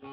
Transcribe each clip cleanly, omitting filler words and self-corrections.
You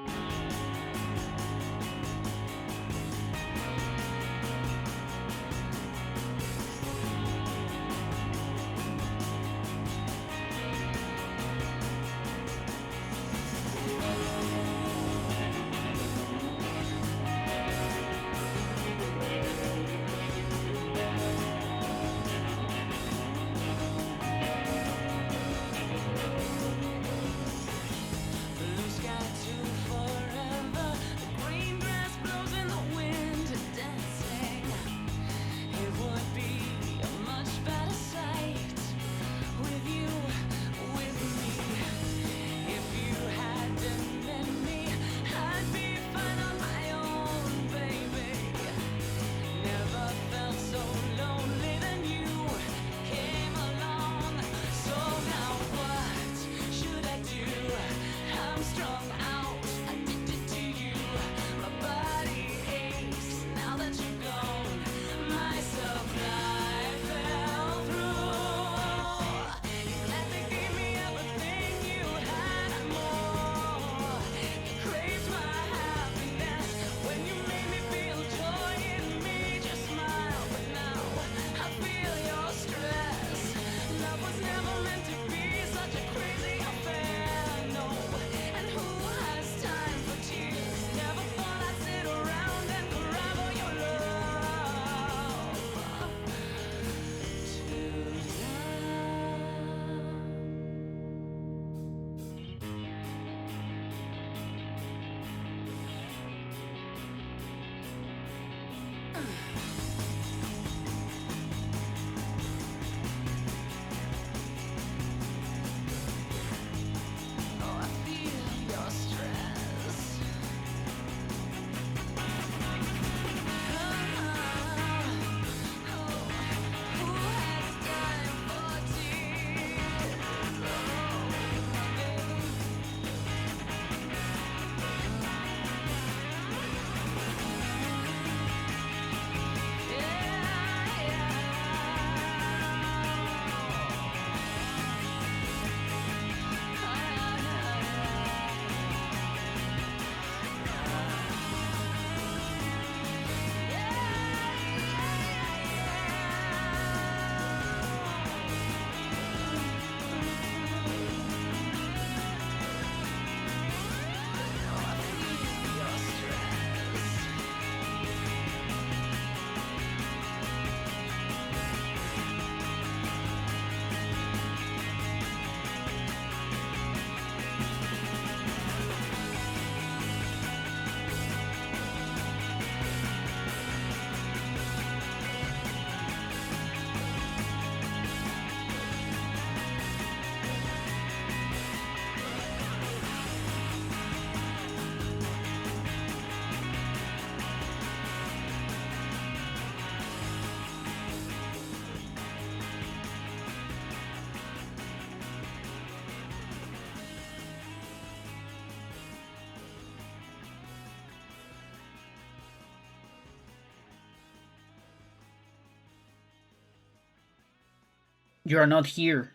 are not here.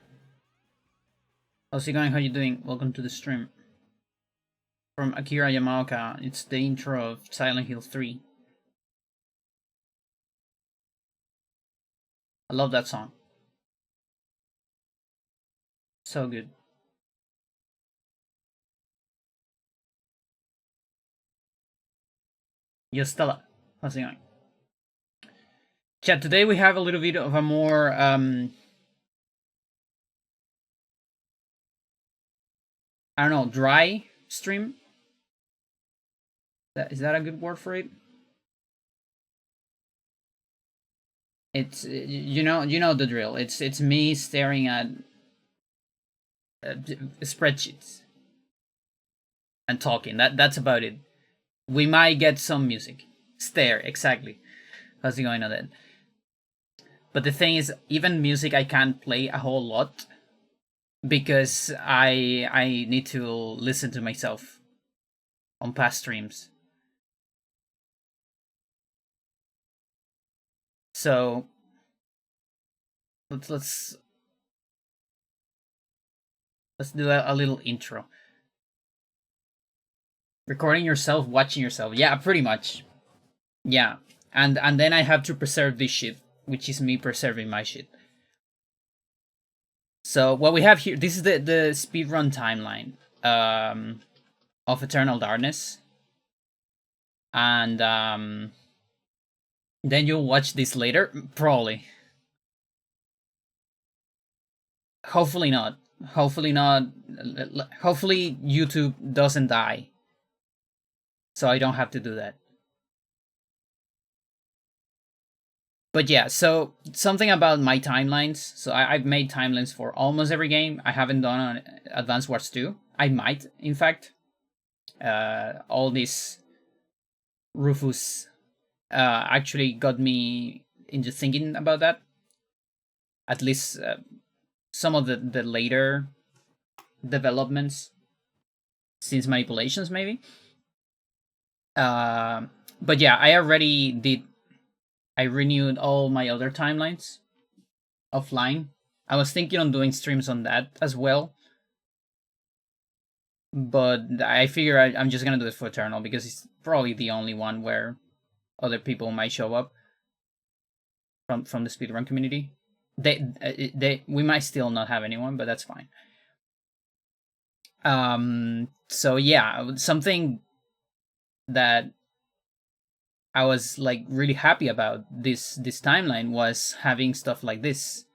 How's it going? How you doing? Welcome to the stream. From Akira Yamaoka, it's the intro of Silent Hill 3. I love that song. So good. Yo, Stella. How's it going? Chat, today we have a little bit of a more I don't know, dry stream. Is that a good word for it? It's you know the drill. It's me staring at spreadsheets and talking. That's about it. We might get some music. Stare, exactly. How's it going on that? But the thing is, even music I can't play a whole lot because I need to listen to myself on past streams. So let's do a little intro. Recording yourself, watching yourself. Yeah, pretty much. Yeah. And then I have to preserve this shit, which is me preserving my shit. So what we have here, this is the speedrun timeline of Eternal Darkness. And then you'll watch this later, probably. Hopefully not. Hopefully not. Hopefully YouTube doesn't die, so I don't have to do that. But yeah, so something about my timelines. So I've made timelines for almost every game. I haven't done on Advance Wars 2. I might, in fact. All this Rufus actually got me into thinking about that. At least some of the later developments, since manipulations, maybe. But yeah, I already did. I renewed all my other timelines offline. I was thinking on doing streams on that as well, but I figure I'm just gonna do it for Eternal because it's probably the only one where other people might show up from the speedrun community. We might still not have anyone, but that's fine. So yeah, something that I was like really happy about this timeline was having stuff like this.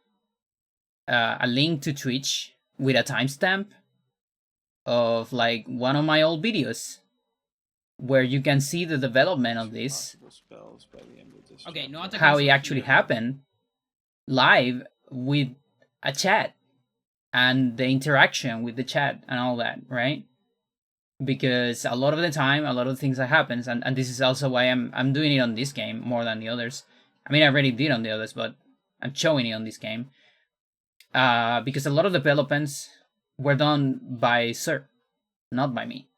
A link to Twitch with a timestamp of like one of my old videos where you can see the development of this. Okay, how it actually happened live with a chat and the interaction with the chat and all that, right? Because a lot of the time, a lot of things that happens, and this is also why I'm doing it on this game more than the others. I mean, I already did on the others, but I'm showing it on this game. Because a lot of developments were done by Sir, not by me.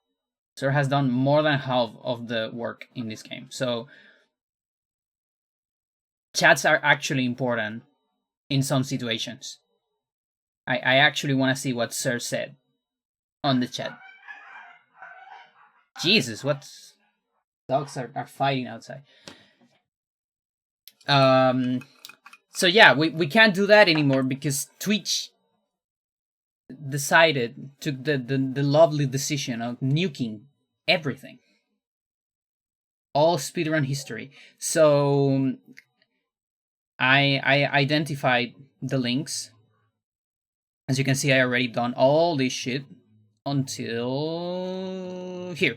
Sir has done more than half of the work in this game. So chats are actually important in some situations. I actually want to see what Sir said on the chat. Jesus, what dogs are fighting outside. So yeah, we can't do that anymore because Twitch decided, took the lovely decision of nuking everything, all speedrun history. So I identified the links. As you can see, I already done all this shit until here.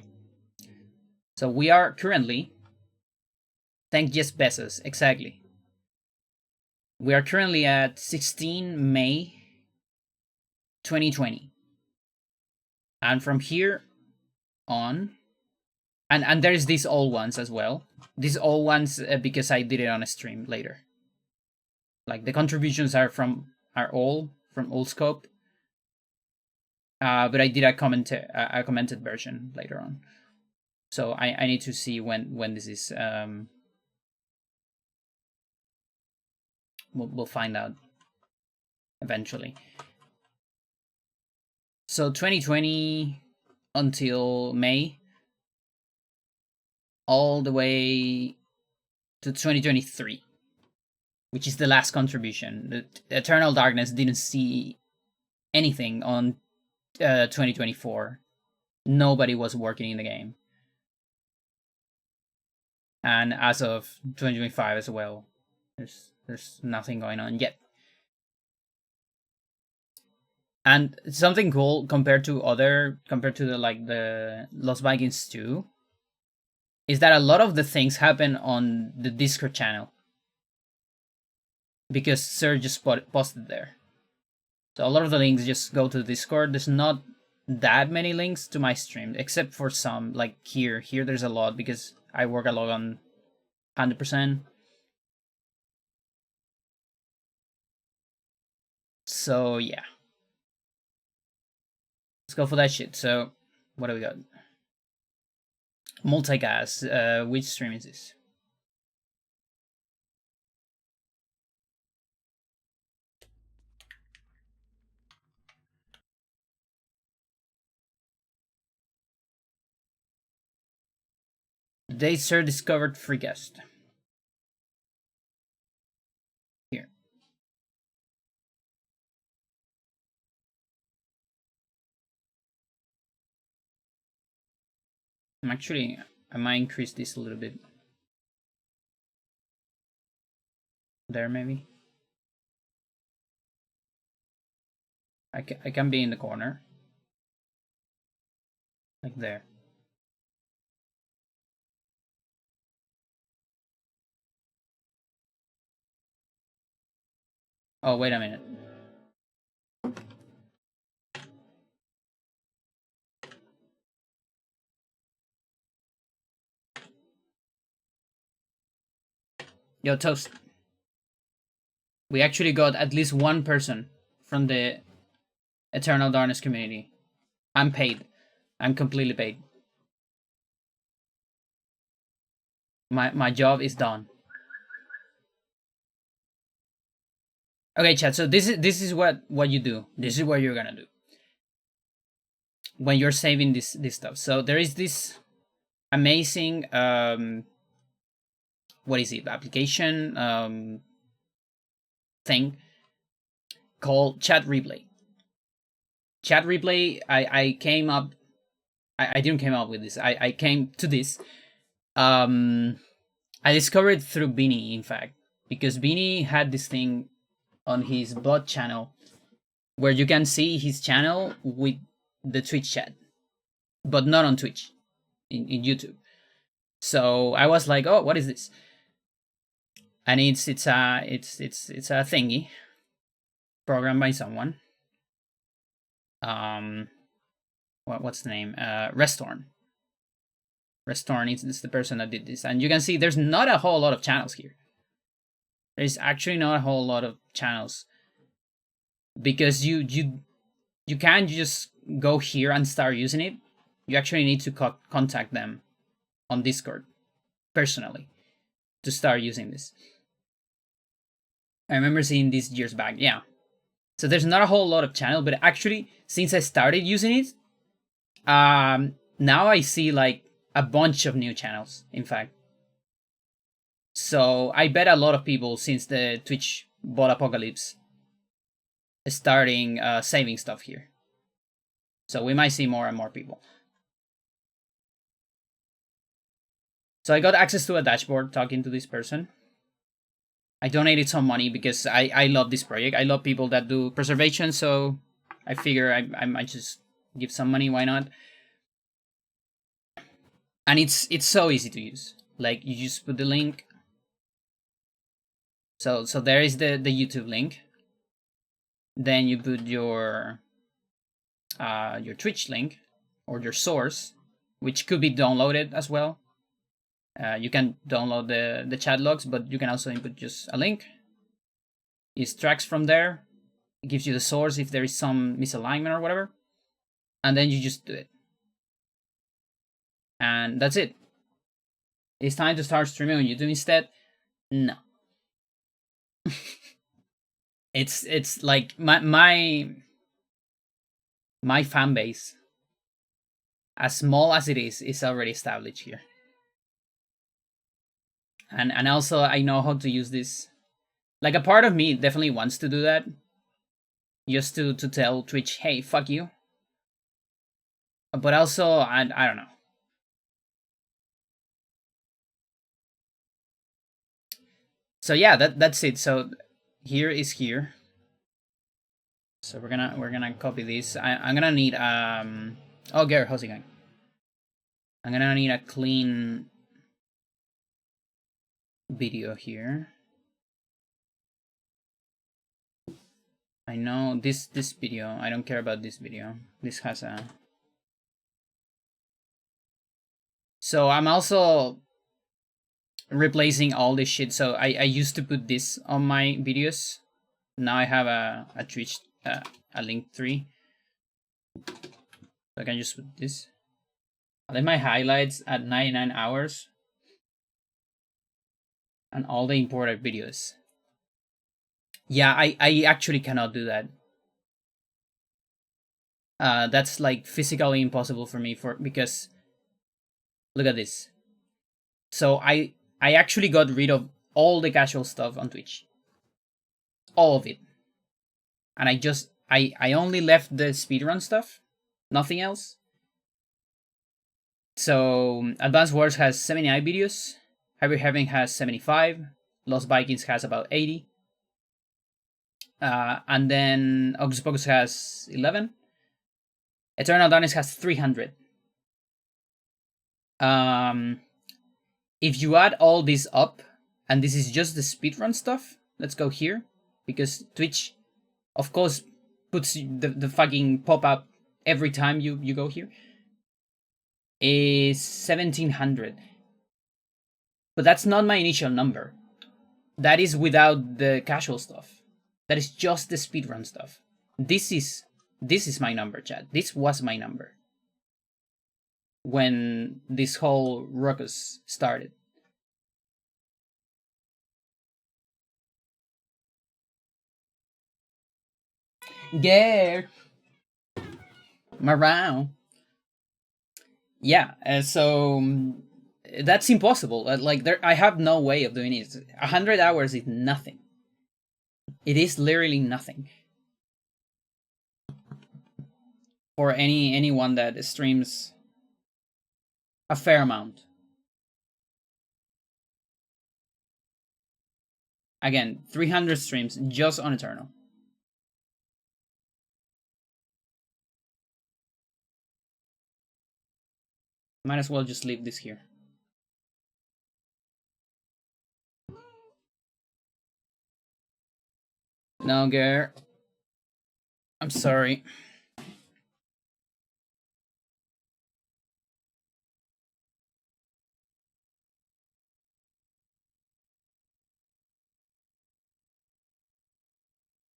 So we are currently, thank Jeff Bezos, exactly. We are currently at 16 May 2020. And from here on, and there's these old ones as well. These old ones because I did it on a stream later. Like the contributions are all from old scope. But I did a commented version later on. So I need to see when this is. We'll find out eventually. So 2020 until May, all the way to 2023, which is the last contribution. The Eternal Darkness didn't see anything on 2024. Nobody was working in the game. And as of 2025 as well, there's nothing going on yet. And something cool compared to the Lost Vikings 2 is that a lot of the things happen on the Discord channel because Sir just posted there. So a lot of the links just go to Discord. There's not that many links to my stream, except for some, like here. Here there's a lot because I work a lot on 100%. So yeah. Let's go for that shit. So what do we got? Multicast. Which stream is this? Today, sir discovered free guest. Here. I might increase this a little bit. There, maybe. I can be in the corner. Like there. Oh, wait a minute. Yo, Toast. We actually got at least one person from the Eternal Darkness community. I'm paid. I'm completely paid. My job is done. Okay, chat. So this is what you do. This is what you're gonna do when you're saving this stuff. So there is this amazing what is it, application thing called Chat Replay. Chat Replay. I came up. I didn't came up with this. I came to this. I discovered it through Beanie, in fact, because Beanie had this thing on his bot channel where you can see his channel with the Twitch chat, but not on Twitch, in YouTube. So I was like, oh, what is this? And it's a thingy programmed by someone. What's the name? Restorn. Restorn is the person that did this, and you can see there's not a whole lot of channels here. There's actually not a whole lot of channels because you can't just go here and start using it. You actually need to contact them on Discord personally to start using this. I remember seeing this years back. Yeah. So there's not a whole lot of channel, but actually, since I started using it, now I see like a bunch of new channels, in fact. So I bet a lot of people, since the Twitch bot apocalypse, starting saving stuff here. So we might see more and more people. So I got access to a dashboard talking to this person. I donated some money because I love this project. I love people that do preservation, so I figure I might just give some money. Why not? And it's so easy to use. Like, you just put the link. So there is the YouTube link. Then you put your Twitch link or your source, which could be downloaded as well. You can download the chat logs, but you can also input just a link. It extracts from there. It gives you the source if there is some misalignment or whatever. And then you just do it. And that's it. It's time to start streaming on YouTube instead. No. It's like my fan base, as small as it is already established here. And also I know how to use this. Like, a part of me definitely wants to do that. Just to tell Twitch, hey, fuck you. But also, I don't know. So yeah, that's it. So here is here. So we're gonna copy this. I'm gonna need oh, Garrett, how's it going? I'm gonna need a clean video here. I know this video. I don't care about this video. This has a. So I'm also replacing all this shit. So I used to put this on my videos. Now I have a Twitch a link 3. So I can just put this. I let my highlights at 99 hours. And all the imported videos. Yeah, I actually cannot do that. That's like physically impossible for me because look at this. So I actually got rid of all the casual stuff on Twitch, all of it, and I only left the speedrun stuff, nothing else. So Advanced Wars has 79 videos, Heavy Heaven has 75, Lost Vikings has about 80, and then Hocus Pocus has 11. Eternal Darkness has 300. If you add all this up, and this is just the speedrun stuff, let's go here, because Twitch, of course, puts the fucking pop-up every time you go here, is 1700. But that's not my initial number. That is without the casual stuff. That is just the speedrun stuff. This is my number, chat. This was my number when this whole ruckus started. Yeah. Around. Yeah, so that's impossible. Like there, I have no way of doing it. 100 hours is nothing. It is literally nothing for anyone that streams a fair amount. Again, 300 streams just on Eternal. Might as well just leave this here. No, Ger. I'm sorry.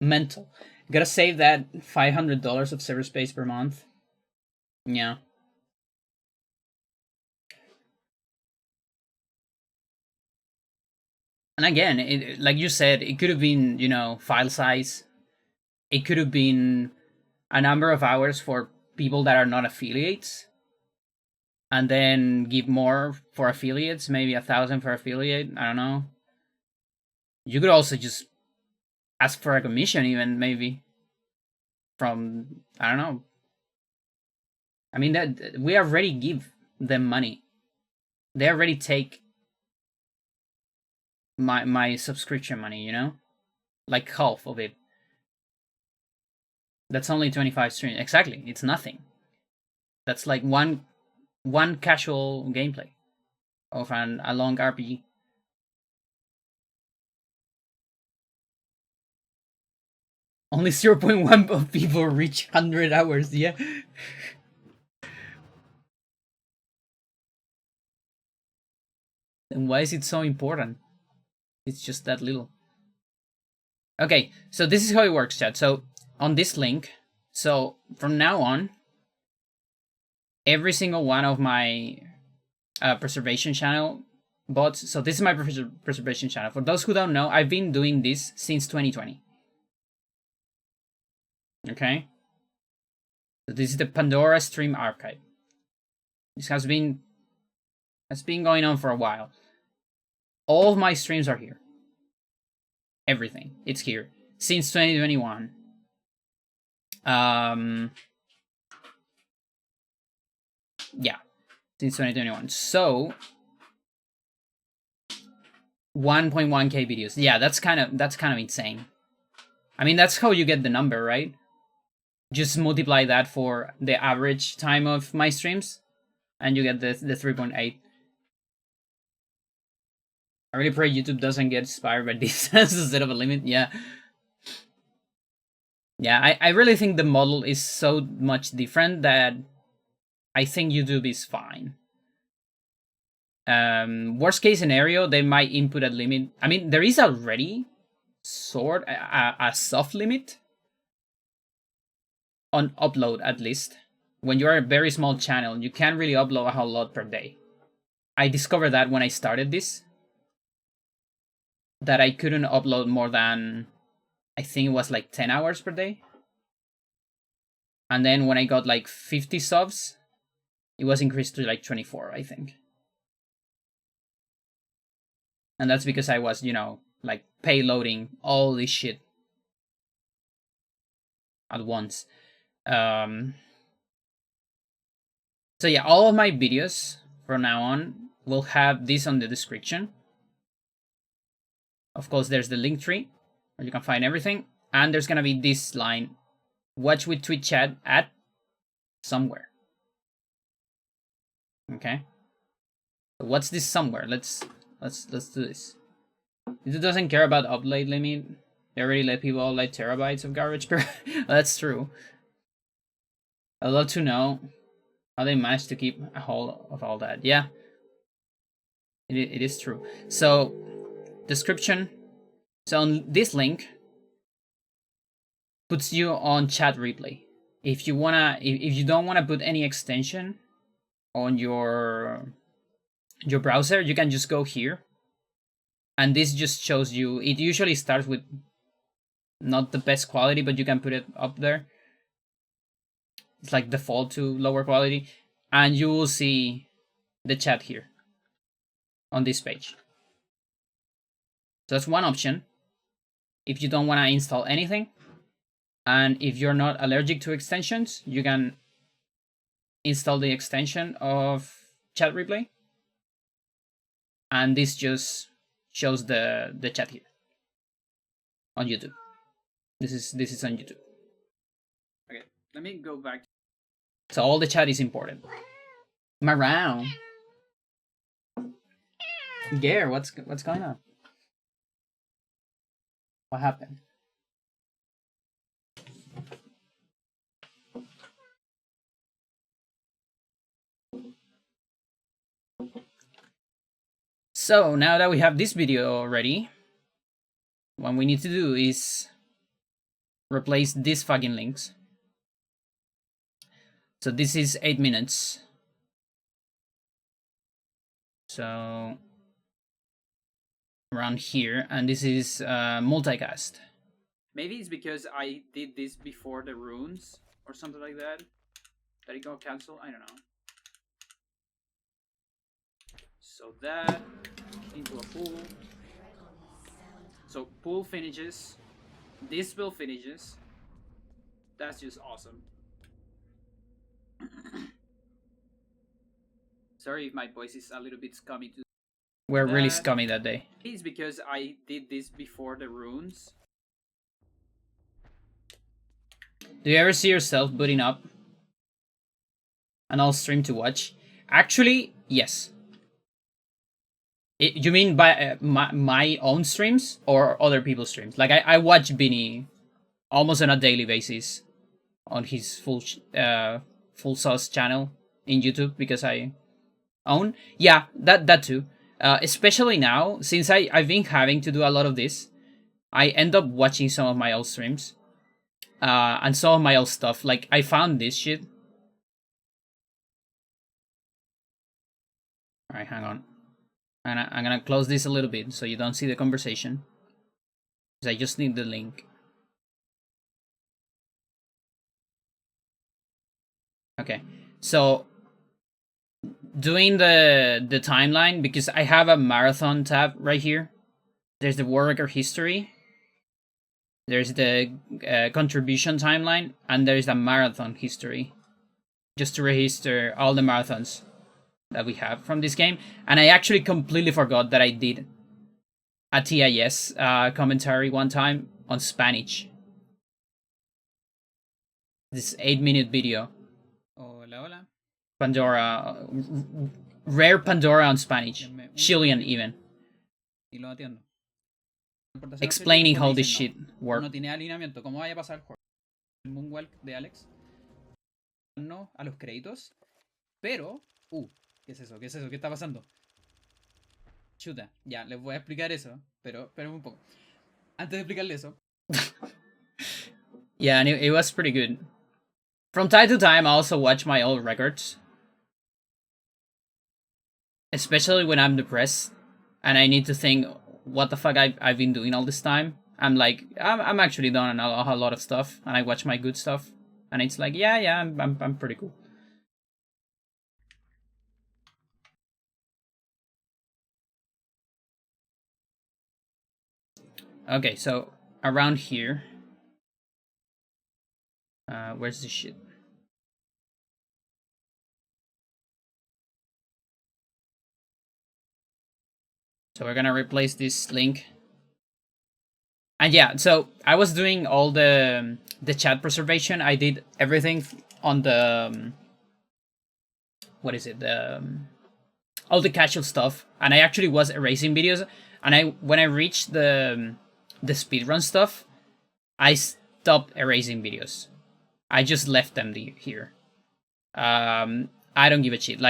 Mental. Gotta save that $500 of server space per month. Yeah. And again, like you said, it could have been, file size. It could have been a number of hours for people that are not affiliates. And then give more for affiliates, maybe 1,000 for affiliate. I don't know. You could also just ask for a commission, even maybe from, I don't know. I mean, that we already give them money. They already take my subscription money, like half of it. That's only 25 streams. Exactly, it's nothing. That's like one casual gameplay of a long RPG. Only 0.1 of people reach 100 hours. Yeah. And why is it so important? It's just that little. Okay, so this is how it works, chat. So on this link, so from now on, every single one of my preservation channel bots. So this is my preservation channel. For those who don't know, I've been doing this since 2020. Okay. So this is the Pandora stream archive. This has been going on for a while. All of my streams are here. Everything. It's here. Since 2021. Yeah. Since 2021. So 1.1k videos. Yeah, that's kind of insane. I mean, that's how you get the number, right? Just multiply that for the average time of my streams, and you get the 3.8. I really pray YouTube doesn't get inspired by this instead of a limit. Yeah. Yeah, I really think the model is so much different that I think YouTube is fine. Worst case scenario, they might input a limit. I mean, there is already a soft limit on upload, at least. When you're a very small channel, you can't really upload a whole lot per day. I discovered that when I started this, that I couldn't upload more than, I think it was like 10 hours per day. And then when I got like 50 subs, it was increased to like 24, I think. And that's because I was, you know, like payloading all this shit at once. So yeah, all of my videos from now on will have this on the description. Of course, there's the link tree where you can find everything, and there's gonna be this line: watch with Twitch chat at somewhere. Okay. So what's this somewhere? Let's do this. It doesn't care about upload limit. They already let people upload terabytes of garbage per. That's true. I'd love to know how they managed to keep a hold of all that. Yeah, it is true. So, description. So on this link puts you on chat replay. If you don't wanna put any extension on your browser, you can just go here, and this just shows you. It usually starts with not the best quality, but you can put it up there. It's like default to lower quality, and you will see the chat here on this page. So that's one option if you don't want to install anything. And if you're not allergic to extensions, you can install the extension of chat replay, and this just shows the chat here on YouTube. This is on YouTube. Okay, let me go back. So all the chat is important. I'm around. Gare, what's going on? What happened? So now that we have this video ready, what we need to do is replace these fucking links. So this is 8 minutes. So around here, and this is multicast. Maybe it's because I did this before the runes or something like that it got cancelled. I don't know. So that into a pool. So pool finishes. This will finishes. That's just awesome. Sorry if my voice is a little bit scummy too. We're really scummy that day. It's because I did this before the runes. Do you ever see yourself booting up an all stream to watch? Actually, yes. You mean by my own streams or other people's streams? Like I watch Vinny almost on a daily basis on his full sauce channel in YouTube because I own. Yeah, that too. Especially now, since I've been having to do a lot of this, I end up watching some of my old streams. And some of my old stuff. Like, I found this shit. Alright, hang on. I'm gonna close this a little bit so you don't see the conversation. Because I just need the link. Okay, so doing the timeline, because I have a marathon tab right here. There's the war record history. There's the contribution timeline, and there's the marathon history. Just to register all the marathons that we have from this game. And I actually completely forgot that I did a TIS commentary one time on Spanish. This 8-minute video. Hola, hola. Pandora. Rare Pandora on Spanish. Chilean even. Explaining how this shit works. No tiene alineamiento. ¿Cómo vaya a pasar el moonwalk de Alex? No, a los créditos. Pero... ¿qué es eso? ¿Qué es eso? ¿Qué está pasando? Chuta, ya, les voy a explicar eso. Pero un poco. Antes de explicarle eso. Yeah, and it was pretty good. From time to time, I also watch my old records. Especially when I'm depressed and I need to think what the fuck I've been doing all this time. I'm like, I'm actually done a lot of stuff, and I watch my good stuff, and it's like, yeah, I'm pretty cool. Okay, so around here. Where's the shit? So we're gonna replace this link. And yeah, so I was doing all the chat preservation. I did everything on the what is it? The all the casual stuff, and I actually was erasing videos. And when I reached the speedrun stuff, I stopped erasing videos. I just left them here. I don't give a shit.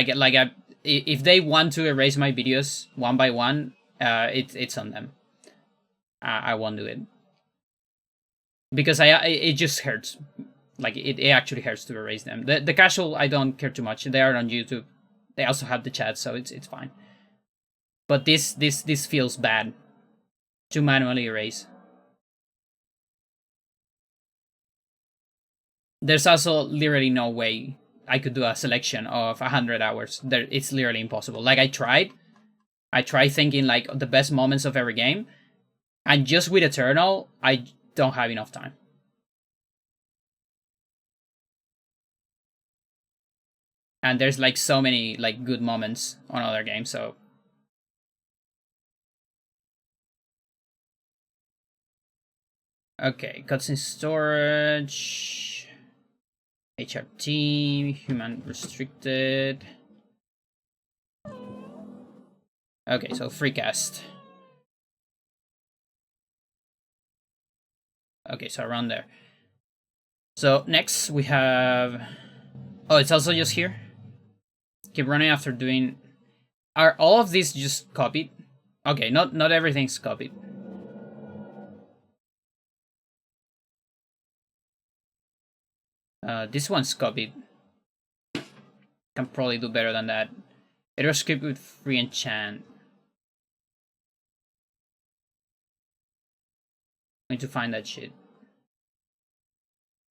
If they want to erase my videos one by one, it's on them. I won't do it because it just hurts. Like it actually hurts to erase them. The casual I don't care too much. They are on YouTube. They also have the chat, so it's fine. But this feels bad to manually erase. There's also literally no way I could do a selection of 100 hours. It's literally impossible. Like I tried thinking like the best moments of every game, and just with Eternal, I don't have enough time. And there's like so many like good moments on other games, so okay, cutscene storage, HRT, human restricted. Okay, so free cast. Okay, so around there. So next we have. Oh, it's also just here. Keep running after doing. Are all of these just copied? Okay, not everything's copied. This one's copied. Can probably do better than that. It was script with free enchant. I need to find that shit.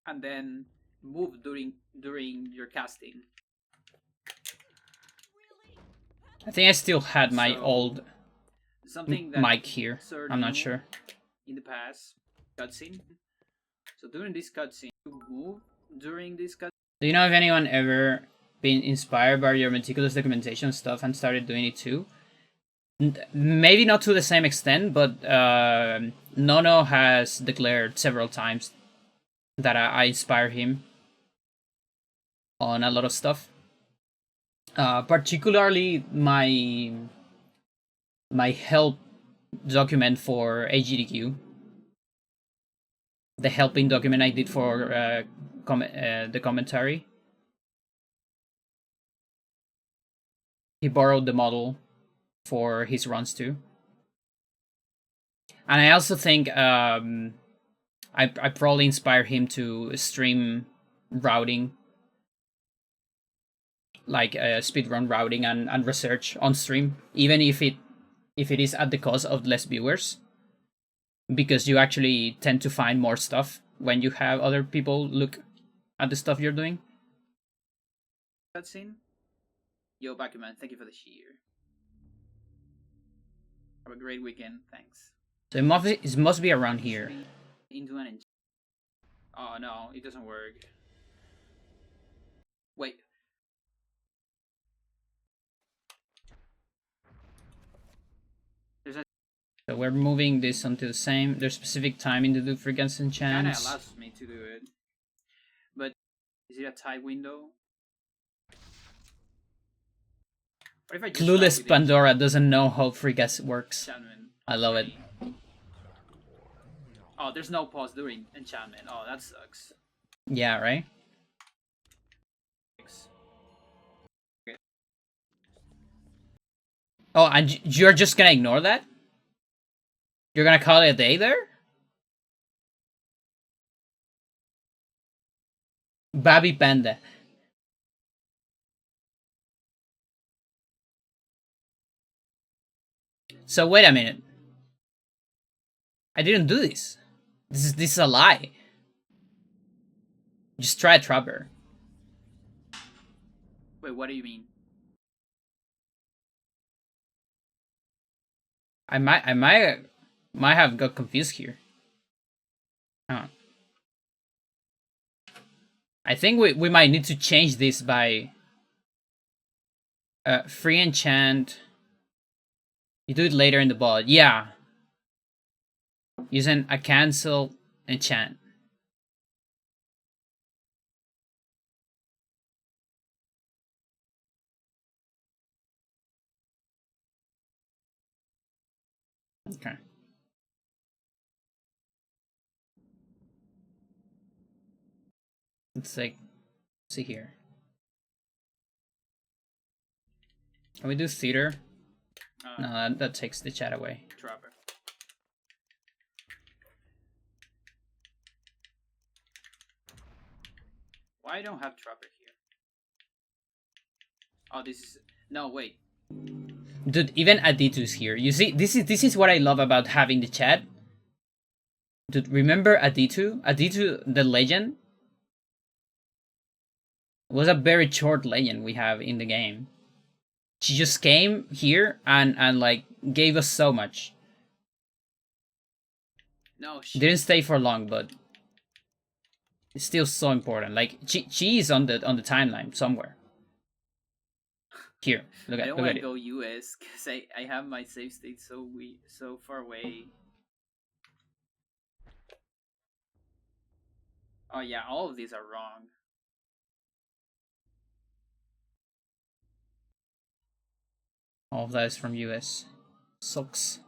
And then move during your casting. I think I still had my old mic here. I'm not sure. In the past cutscene. So during this cutscene, you move during this cutscene. Do you know if anyone ever been inspired by your meticulous documentation stuff and started doing it too? Maybe not to the same extent, but Nono has declared several times that I inspire him on a lot of stuff. Particularly my help document for AGDQ. The helping document I did for the commentary. He borrowed the model for his runs too. And I also think I probably inspire him to stream routing, like speedrun routing and research on stream, even if it is at the cost of less viewers, because you actually tend to find more stuff when you have other people look at the stuff you're doing. Cutscene. Yo, Bakuman, thank you for the cheer. Have a great weekend. Thanks. So it must be around here. Into an oh no, it doesn't work. Wait. So we're moving this onto the same. There's specific timing to do frequency enchants. Kinda allows me to do it. But is it a tight window? Clueless Pandora doesn't know how free gas works. Enchantment. I love it. Oh, there's no pause during enchantment. Oh, that sucks. Yeah, right? Okay. Oh, and you're just gonna ignore that? You're gonna call it a day there? Baby Panda. So wait a minute. I didn't do this. This is a lie. Just try a trapper. Wait, what do you mean? I might Might have got confused here. I think we might need to change this by free enchant. You do it later in the bot. Yeah. Using a cancel enchant. Okay. Let's see here. Can we do theater? No, that takes the chat away. Trapper. Why I don't have Trapper here? Oh, this is... No, wait. Dude, even Aditu is here. You see, this is what I love about having the chat. Dude, remember Aditu? Aditu, the legend? Was a very short legend we have in the game. She just came here and like gave us so much. No, she didn't stay for long, but it's still so important. Like she is on the timeline somewhere. Here, look at it. I don't want to go US because I have my save state so far away. Oh yeah, all of these are wrong. All of that is from US. Sucks.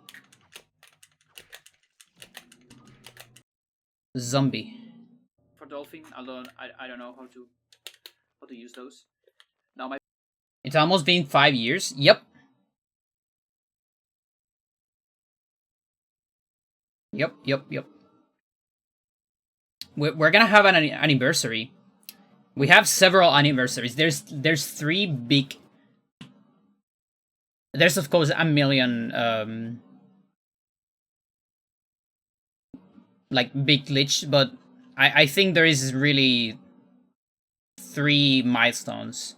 Zombie. For Dolphin, although I don't know how to use those. Now my... It's almost been 5 years. Yep. Yep. We're gonna have an anniversary. We have several anniversaries. There's 3 big. There's of course a million like big glitch, but I think there is really 3 milestones,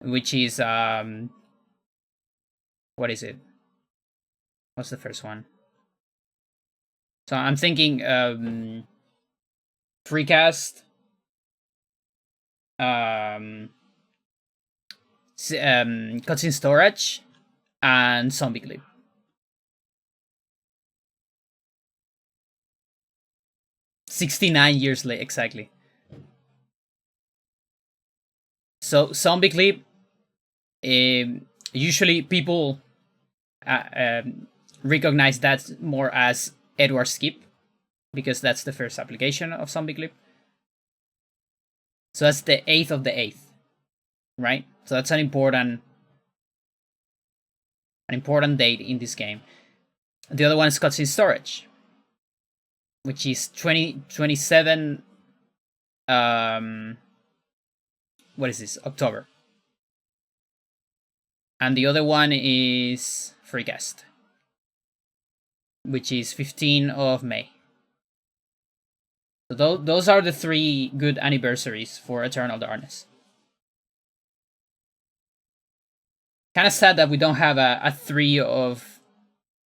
which is what is it? What's the first one? So I'm thinking Freecast, cutscene storage, and zombie clip. $69 late, exactly. So zombie clip, usually people recognize that more as Edward Skip, because that's the first application of zombie clip. So that's the 8th of the 8th, right? So that's an important date in this game. The other one is cutscene storage, which is 2027. What is this? October. And the other one is Freecast, which is 15 of May. So those are the 3 good anniversaries for Eternal Darkness. Kind of sad that we don't have a 3 of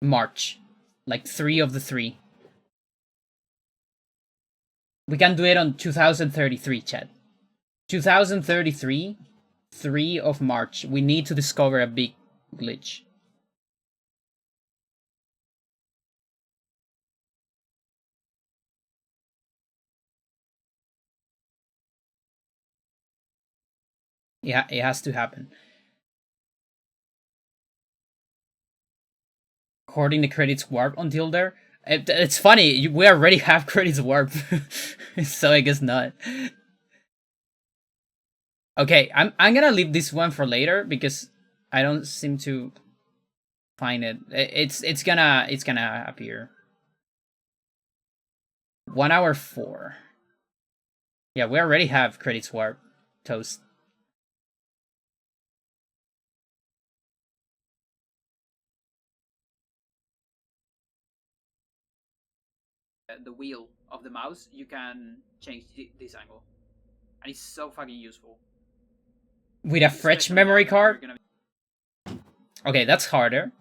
March, like 3 of the 3. We can do it on 2033, chat. 2033, 3 of March. We need to discover a big glitch. Yeah, it has to happen. Recording the credits warp until there. It's funny, we already have credits warp, so I guess not. Okay, I'm gonna leave this one for later because I don't seem to find it. It's gonna appear. 1 hour 4. Yeah, we already have credits warp. Toast. The wheel of the mouse, you can change this angle, and it's so fucking useful. With a fresh memory card? Okay, that's harder.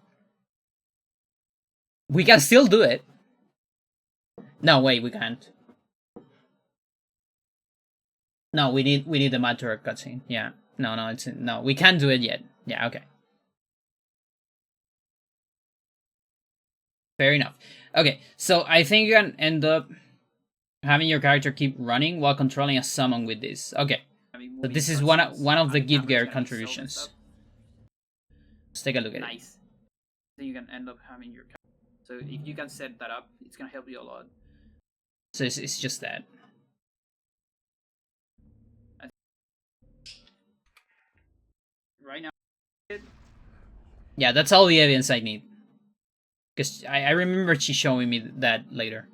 We can still do it. No, wait, we can't. No, we need the Matura cutscene. Yeah. No, it's no. We can't do it yet. Yeah. Okay. Fair enough. Okay, so I think you can end up having your character keep running while controlling a summon with this. Okay, so this is one of the Give Gear contributions. Let's take a look at it. Nice. Then you can end up having your. So if you can set that up, it's gonna help you a lot. So it's just that. Right now. Yeah, that's all the evidence I need. Because I remember she showing me that later.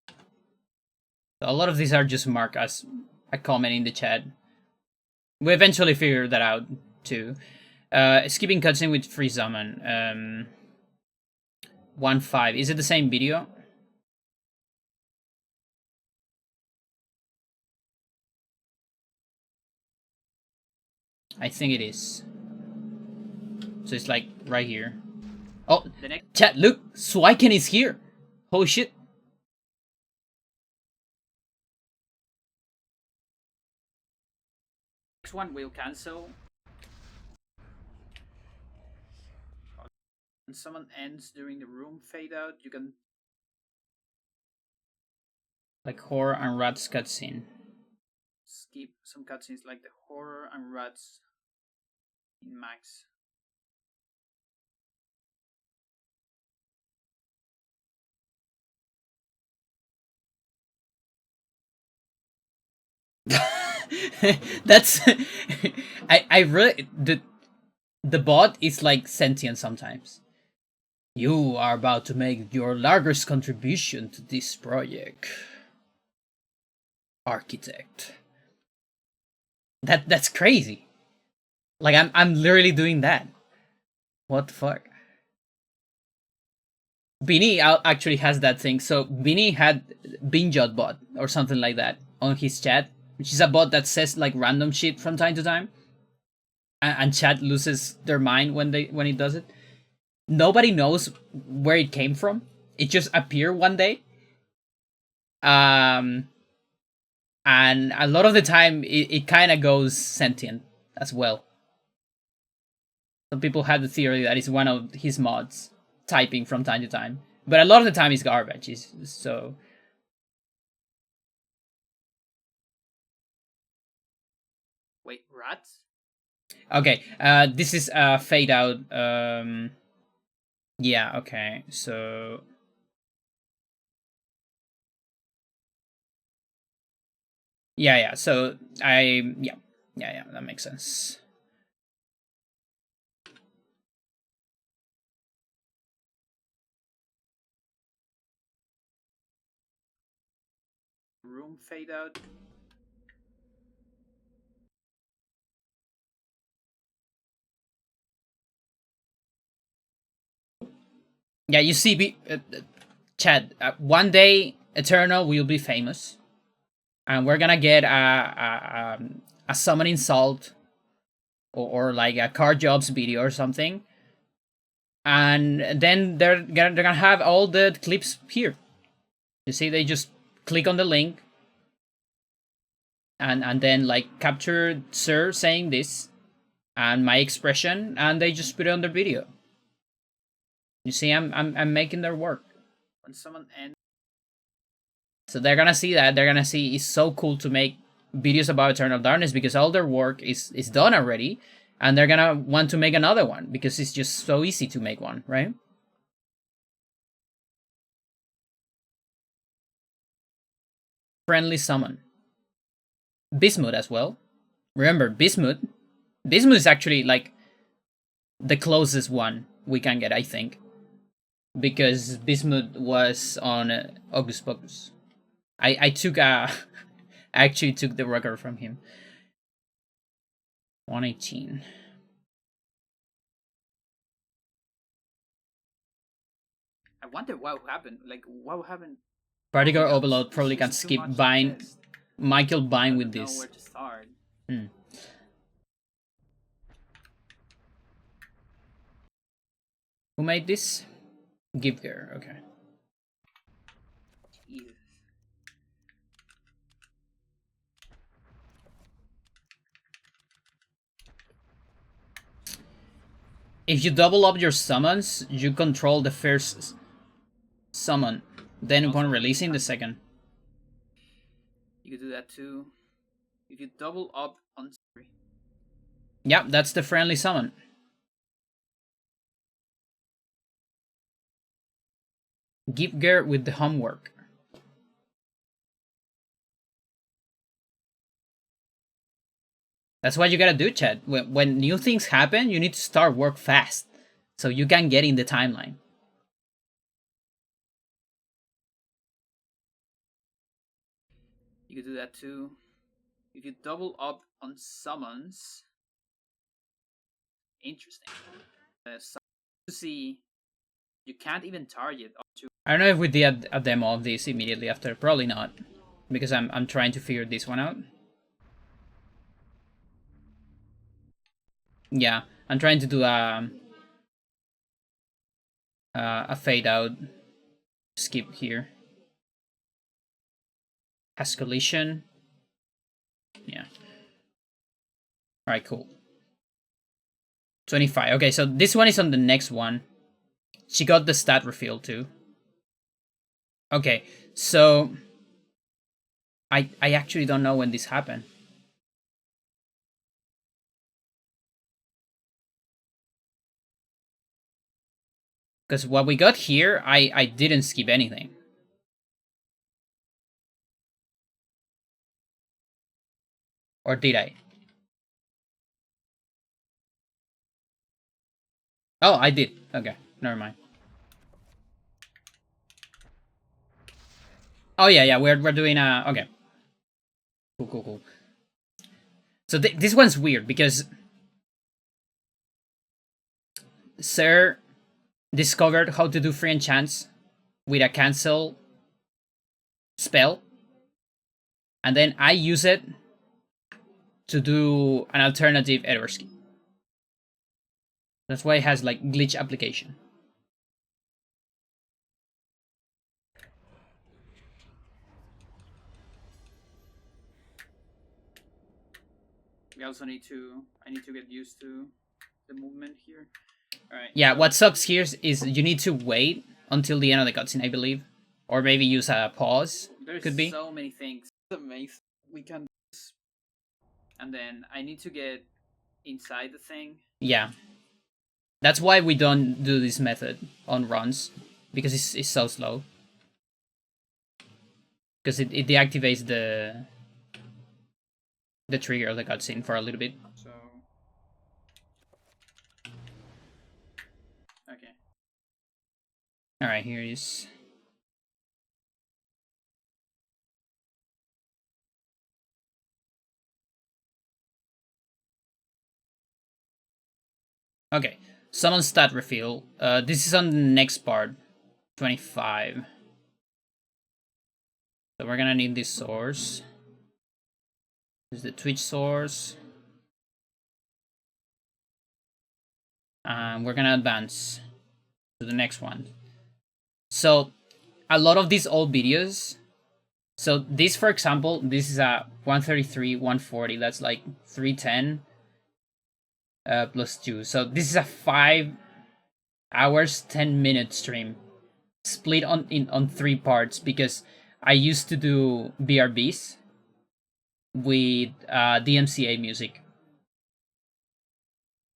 So a lot of these are just marked as a comment in the chat. We eventually figured that out too. Skipping cutscene with free summon. 1.5. Is it the same video? I think it is. So it's like right here. Oh, chat, look! Swiken is here! Holy shit. Next one will cancel. When someone ends during the room fade out, you can. Like horror and rats cutscene. Skip some cutscenes like the horror and rats in max. That's I really the bot is like sentient sometimes. You are about to make your largest contribution to this project. Architect. That's crazy. Like I'm literally doing that. What the fuck? Beanie actually has that thing. So Beanie had Binjot bot or something like that on his chat, which is a bot that says like random shit from time to time, and chat loses their mind when it does it. Nobody knows where it came from. It just appeared one day. And a lot of the time it kind of goes sentient as well. Some people have the theory that it's one of his mods typing from time to time, but a lot of the time it's garbage. So wait, rats? Okay, this is fade out. Yeah, okay, so yeah, so yeah, that makes sense. Room fade out. Yeah, you see, Chad. One day, Eternal will be famous, and we're gonna get a summoning salt, or like a car jobs video or something, and then they're gonna have all the clips here. You see, they just click on the link, and then like capture Sir saying this, and my expression, and they just put it on their video. You see, I'm making their work. When someone ends. So they're gonna see that. They're gonna see it's so cool to make videos about Eternal Darkness because all their work is done already, and they're gonna want to make another one because it's just so easy to make one, right? Friendly summon. Bismuth as well. Remember, Bismuth is actually like the closest one we can get, I think, because Bismuth was on Hocus Pocus. I took I actually took the record from him. 118. I wonder what happened. Like, what happened? Particle Overload probably can skip Vine, Michael Vine with this. Where to start. Who made this? Givger, okay. Jesus. If you double up your summons, you control the first summon. Then upon releasing the second. You could do that too. If you double up on... Yep, that's the friendly summon. Givger with the homework. That's what you gotta do, chat. When new things happen, you need to start work fast, so you can get in the timeline. You could do that too. If you double up on summons... Interesting. To see... You can't even target up to... I don't know if we did a demo of this immediately after. Probably not, because I'm trying to figure this one out. Yeah, I'm trying to do a fade out skip here. Has collision. Yeah. Alright, cool. 25. Okay, so this one is on the next one. She got the stat refill too. Okay, so I actually don't know when this happened. Because what we got here, I didn't skip anything. Or did I? Oh, I did. Okay, never mind. Oh yeah, we're doing okay. Cool. So this one's weird because Sir discovered how to do free enchants with a cancel spell, and then I use it to do an alternative error scheme. That's why it has like glitch application. We also need to... I need to get used to the movement here. Alright. Yeah, so what sucks here is you need to wait until the end of the cutscene, I believe. Or maybe use a pause. There's could be. So many things. It's amazing. We can... And then I need to get inside the thing. Yeah. That's why we don't do this method on runs. Because it's so slow. Because it deactivates the trigger of the cutscene for a little bit. So... Okay. Alright, here is... Okay, summon stat refill. This is on the next part, 25. So we're gonna need this source. This is the Twitch source. And we're gonna advance to the next one. So a lot of these old videos. So this, for example, this is a 133, 140. That's like 310 plus 2. So this is a 5 hours, 10-minute stream, split on 3 parts because I used to do BRBs with DMCA music,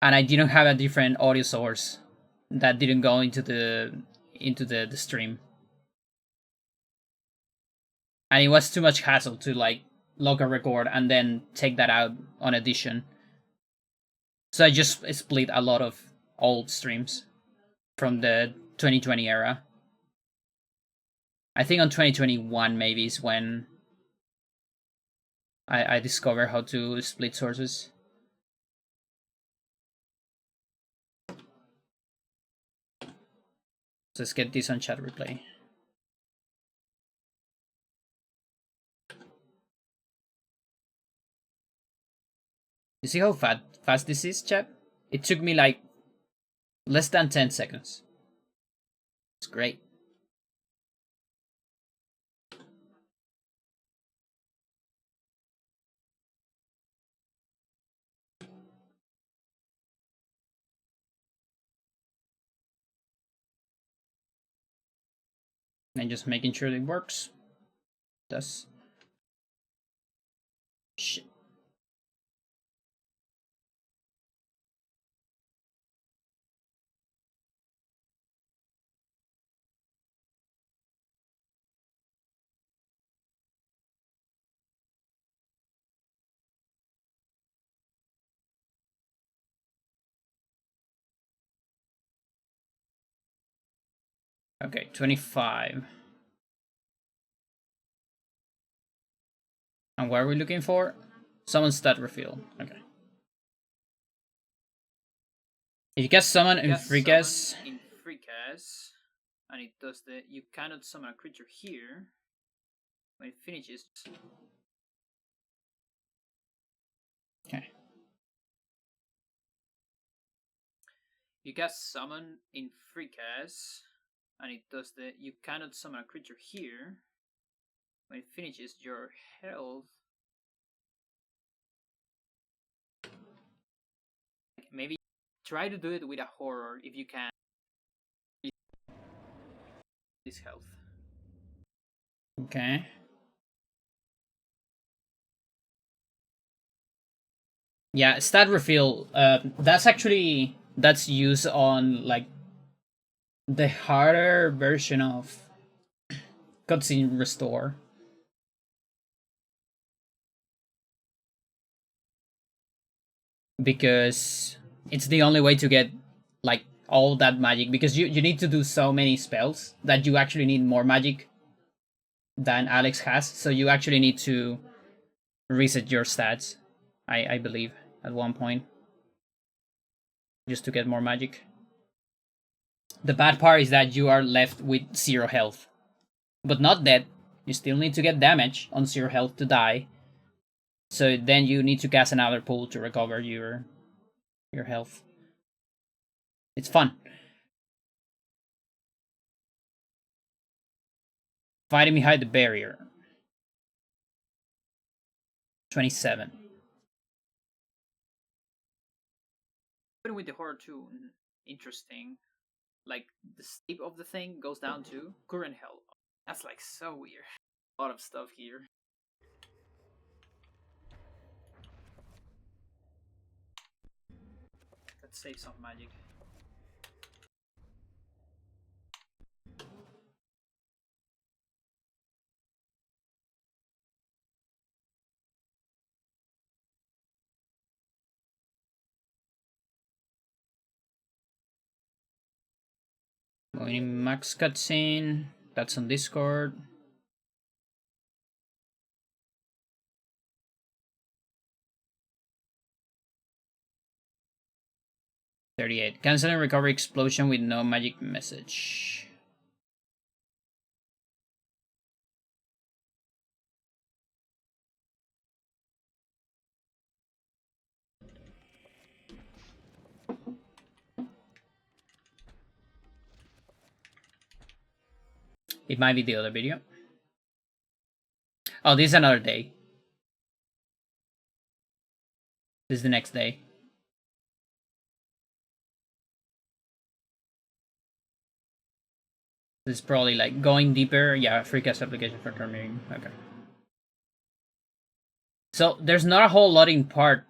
and I didn't have a different audio source that didn't go into the stream, and it was too much hassle to like local record and then take that out on edition. So I just split a lot of old streams from the 2020 era. I think on 2021 maybe is when I discovered how to split sources. So let's get this on chat replay. You see how fast this is, chat? It took me like less than 10 seconds It's great. And just making sure it works. Does. Shit. Okay, 25. And what are we looking for? Summon stat reveal. Okay. If you cast summon in free cast, and it does the you cannot summon a creature here. When it finishes. okay. You cast summon in free cast, and it does the you cannot summon a creature here. When it finishes, your health. Maybe try to do it with a horror if you can. This health. Okay. Yeah, stat reveal. That's used on like the harder version of cutscene restore. Because it's the only way to get like all that magic, because you need to do so many spells that you actually need more magic than Alex has, so you actually need to reset your stats, I believe, at one point, just to get more magic. The bad part is that you are left with 0 health, but not dead. You still need to get damage on 0 health to die, so then you need to cast another pool to recover your health. It's fun. Fighting behind the barrier. 27. But with the horror too, interesting. Like the shape of the thing goes down to current health. That's like so weird. A lot of stuff here. Let's save some magic. Going max cutscene. That's on Discord. $38. Cancel and recover explosion with no magic message. It might be the other video. Oh, this is another day. This is the next day. This is probably like going deeper. Yeah, free cast application for terminating. Okay. So there's not a whole lot in part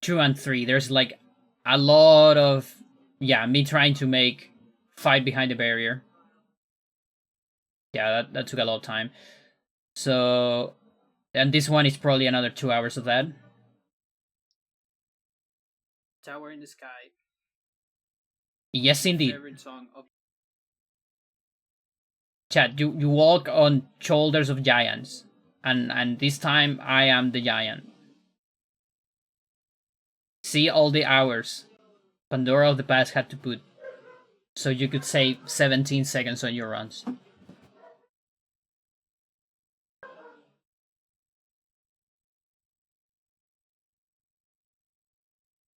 2 and 3. There's like a lot of, yeah, me trying to make fight behind the barrier. Yeah, that took a lot of time. So, and this one is probably another 2 hours of that. Tower in the Sky. Yes, indeed. Favorite song of Chat, you walk on shoulders of giants, and this time I am the giant. See all the hours Pandora of the past had to put, so you could save 17 seconds on your runs.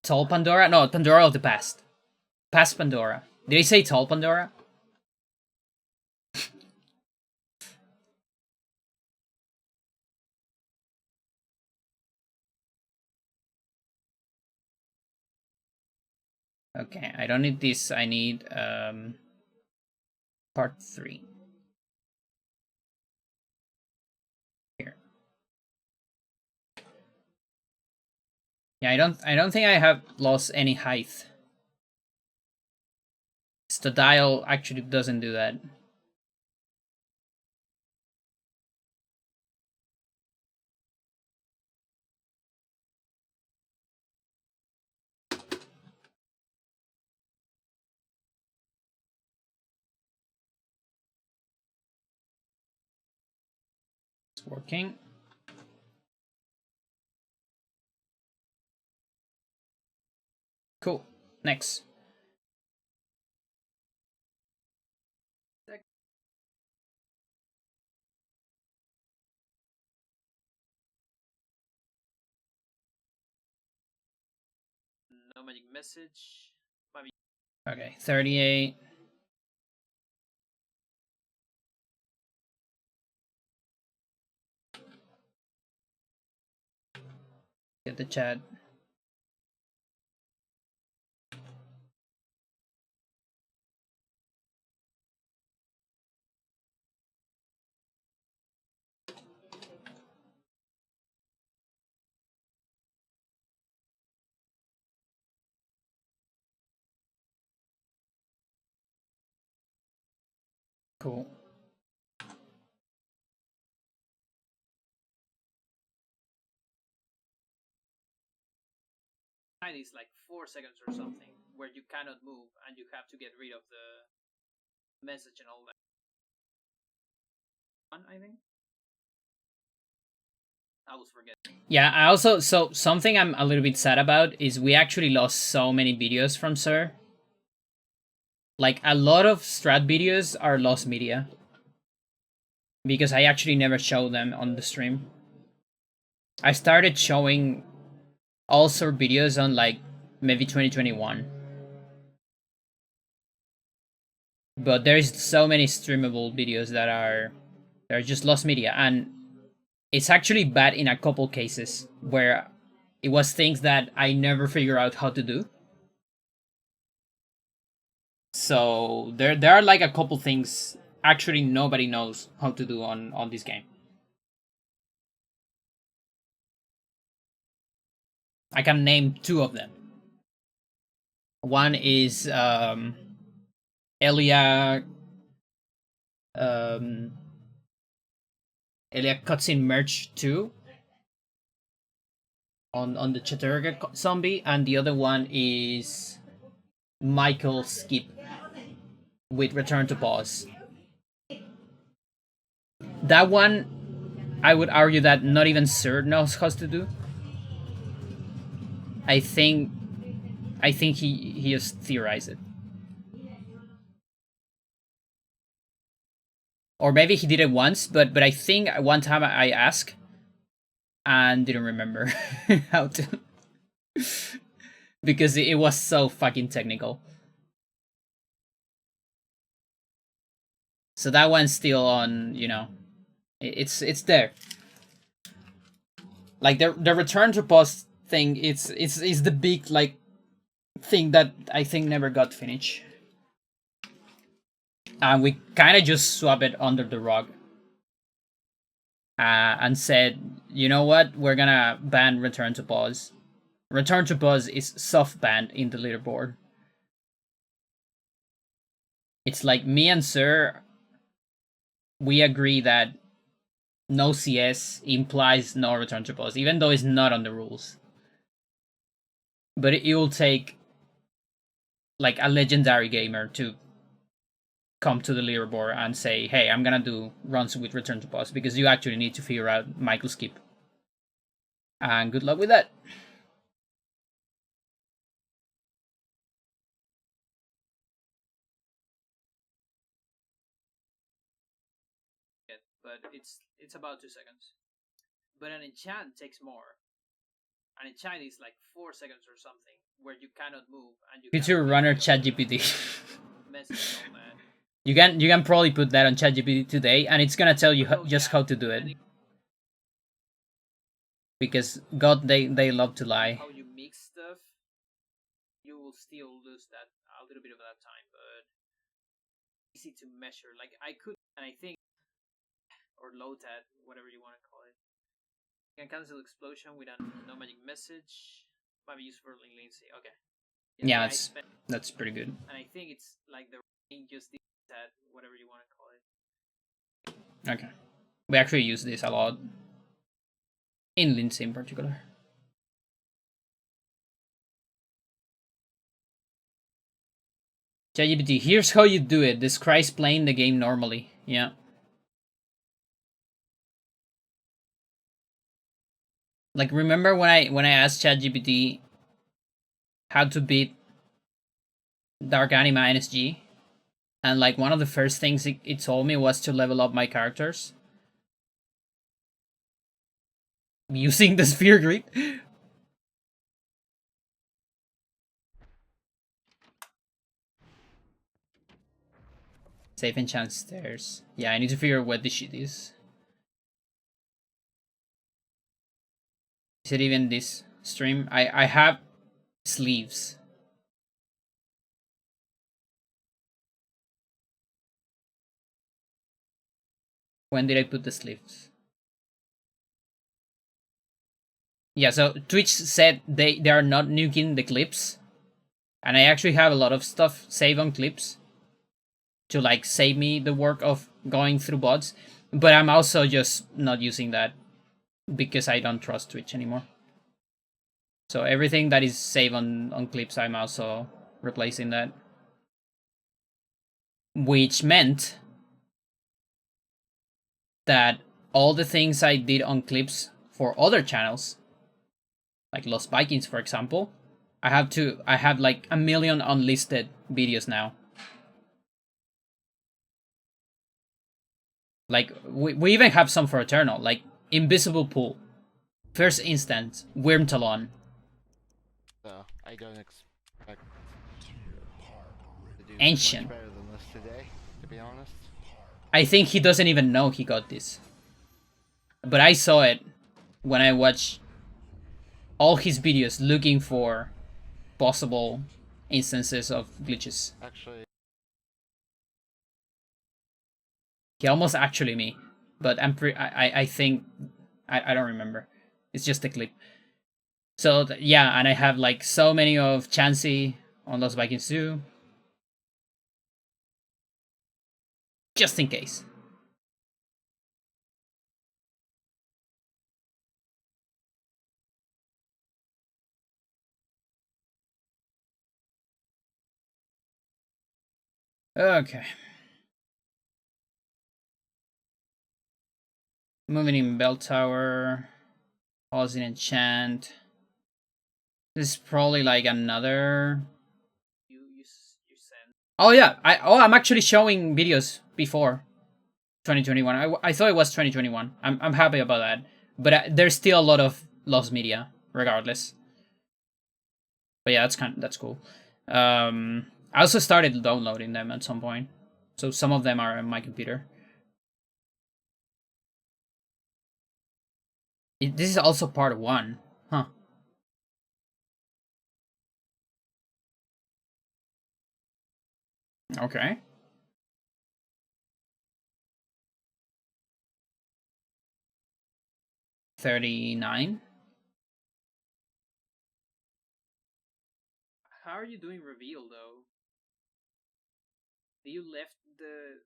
Tall Pandora? No, Pandora of the past. Past Pandora. Did I say tall Pandora? Okay, I don't need this. I need part 3. Here. Yeah, I don't think I have lost any height. The dial actually doesn't do that. It's working. Cool. Next. No magic message. Okay, 38. Get the chat. Cool. Is like 4 seconds or something where you cannot move and you have to get rid of the message and all that. I think I was forgetting. Yeah, I also so something I'm a little bit sad about is we actually lost so many videos from Sir. Like a lot of strat videos are lost media because I actually never show them on the stream. I started showing all sort videos on like maybe 2021. But there's so many streamable videos that are just lost media, and it's actually bad in a couple cases where it was things that I never figure out how to do. So there are like a couple things actually nobody knows how to do on this game. I can name 2 of them. One is Elia Elia cutscene merge 2 on the Chatterga zombie, and the other one is Michael skip with return to pause. That one, I would argue that not even Sir knows how to do. I think he just theorized it. Or maybe he did it once, but I think one time I asked and didn't remember how to because it was so fucking technical. So that one's still on, you know, it's there. Like the return to pause thing, it's the big like thing that I think never got finished. And we kind of just swept it under the rug and said, you know what, we're gonna ban return to pause. Return to pause is soft banned in the leaderboard. It's like me and Sir, we agree that no CS implies no return to pause, even though it's not on the rules. But it will take like a legendary gamer to come to the leaderboard and say, hey, I'm gonna do runs with return to pause, because you actually need to figure out Michael skip. And good luck with that. But it's about 2 seconds. But an enchant takes more. An enchant is like 4 seconds or something where you cannot move and you Future runner ChatGPT. message all that. You can probably put that on ChatGPT today, and it's gonna tell you just how to do it. Because God, they love to lie. How you mix stuff. you will still lose that a little bit of that time, but easy to measure. Like I could, and I think, or low tat, whatever you want to call it. You can cancel explosion with a no magic message. Might be useful in Lindsay. Okay. Yeah, that's pretty good. And I think it's like the range just that, whatever you want to call it. Okay. We actually use this a lot. In Lindsay in particular. ChatGPT, here's how you do it. Describes playing the game normally. Yeah. Like remember when I asked ChatGPT how to beat Dark Anima NSG? And like one of the first things it told me was to level up my characters. Using the sphere grid. Safe enchant stairs. Yeah, I need to figure out what this shit is. Is it even this stream? I have sleeves. When did I put the sleeves? Yeah, so Twitch said they are not nuking the clips. And I actually have a lot of stuff saved on clips to like save me the work of going through bots. But I'm also just not using that because I don't trust Twitch anymore. So everything that is saved on clips, I'm also replacing that. Which meant that all the things I did on clips for other channels, like Lost Vikings, for example, I have like a million unlisted videos now. Like we even have some for Eternal, like Invisible Pool, First Instance, Wyrmtalon. I don't expect to do Ancient. much better than this today, to be honest. I think he doesn't even know he got this. But I saw it when I watched all his videos looking for possible instances of glitches. Actually, He almost actually me, but I think I don't remember. It's just a clip. So yeah, and I have like so many of Chansey on Lost Vikings 2. Just in case. Okay. Moving in Bell Tower. Pausing Enchant. This is probably like another. You send. Oh yeah, I'm actually showing videos before 2021. I thought it was 2021. I'm happy about that, but there's still a lot of lost media, regardless. But yeah, that's cool. I also started downloading them at some point, so some of them are on my computer. This is also part 1, huh? Okay. 39. How are you doing reveal though? You left the.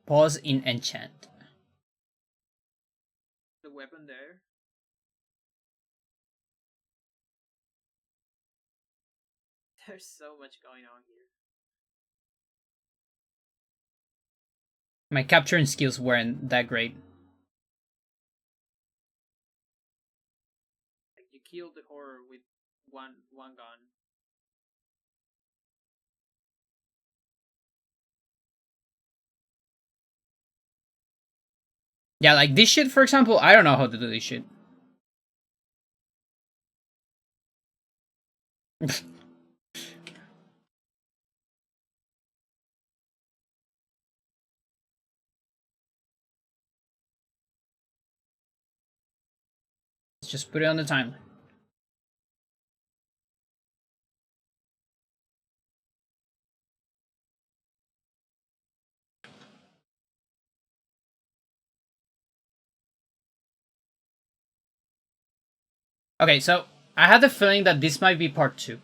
Pause in enchant. The weapon there. There's so much going on here. My capturing skills weren't that great. Like you killed the horror with one gun. Yeah, like this shit, for example, I don't know how to do this shit. Let's just put it on the timeline. Okay, so I had the feeling that this might be part 2.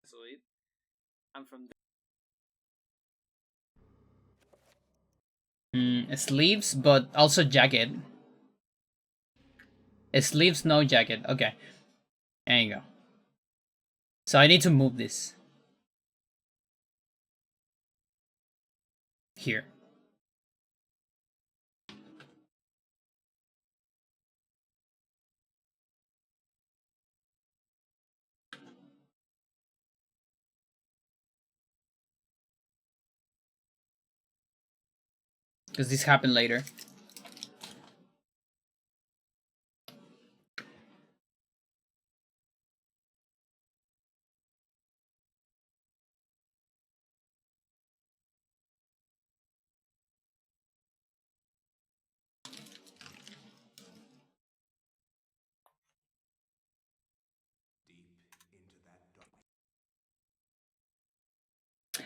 Sweet. I'm from. Sleeves, but also jacket. Sleeves, no jacket. Okay, there you go. So I need to move this here. Because this happened later.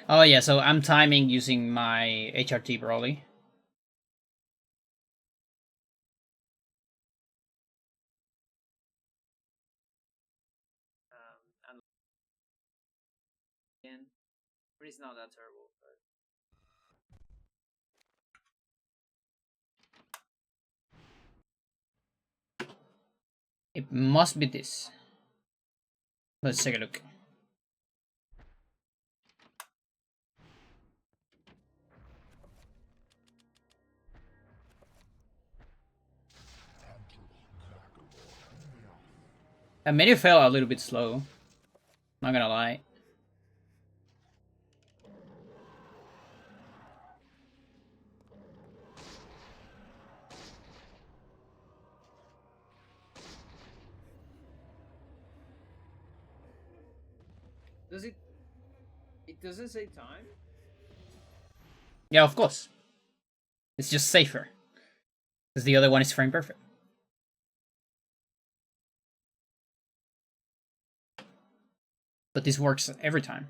Oh yeah, so I'm timing using my HRT Broly. And again, but it's not that terrible. But It must be this. Let's take a look. That menu felt a little bit slow. Not gonna lie. does it? It doesn't say time. Yeah, of course. It's just safer. Because the other one is frame perfect. But this works every time.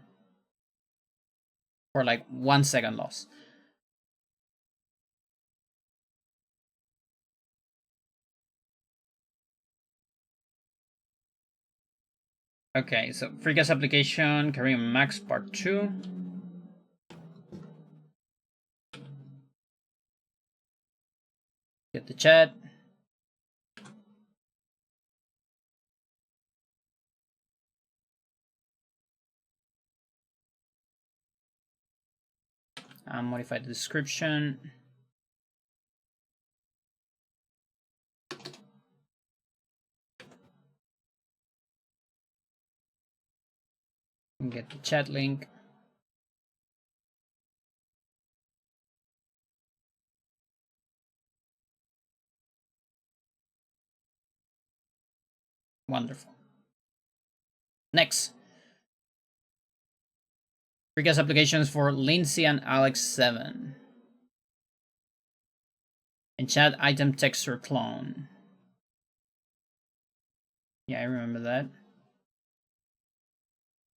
For like 1 second loss. Okay, so free gas application, carrying max part 2. Get the chat. Modify the description. Get the chat link. Wonderful. Next. Free gas applications for Lindsay and Alex 7. And chat item texture clone. Yeah, I remember that.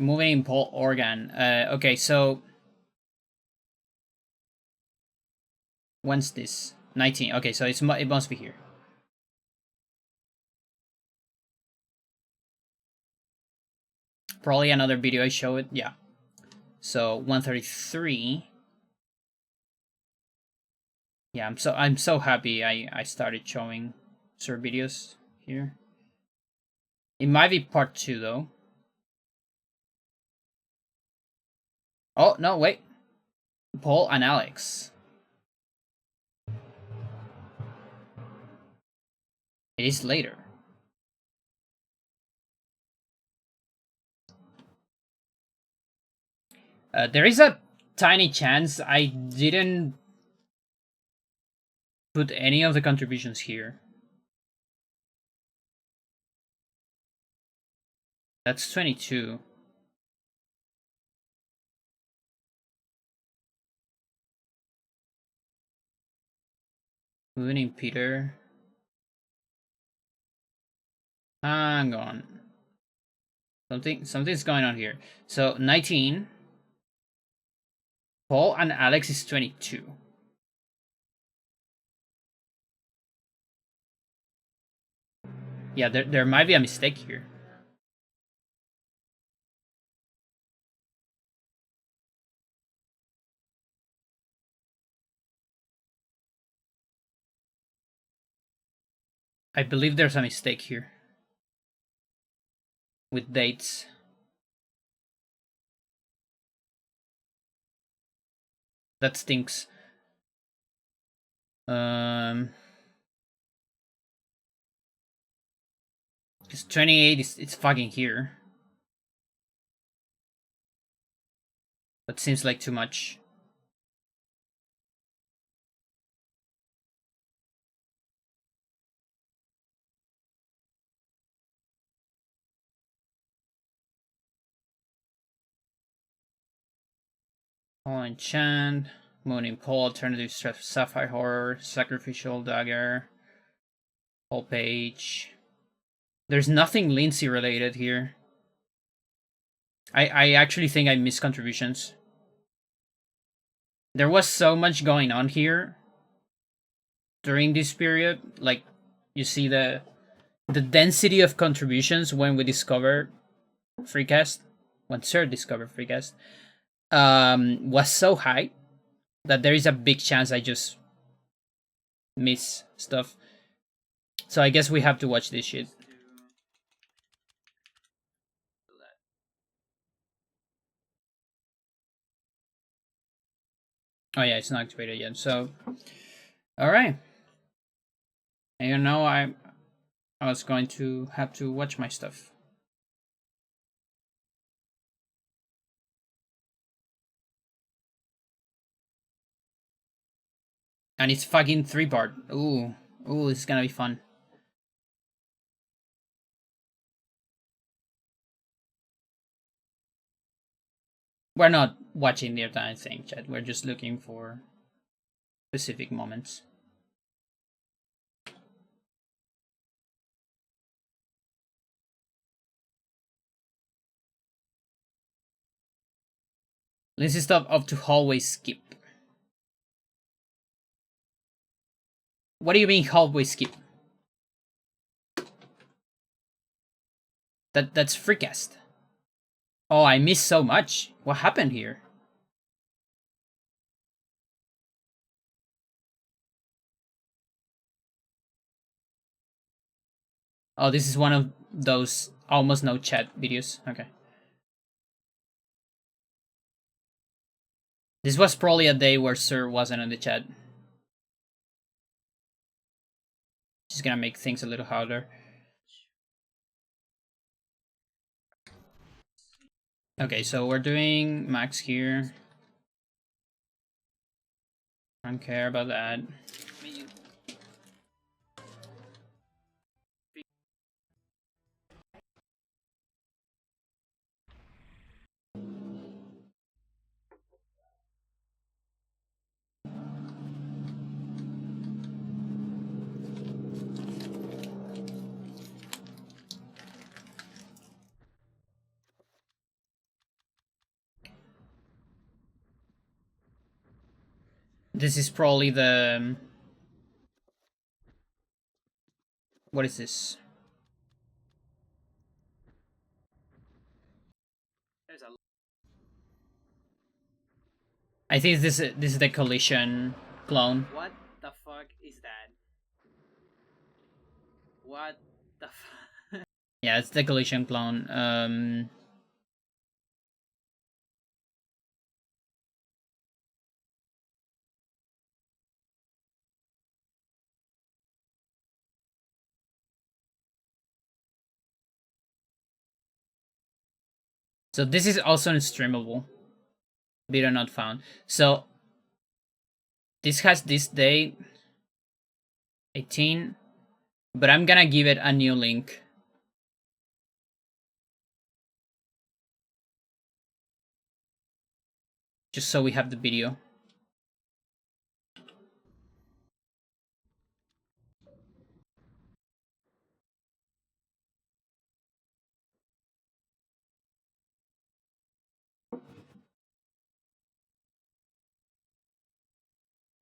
Moving in Paul organ. Okay, so when's this? 19. Okay, so it must be here. Probably another video I show it. Yeah. So 133. Yeah, I'm so happy I started showing Sir videos here. It might be part 2 though. Oh no, wait. Paul and Alex. It is later. There is a tiny chance I didn't put any of the contributions here. That's 22. Moving Peter. Hang on. Something's going on here. So 19. Paul and Alex is 22. Yeah, there might be a mistake here. I believe there's a mistake here. With dates. That stinks. Because 28 it's fucking here. That seems like too much. Paul Enchant, Moon in Paul, Alternative Sapphire Horror, Sacrificial Dagger, Paul Page. There's nothing Lindsay related here. I actually think I missed contributions. There was so much going on here during this period. Like, you see the density of contributions when we discovered Freecast, when Sir discovered Freecast, was so high that there is a big chance I just miss stuff. So I guess we have to watch this shit. Oh yeah, it's not activated yet. So, all right. And you know, I was going to have to watch my stuff. And it's fucking 3-part. Ooh, it's gonna be fun. We're not watching the entire thing, chat. We're just looking for specific moments. Lindsay stop up to hallway skip. What do you mean hallway skip? That's Freecast. Oh, I missed so much. What happened here? Oh, this is one of those almost no chat videos. Okay. This was probably a day where Sir wasn't in the chat. Just gonna make things a little harder. Okay, so we're doing Max here. I don't care about that. This is probably the... What is this? I think this is the collision clone. What the fuck is that? What the fuck? Yeah, it's the collision clone. So this is also streamable. Video not found. So this has this date 18, but I'm gonna give it a new link. Just so we have the video.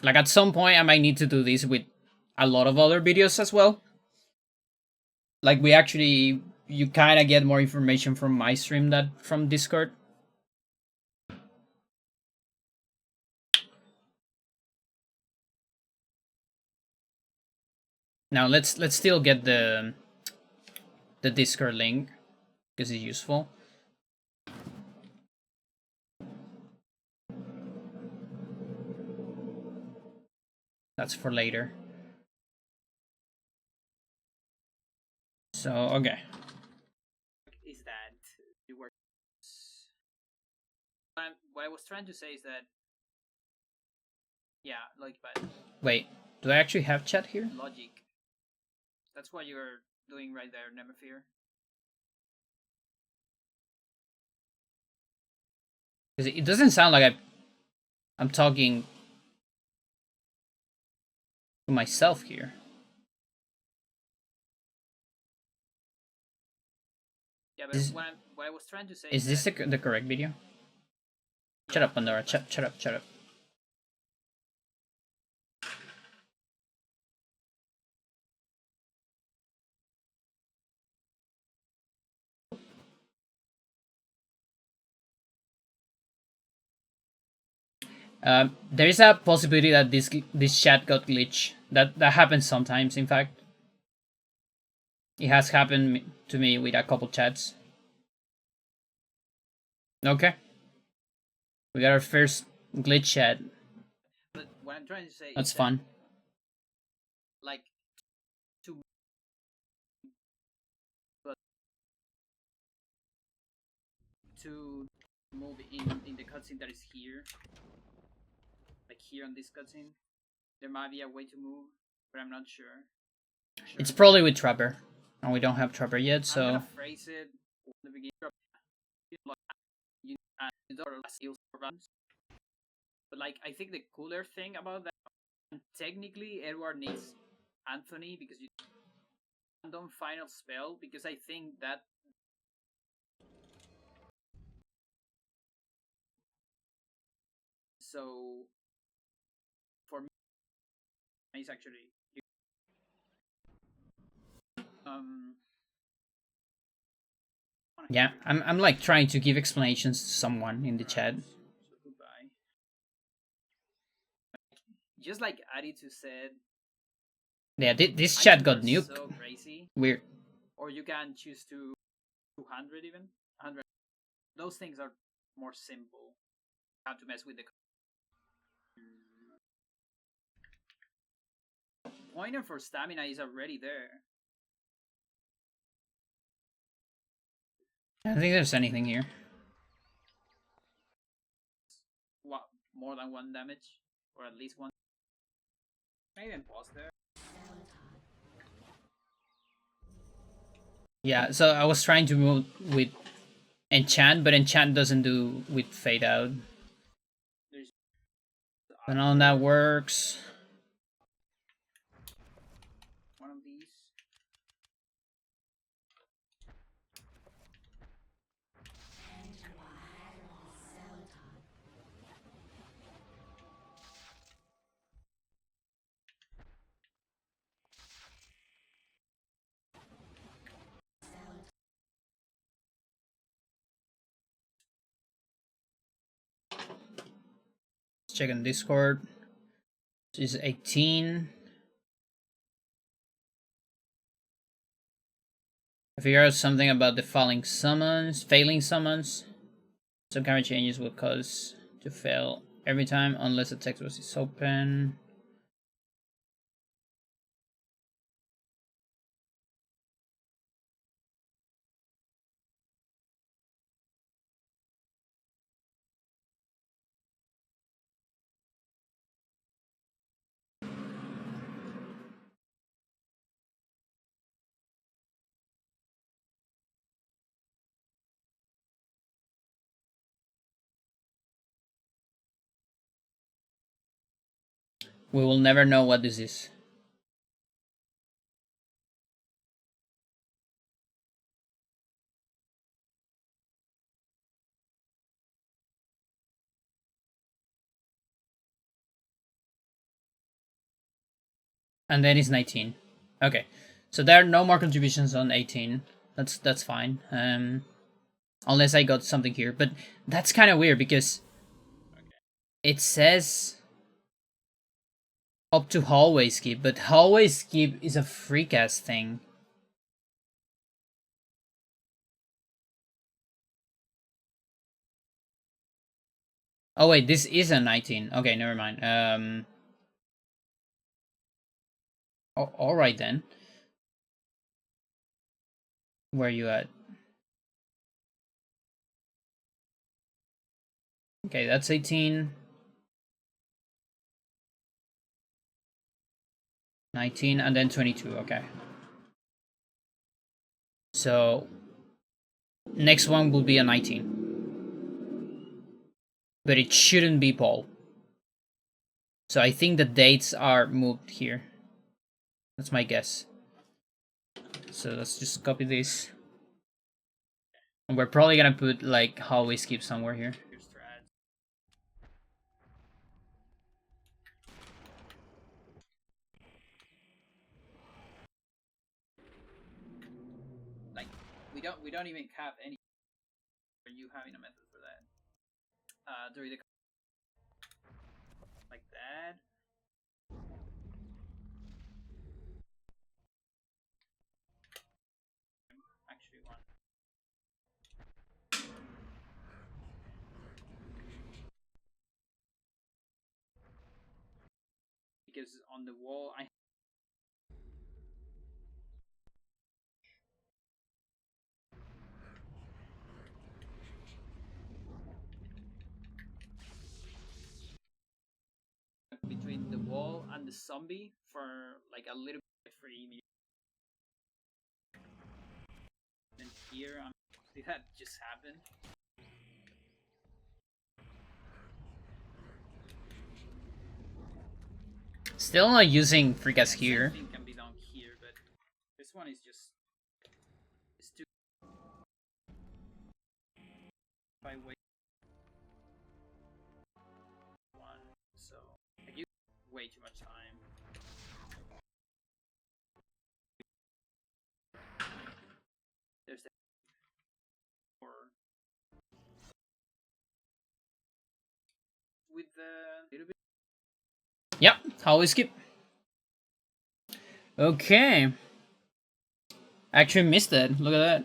Like at some point I might need to do this with a lot of other videos as well. Like we actually, you kind of get more information from my stream than from Discord. Now let's still get the Discord link because it's useful. That's for later. So okay. Is that you were? What I was trying to say is that, yeah, like, but Wait, do I actually have chat here? logic. That's what you're doing right there, Nemophir. Because it doesn't sound like I'm talking to myself here. Yeah, but what I was trying to say Is this the correct video? Shut up, Pandora. Shut up. There is a possibility that this chat got glitched. That happens sometimes. In fact, it has happened to me with a couple chats. Okay, we got our first glitch chat. But what I'm trying to say That's is fun. like, to move in the cutscene that is here, like here on this cutscene, there might be a way to move, but I'm not sure. It's probably with Trapper, and we don't have Trapper yet, so. I'm gonna phrase it in the beginning. But like, I think the cooler thing about that, technically, Edward needs Anthony because you random final spell, because I think that so for me it's actually Yeah, I'm like trying to give explanations to someone in the chat. So goodbye. Just like Aritu said. Yeah, this chat got nuked. So crazy. Weird. Or you can choose to 200 even 100. Those things are more simple. How to mess with the pointer for stamina is already there. I don't think there's anything here. What, more than 1 damage? Or at least 1? Maybe even pause there. Yeah, so I was trying to move with enchant, but enchant doesn't do with fade out. And all that works. One of these. Let's check on Discord. This is 18. I figured out something about the failing summons. Some kind of changes will cause to fail every time unless the text box is open. We will never know what this is. And then it's 19. Okay, so there are no more contributions on 18. That's fine. Unless I got something here, but that's kind of weird because it says up to hallway skip, but hallway skip is a freak ass thing. Oh wait, this is a 19. Okay, never mind. All right then. Where you at? Okay, that's 18. 19 and then 22. Okay. So next one will be a 19. But it shouldn't be Paul. So I think the dates are moved here. That's my guess. So let's just copy this. And we're probably gonna put like hallway skip somewhere here. Like we don't even have any. Are you having a method for that? During the like that. Actually, one. Because on the wall I between the wall and the zombie for like a little bit free. And here see that just happened. Still not using freak ass here. Same thing can be done here, but this one is just it's too. If I wait one, so I use way too much time. There's the or with the little bit. Yep, hallway skip. Okay. Actually missed it. Look at that.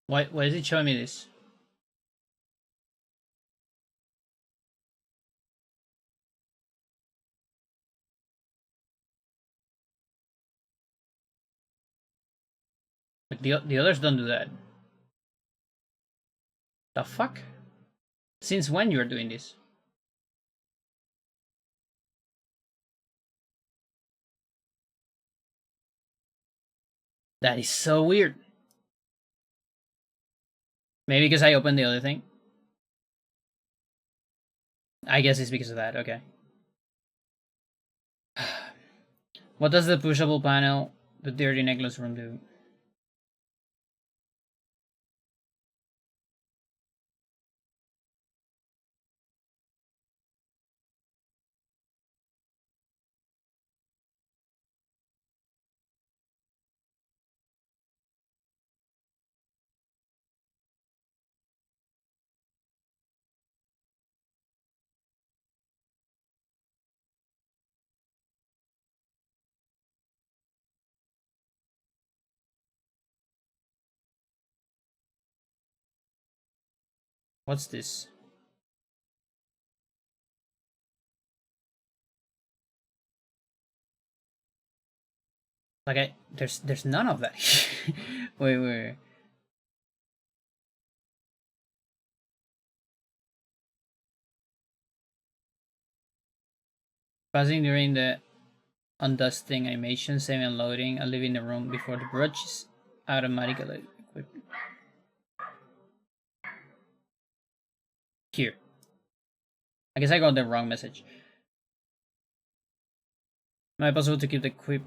What? Why is it showing me this? Like the others don't do that. The fuck? Since when you are doing this? That is so weird. Maybe because I opened the other thing. I guess it's because of that. Okay. What does the pushable panel, the dirty necklace room do? What's this? Like there's none of that. Wait. Passing during the undusting animation, saving and loading, and leaving the room before the brush is automatically I guess I got the wrong message. Am I possible to keep the quip?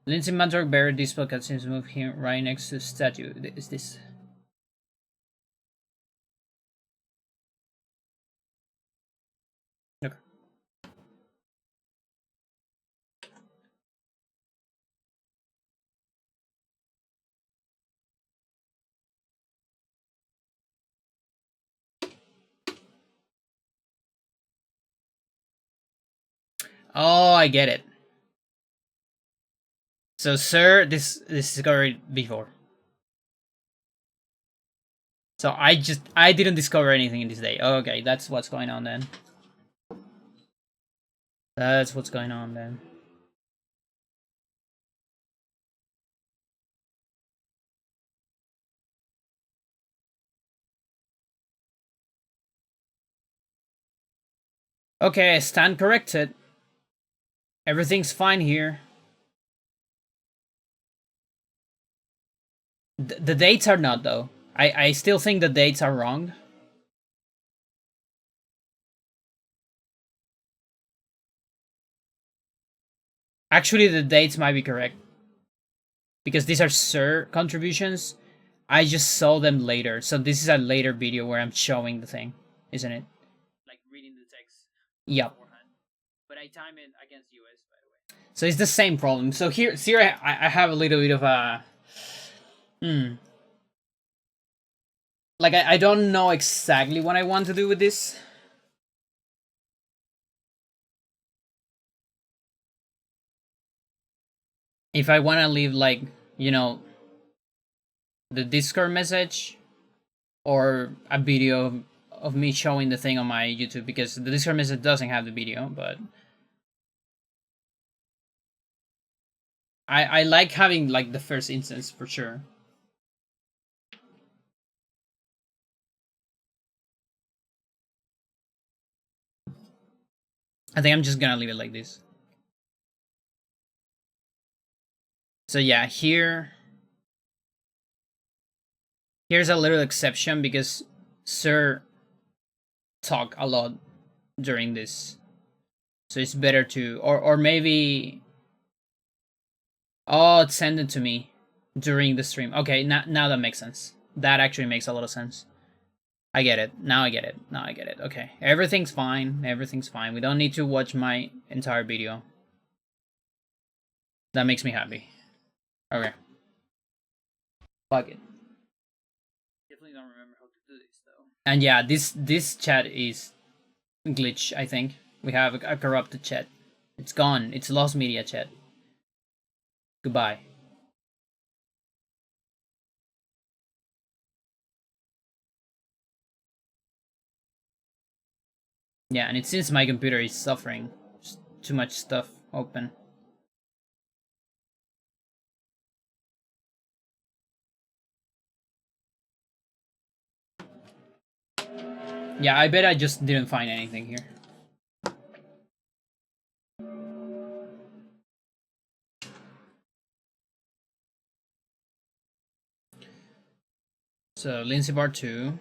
Lindsay Mandrake buried this podcast since moved here right next to the statue. Is this? Okay. Oh, I get it. So, sir, this discovered before. So I didn't discover anything in this day. Okay, that's what's going on then. That's what's going on then. Okay, stand corrected. Everything's fine here. The dates are not, though. I still think the dates are wrong. Actually, the dates might be correct. Because these are Sir contributions. I just saw them later. So this is a later video where I'm showing the thing, isn't it? Like reading the text. Yep. Beforehand. But I time it against US, by the way. So it's the same problem. So here I have a little bit of a... Like, I don't know exactly what I want to do with this. If I want to leave, like, you know, the Discord message or a video of me showing the thing on my YouTube, because the Discord message doesn't have the video, but I like having, like, the first instance for sure. I think I'm just gonna leave it like this. So yeah, here's a little exception because Sir talk a lot during this. So it's better to, or maybe, oh, send it to me during the stream. Okay, now that makes sense. That actually makes a lot of sense. I get it. Now I get it. Now I get it. Okay, everything's fine. Everything's fine. We don't need to watch my entire video. That makes me happy. Okay. Fuck it. Definitely don't remember how to do this though. And yeah, this chat is glitch, I think. We have a corrupted chat. It's gone. It's lost media chat. Goodbye. Yeah, and it seems my computer is suffering. Just too much stuff open. Yeah, I bet I just didn't find anything here. So, Lindsay bar 2.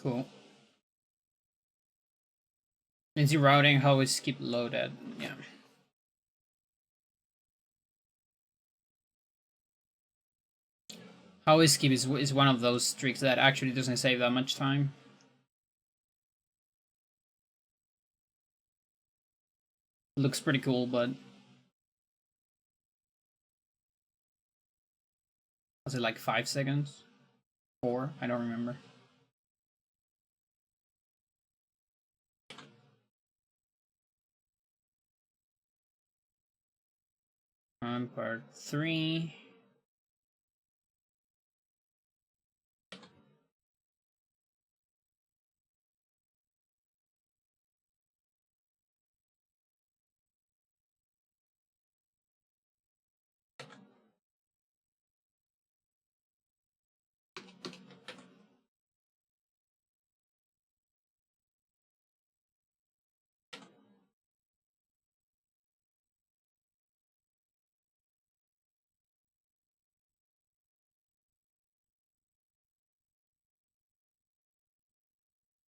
Cool. Lindsay routing, how is skip loaded? Yeah. How is skip is one of those tricks that actually doesn't save that much time. Looks pretty cool, but was it like 5 seconds? 4? I don't remember. Part 3.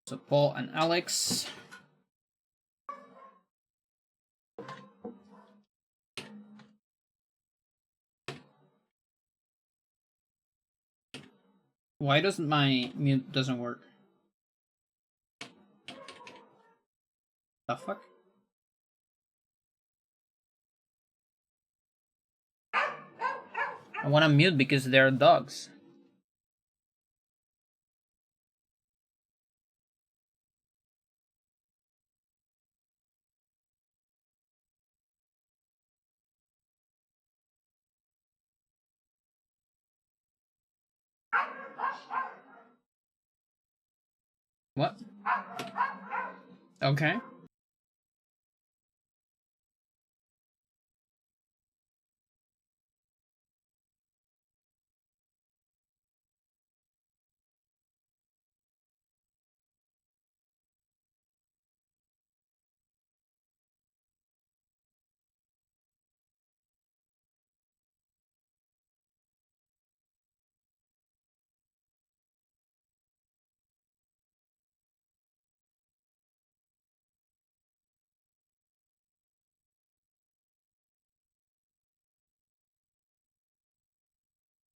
So Paul and Alex. Why doesn't my mute doesn't work? The fuck? I want to mute because they're dogs. What? Okay.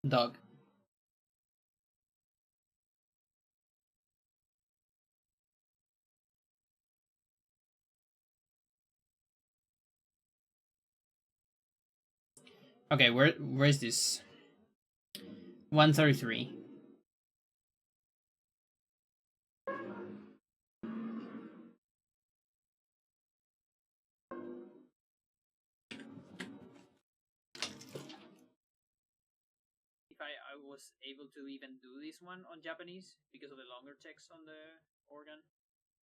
Dog. Okay, where is this? 133. If I was able to even do this one on Japanese because of the longer text on the organ.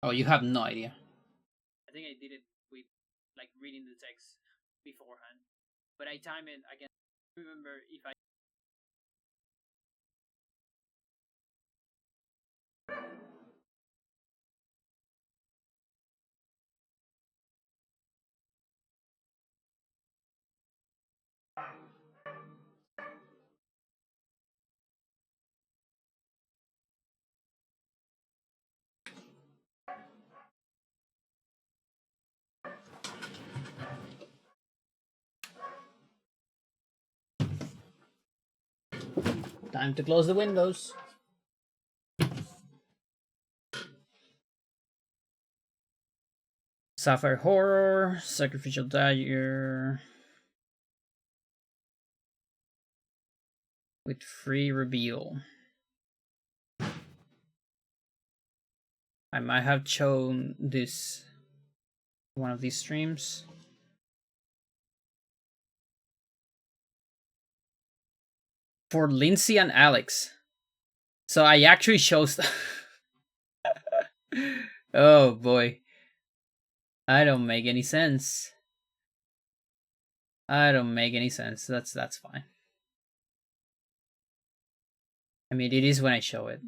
Oh, you have no idea. I think I did it with like reading the text beforehand, but I time it. I can remember if I. Time to close the windows. Sapphire Horror, Sacrificial Dagger. With free reveal. I might have shown this one of these streams. For Lindsay and Alex. So I actually chose. Oh boy. I don't make any sense. I don't make any sense. That's fine. I mean, it is when I show it.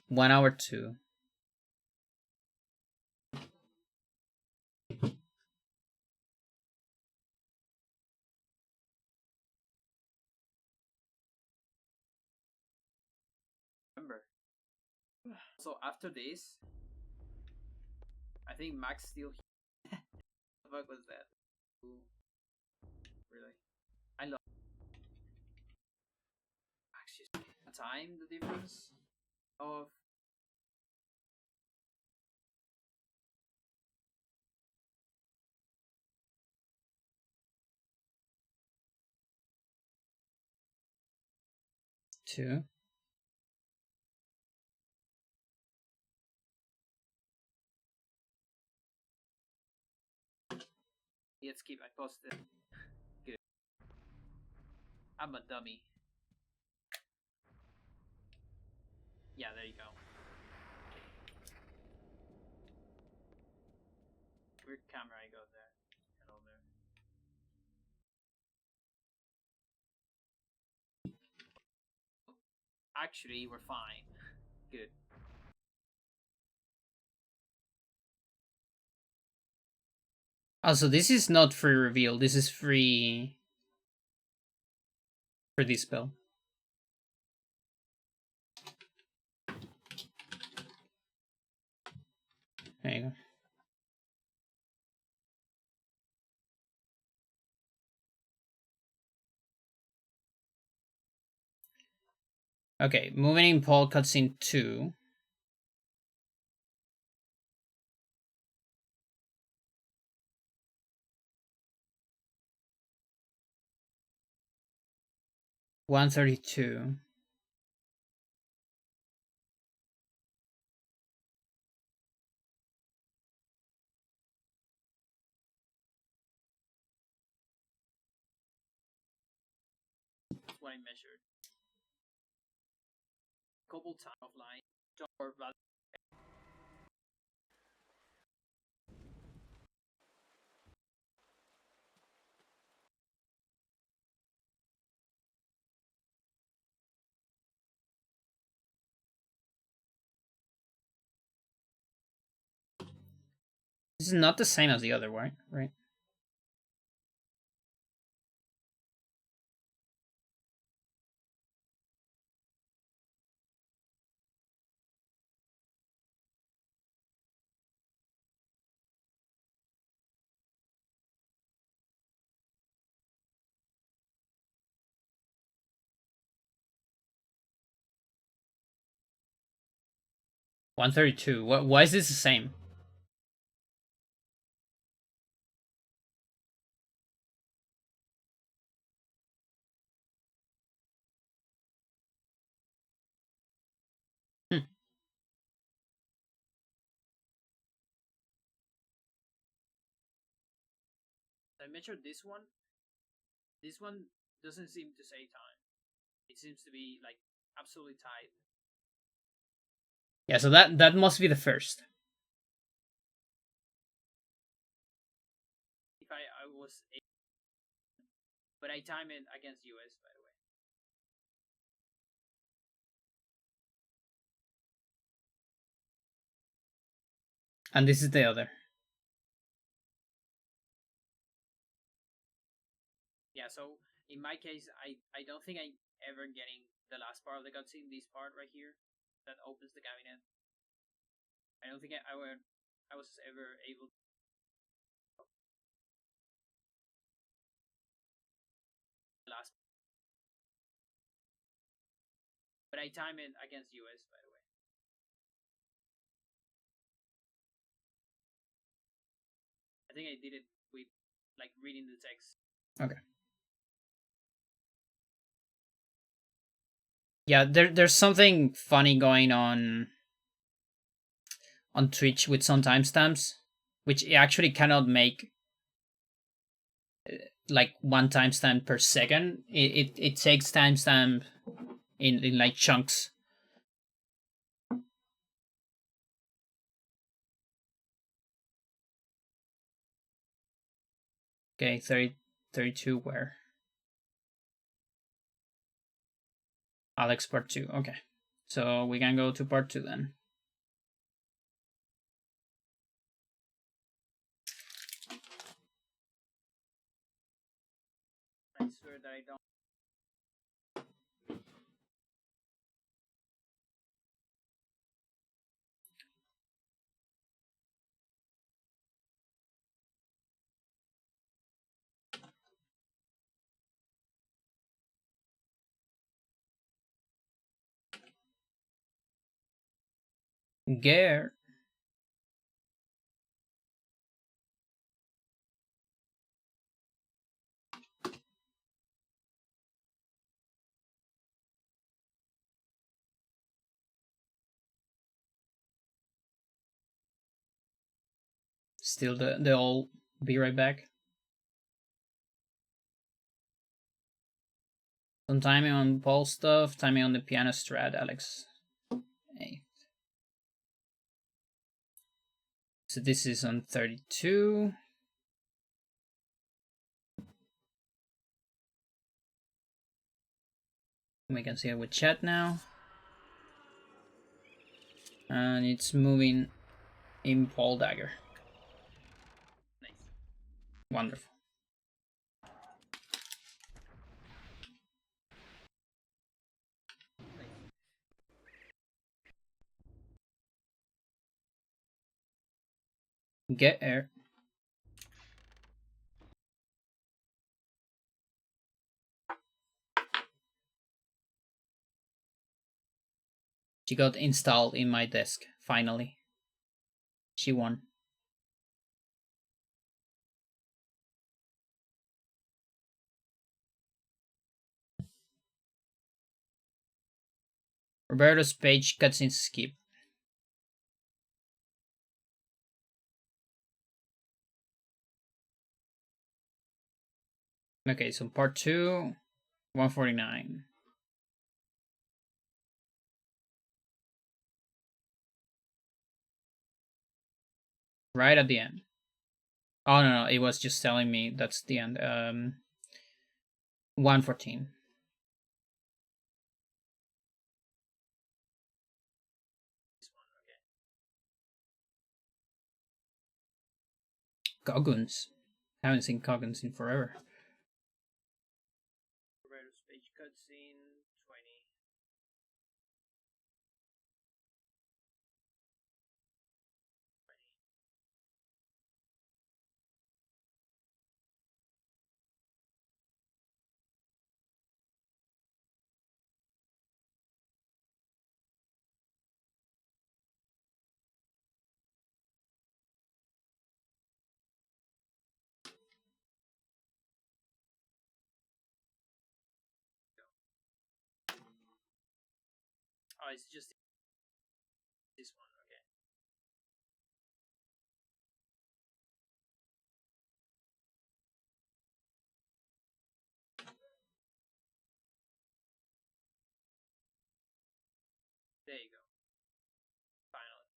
1 hour 2. Remember. So after this, I think Max still. What the fuck was that? Ooh. Really? I love Max. Just time the difference of. Two. Let's keep. I posted. Good. I'm a dummy. Yeah, there you go. Weird camera I got there. Hello there. Actually, we're fine. Good. Also, this is not free reveal. This is free for this spell. There you go. Okay, moving in Paul cutscene 2. $132. What I measured. Couple time offline. Or This is not the same as the other one, right? $132. Why is this the same? I measured this one. This one doesn't seem to say time. It seems to be like absolutely tight. Yeah, so that must be the first. If I was, but I time it against US, by the way. And this is the other. Yeah, so in my case, I don't think I'm ever getting the last part of the cutscene, this part right here, that opens the cabinet. I don't think I was ever able to. Last, but I time it against US, by the way. I think I did it with like reading the text. Okay. Yeah, there's something funny going on Twitch with some timestamps, which it actually cannot make like one timestamp per second. It takes timestamp in like chunks. Okay, 32 where? Alex part 2. Okay. So we can go to part 2 then. I swear that I don't. Gare. Still the all be right back. Some timing on Paul stuff, timing on the piano strat, Alex. Hey. So this is on 32. We can see it with chat now. And it's moving in Paul Dagger. Nice. Wonderful. Get air. She got installed in my desk, finally. She won. Roberto's page cutscene skip. Okay, so part 2, 149. Right at the end. Oh no, it was just telling me that's the end. 114. This one, okay. Goggins. Haven't seen Goggins in forever. Roberto's page cutscene 20. Oh, it's just this one, okay. There you go. Finally.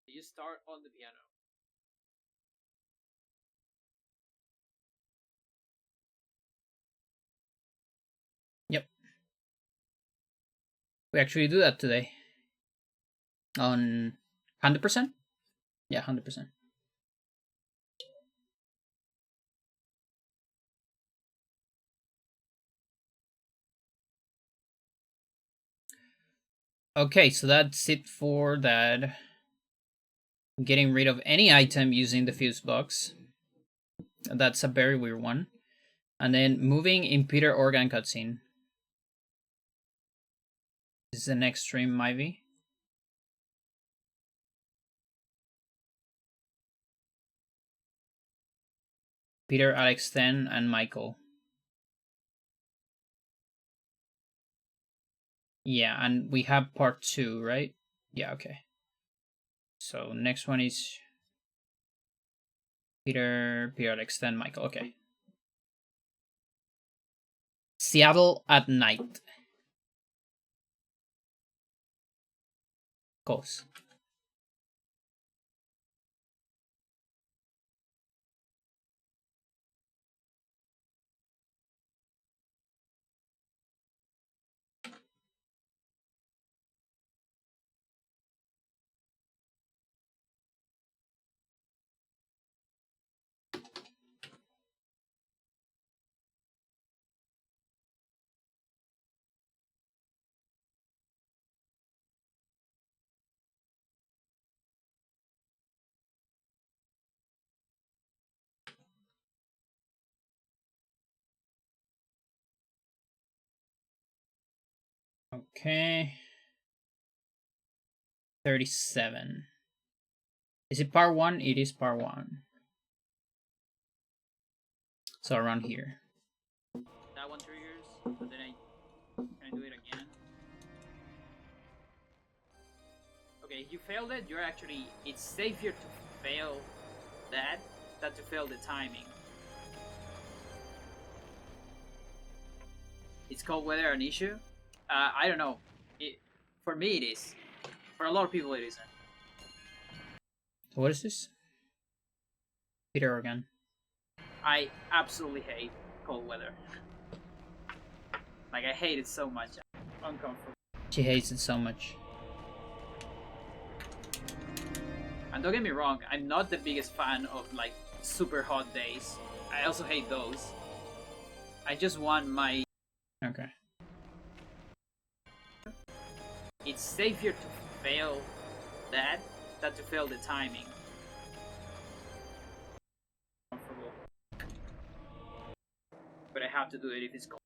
You start on the piano. Yep. We actually do that today. On 100%? Yeah, 100%. Okay, so that's it for that. Getting rid of any item using the fuse box. That's a very weird one. And then moving in Peter Organ cutscene. This is the next stream, Ivy. Peter, Alex 10, and Michael. Yeah, and we have part 2, right? Yeah, okay. So next one is Peter, Alex 10, Michael. Okay. Seattle at night. Goes. Okay. 37. Is it part 1? It is part 1. So around here. That one triggers, but then I do it again. Okay, if you failed it, you're actually, it's safer to fail that than to fail the timing. It's called weather an issue. I don't know. For me, it is. For a lot of people, it isn't. What is this? Peter Organ. I absolutely hate cold weather. Like, I hate it so much. I'm uncomfortable. She hates it so much. And don't get me wrong, I'm not the biggest fan of, like, super hot days. I also hate those. I just want my... Okay. it's safer to fail that than to fail the timing. Comfortable. But I have to do it if it's cold.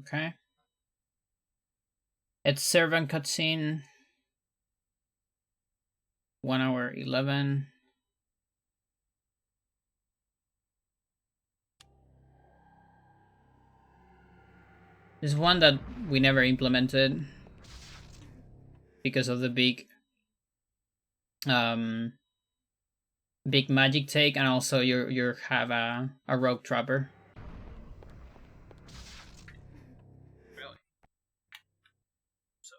Okay. It's servant cutscene. 1 hour 11. There's one that we never implemented because of the big big magic take, and also you have a rogue trapper. Really? So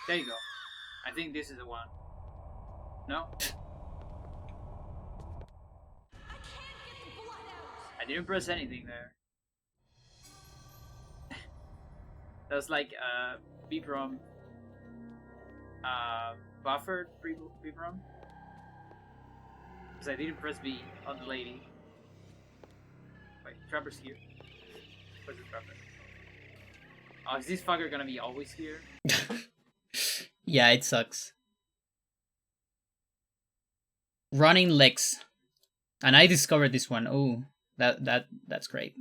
there you go. I think this is the one. No? I didn't press anything there. That was like BPROM buffered BPROM. Because I didn't press B on the lady. Wait, Trapper's here. Where's the Trapper? Oh, is this fucker gonna be always here? Yeah, it sucks. Running legs. And I discovered this one. Oh, that's great.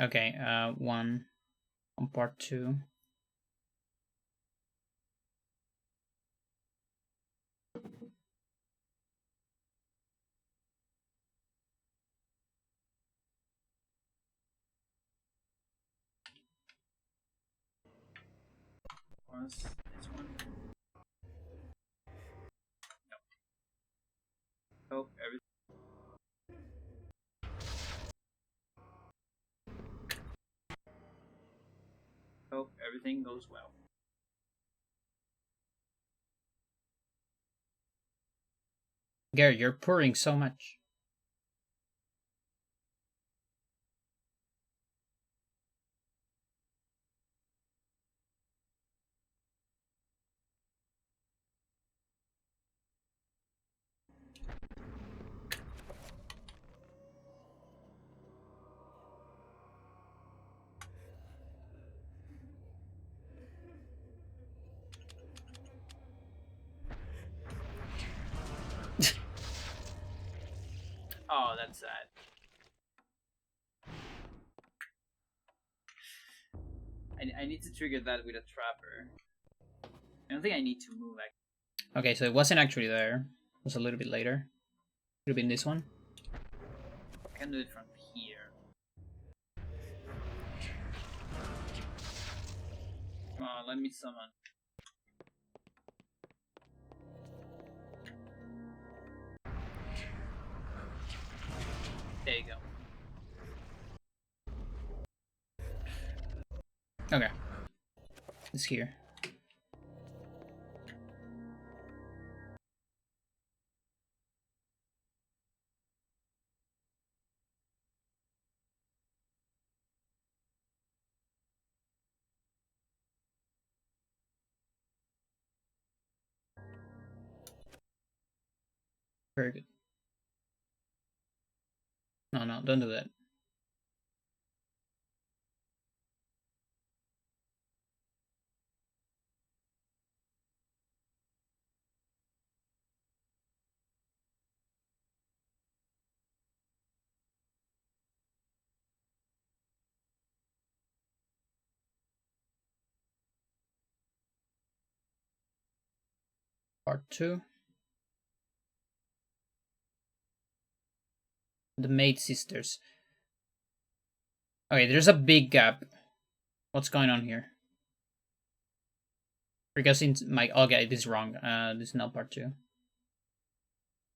Okay, one on part 2. Was this one? No. Hope everything goes well. Gary, you're pouring so much. Oh, that's sad. I need to trigger that with a Trapper. I don't think I need to move actually. Okay, so it wasn't actually there. It was a little bit later. Could have been this one. I can do it from here. Come on, let me summon. There you go. Okay. It's here. Very good. No, don't do that. Part 2. The Maid Sisters. Okay, there's a big gap. What's going on here? Because in my... Okay, this is wrong. This is not part 2.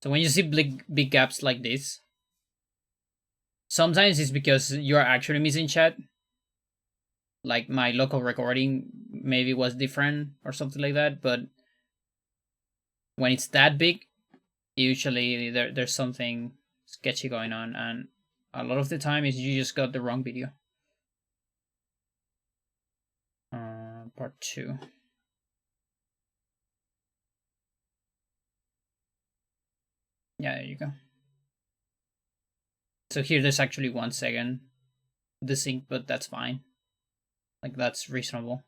So when you see big gaps like this, sometimes it's because you are actually missing chat. Like my local recording maybe was different or something like that, but when it's that big, usually there's something sketchy going on, and a lot of the time is you just got the wrong video. Part 2. Yeah, there you go. So here there's actually 1 second desync, but that's fine. Like, that's reasonable.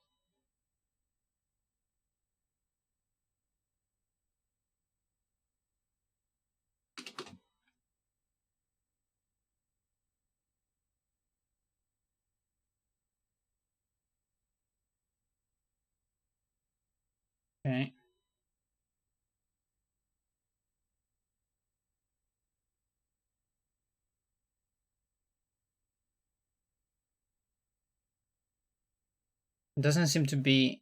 Okay. It doesn't seem to be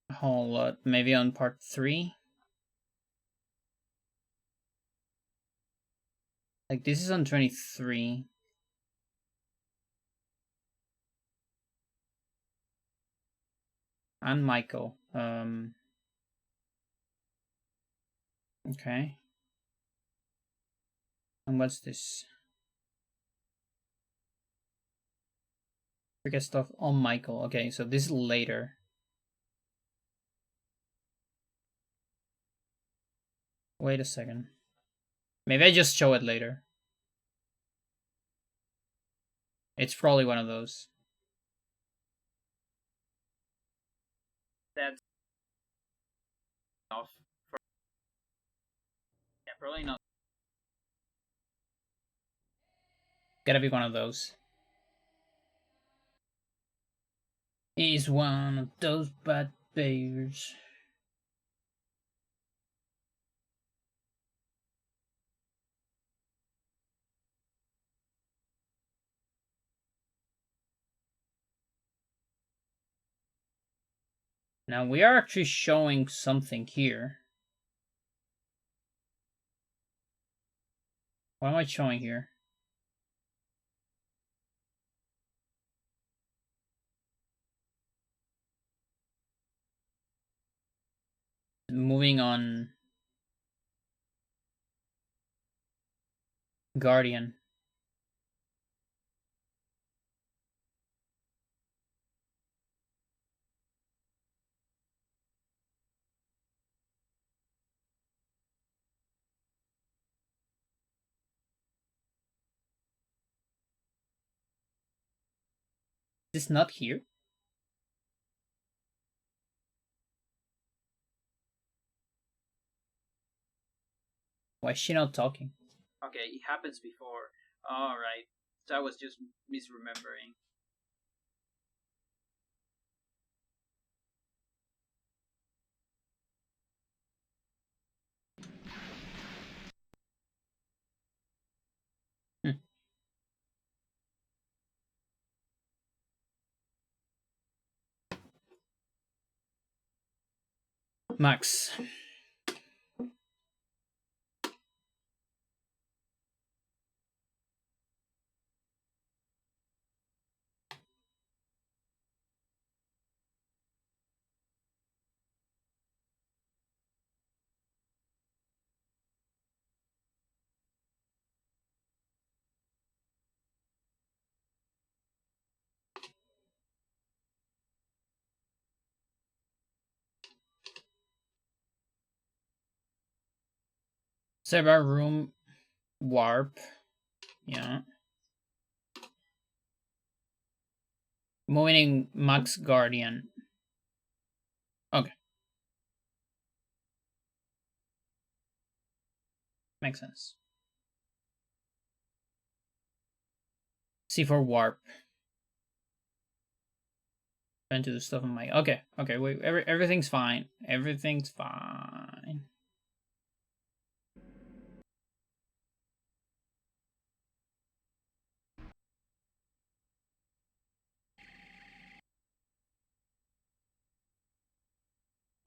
a whole lot. Maybe on part 3. Like, this is on 23. And Michael. Okay. And what's this? Forget stuff on Michael. Okay, so this is later. Wait a second. Maybe I just show it later. It's probably one of those. That's off. Yeah, probably not. Gotta be one of those. He's one of those bad bears. Now we are actually showing something here. What am I showing here? Moving on. Guardian. Is this not here? Why is she not talking? Okay, it happens before. Alright. So I was just misremembering. Max. Server room warp. Yeah. Moving Max Guardian. Okay. Makes sense. C4 warp. Trying to do stuff on my... Okay, okay, wait, everything's fine. Everything's fine.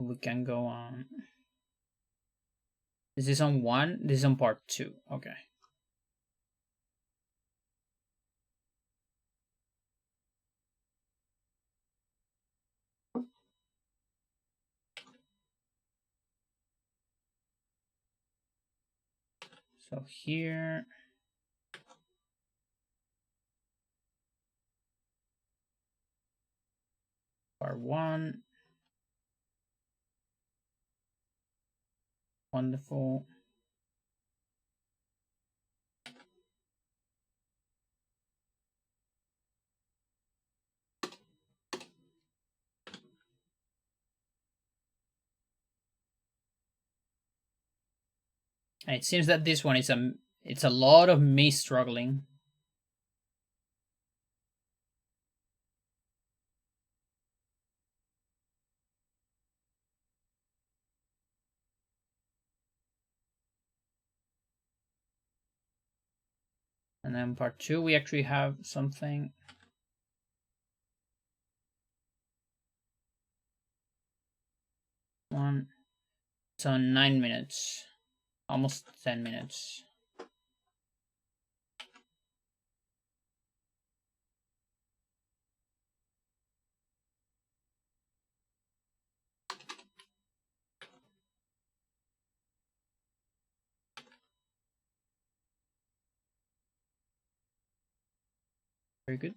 We can go on. Is this on 1? This is on part 2. Okay. So here. Part 1. Wonderful. And it seems that this one is it's a lot of me struggling. And then part 2, we actually have something. One. So 9 minutes. Almost 10 minutes. Very good.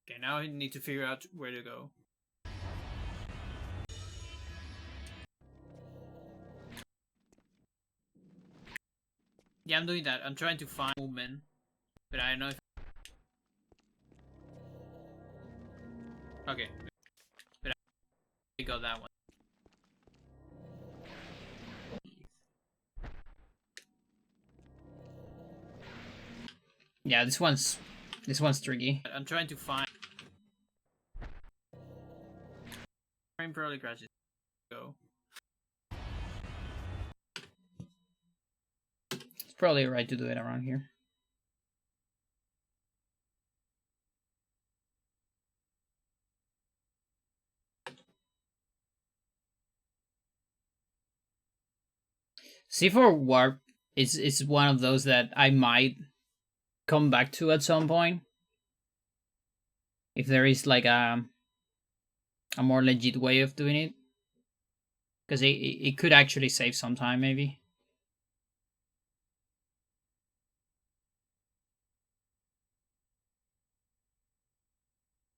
Okay, now I need to figure out where to go. Yeah, I'm doing that. I'm trying to find movement, but I don't know if... Okay. But I got that one. Yeah, this one's tricky. I'm trying to find... Frame probably crashes. Go. It's probably right to do it around here. C4 Warp is one of those that I might come back to at some point. If there is like a more legit way of doing it. Because it could actually save some time, maybe.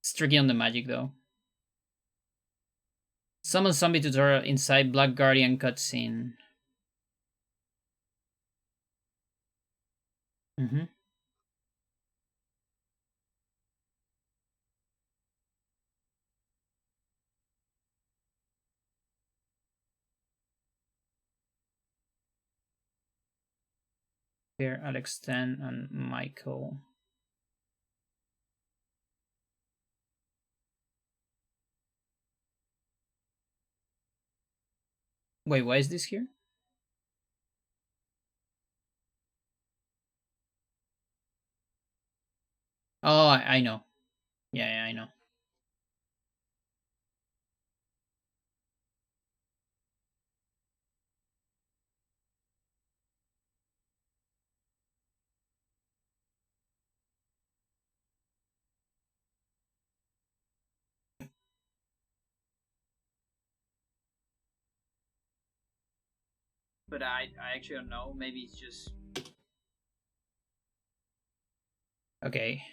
It's tricky on the magic, though. Summon zombie tutorial inside Black Guardian cutscene. Mm-hmm. Here, Alex 10 and Michael. Wait, why is this here? Oh, I know. Yeah, I know. But I actually don't know. Maybe it's just... Okay.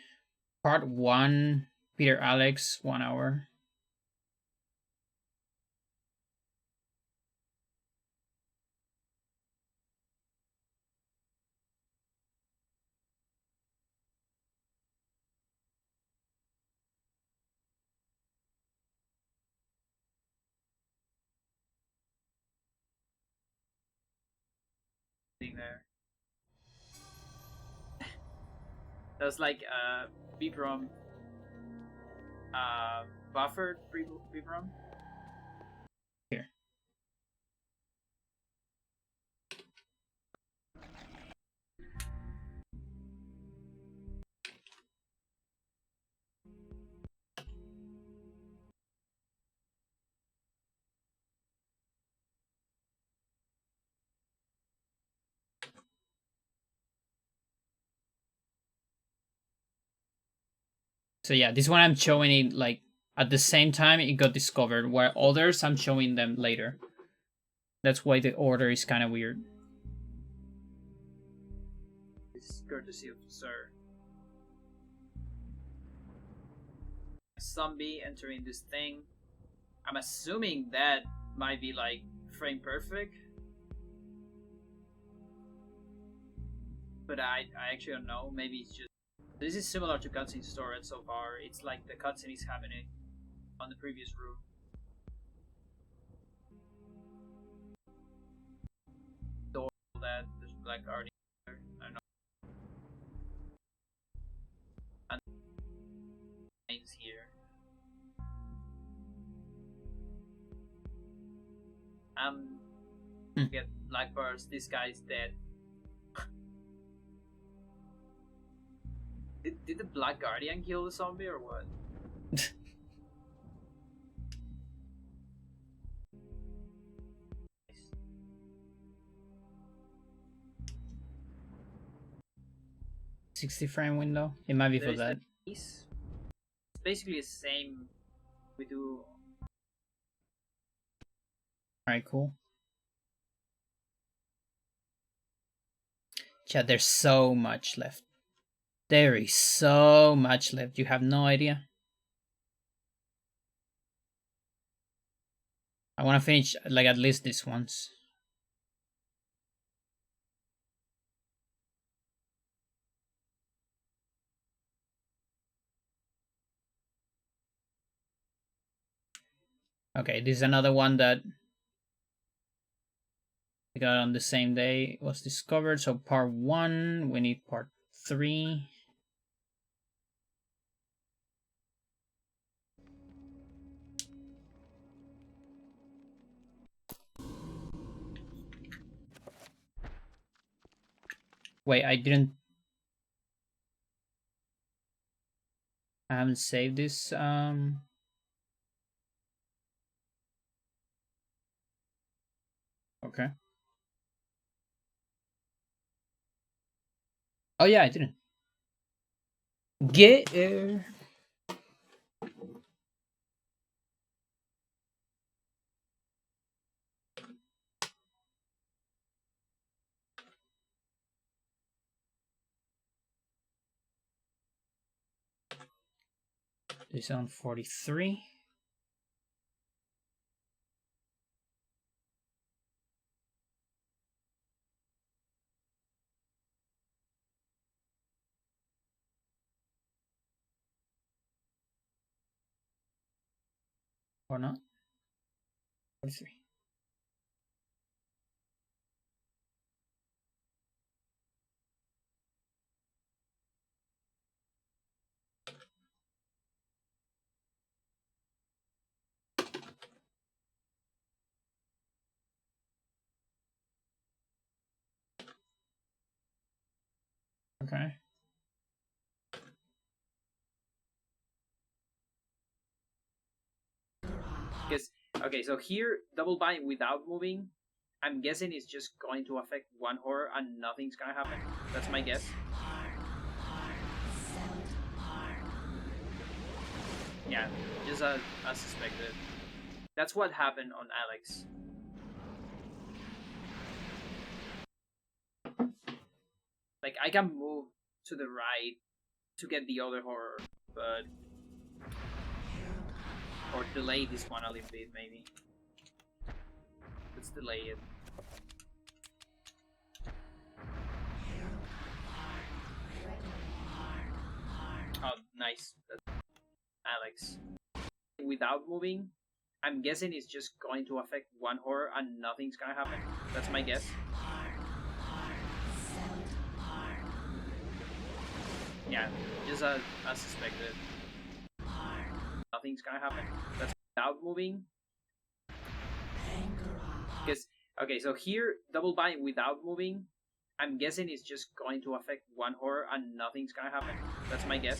Part 1, Peter Alex, 1 hour. That's like BPROM buffered BPROM. Here. So yeah, this one I'm showing it like at the same time it got discovered, while others I'm showing them later. That's why the order is kind of weird. It's courtesy of Sir. Zombie entering this thing. I'm assuming that might be like frame perfect. But I actually don't know. Maybe it's just. This is similar to cutscene story so far. It's like the cutscene is happening on the previous room. Door that there's black already there. I don't know. And names here. Get black bars. This guy's dead. Did the Black Guardian kill the zombie or what? $60 frame window. It might be for There's that. It's basically the same we do. Alright, cool. Chat, there's so much left. There is so much left. You have no idea. I want to finish like at least this once. Okay, this is another one that we got on the same day. It was discovered. So part 1, we need part 3. Wait, I haven't saved this. Okay. Oh yeah, I didn't. Get this on 43. Or not? 43. Okay. Because okay, so here double bind without moving. I'm guessing it's just going to affect one horror and nothing's gonna happen. That's my guess. Yeah, just as suspected. That's what happened on Alex. Like I can move to the right to get the other horror, but or delay this one a little bit maybe. Let's delay it. Oh, nice. That's Alex. Without moving, I'm guessing it's just going to affect one horror and nothing's gonna happen. That's my guess. yeah, just as suspected. Nothing's gonna happen. That's without moving. Because okay, so here double bind without moving. I'm guessing it's just going to affect one horror and nothing's gonna happen. That's my guess.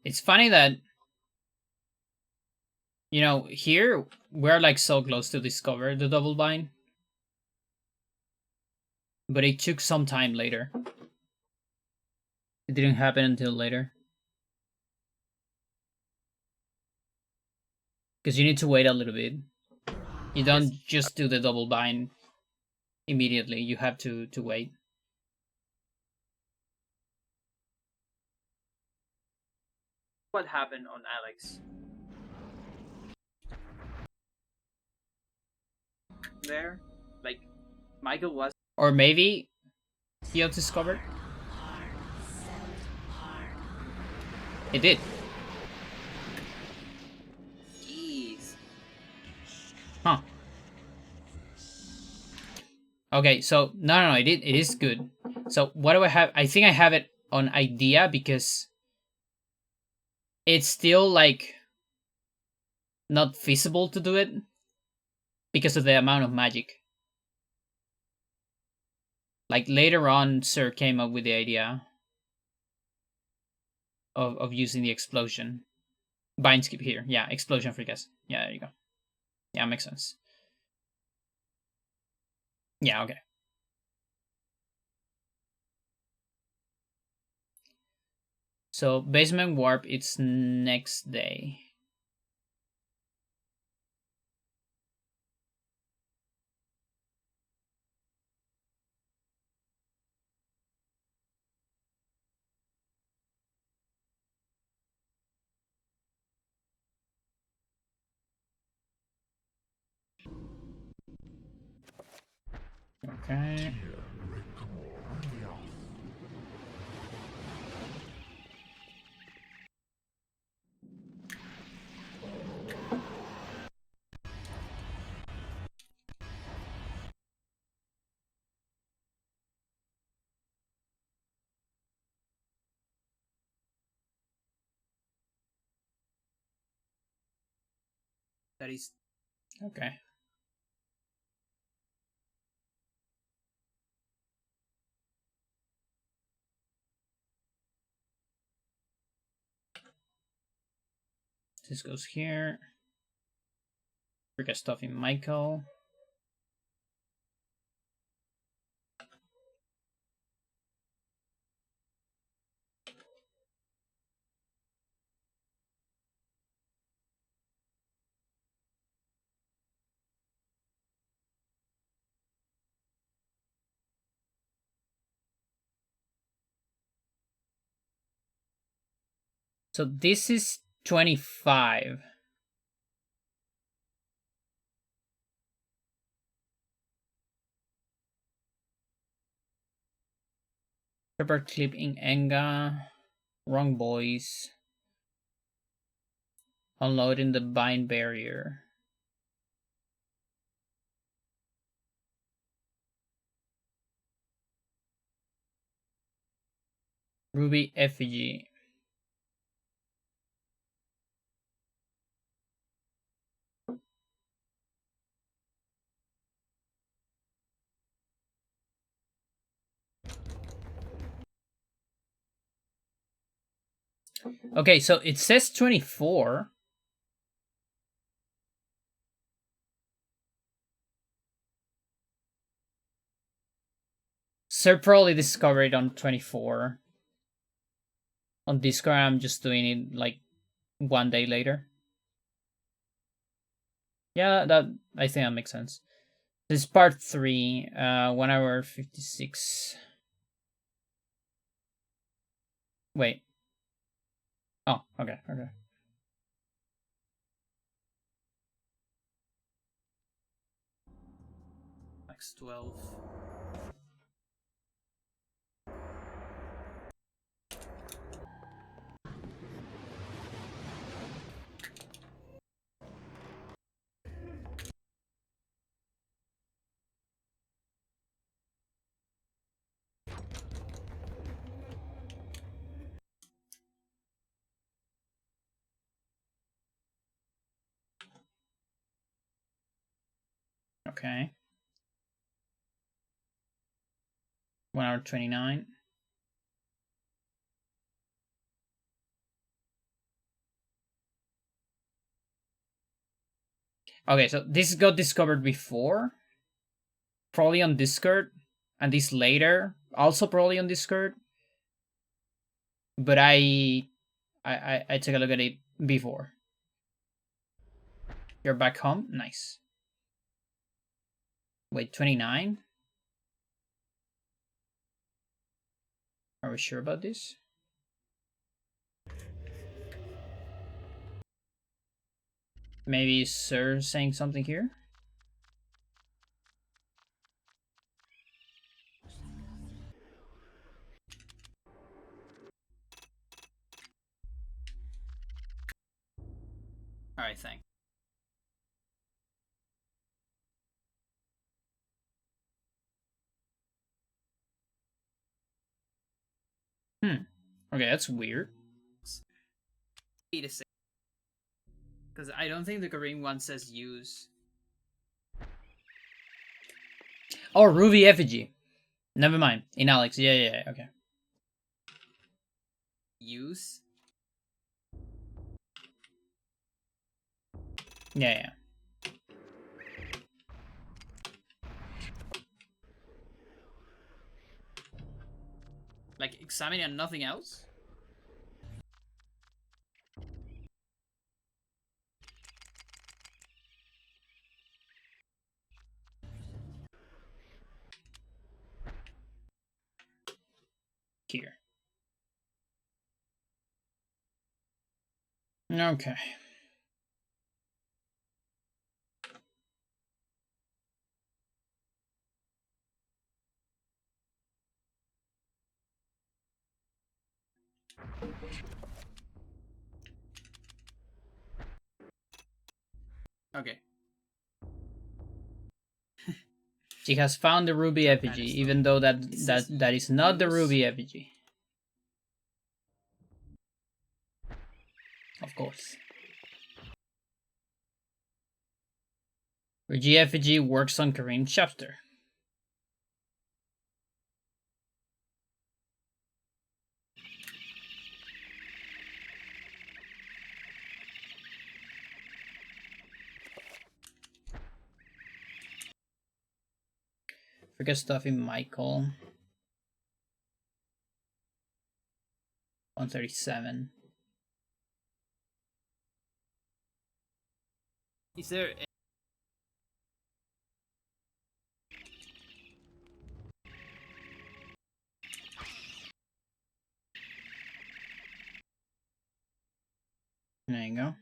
It's funny that, you know, here we're like so close to discover the double bind, but it took some time later. It didn't happen until later. Because you need to wait a little bit. You don't just do the double bind immediately. You have to wait. What happened on Alex? There, like Michael was. Or maybe he had discovered. It did. Jeez. Huh. Okay, so no, it is good. So what do I have? I think I have it on idea because it's still like not feasible to do it because of the amount of magic. Like later on, Sir came up with the idea of using the explosion. Bind skip here. Yeah, explosion for guess. Yeah, there you go. Yeah, makes sense. Yeah, okay. So basement warp, it's next day. Okay. That is Okay. This goes here. Forget stuff in Michael. So this is 25. Pepper clip in Enga. Wrong boys. Unloading the bind barrier. Ruby effigy. Okay, so it says 24. Sir probably discovered on 24. On Discord, I'm just doing it like one day later. Yeah, that I think that makes sense. This is part 3, 1 hour 56. Wait. Oh, okay. max 12. Okay. 1 hour 29. Okay, so this got discovered before, probably on Discord, and this later, also probably on Discord. But I took a look at it before. You're back home? Nice. Wait, 29? Are we sure about this? Maybe Sir saying something here? Alright, thanks. Okay, that's weird. Because I don't think the Korean one says use. Oh, Ruby Effigy. Never mind. In Alex. Yeah, okay. Use? Yeah. Like examine and nothing else? Here. Okay. Okay. She has found the Ruby Effigy, even though that is not the Ruby Effigy. Of course. Ruby Effigy works on Korean chapter. Forget stuff in Michael. 137. Is there There you go.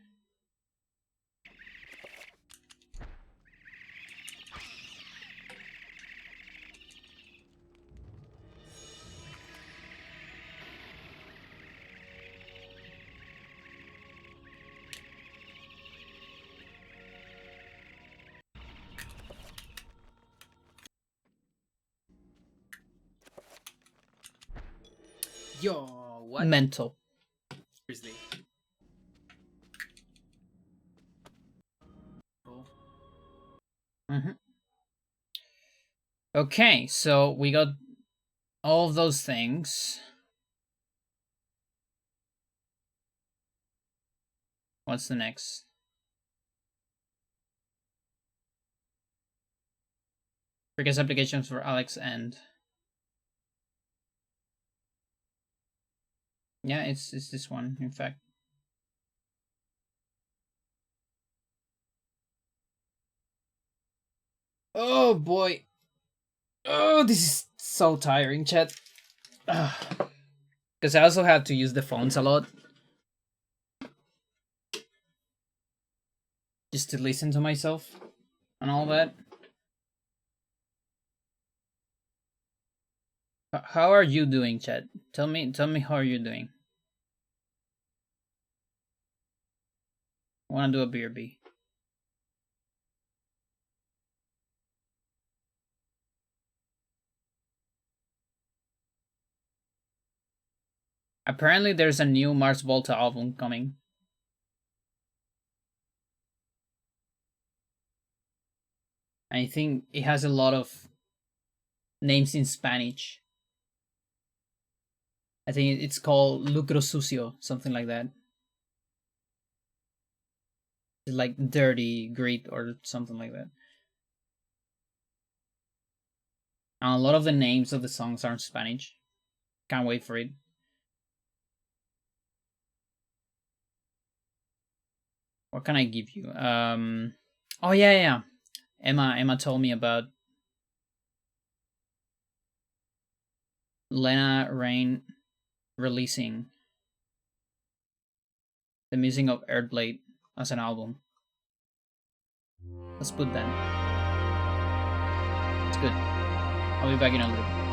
Yo, what? Mental. Seriously. Cool. Okay, so we got all of those things. What's the next? Previous applications for Alex and yeah, it's this one, in fact. Oh boy. Oh, this is so tiring, chat. Because I also have to use the phones a lot. Just to listen to myself and all that. How are you doing, chat? Tell me how are you doing. I wanna do a BRB. Apparently there's a new Mars Volta album coming. I think it has a lot of names in Spanish. I think it's called lucro sucio, something like that. It's like dirty, greed, or something like that. And a lot of the names of the songs are in Spanish. Can't wait for it. What can I give you? Oh yeah. Emma told me about Lena Rain releasing the music of Earthblade as an album. Let's put that. It's good. I'll be back in a little bit.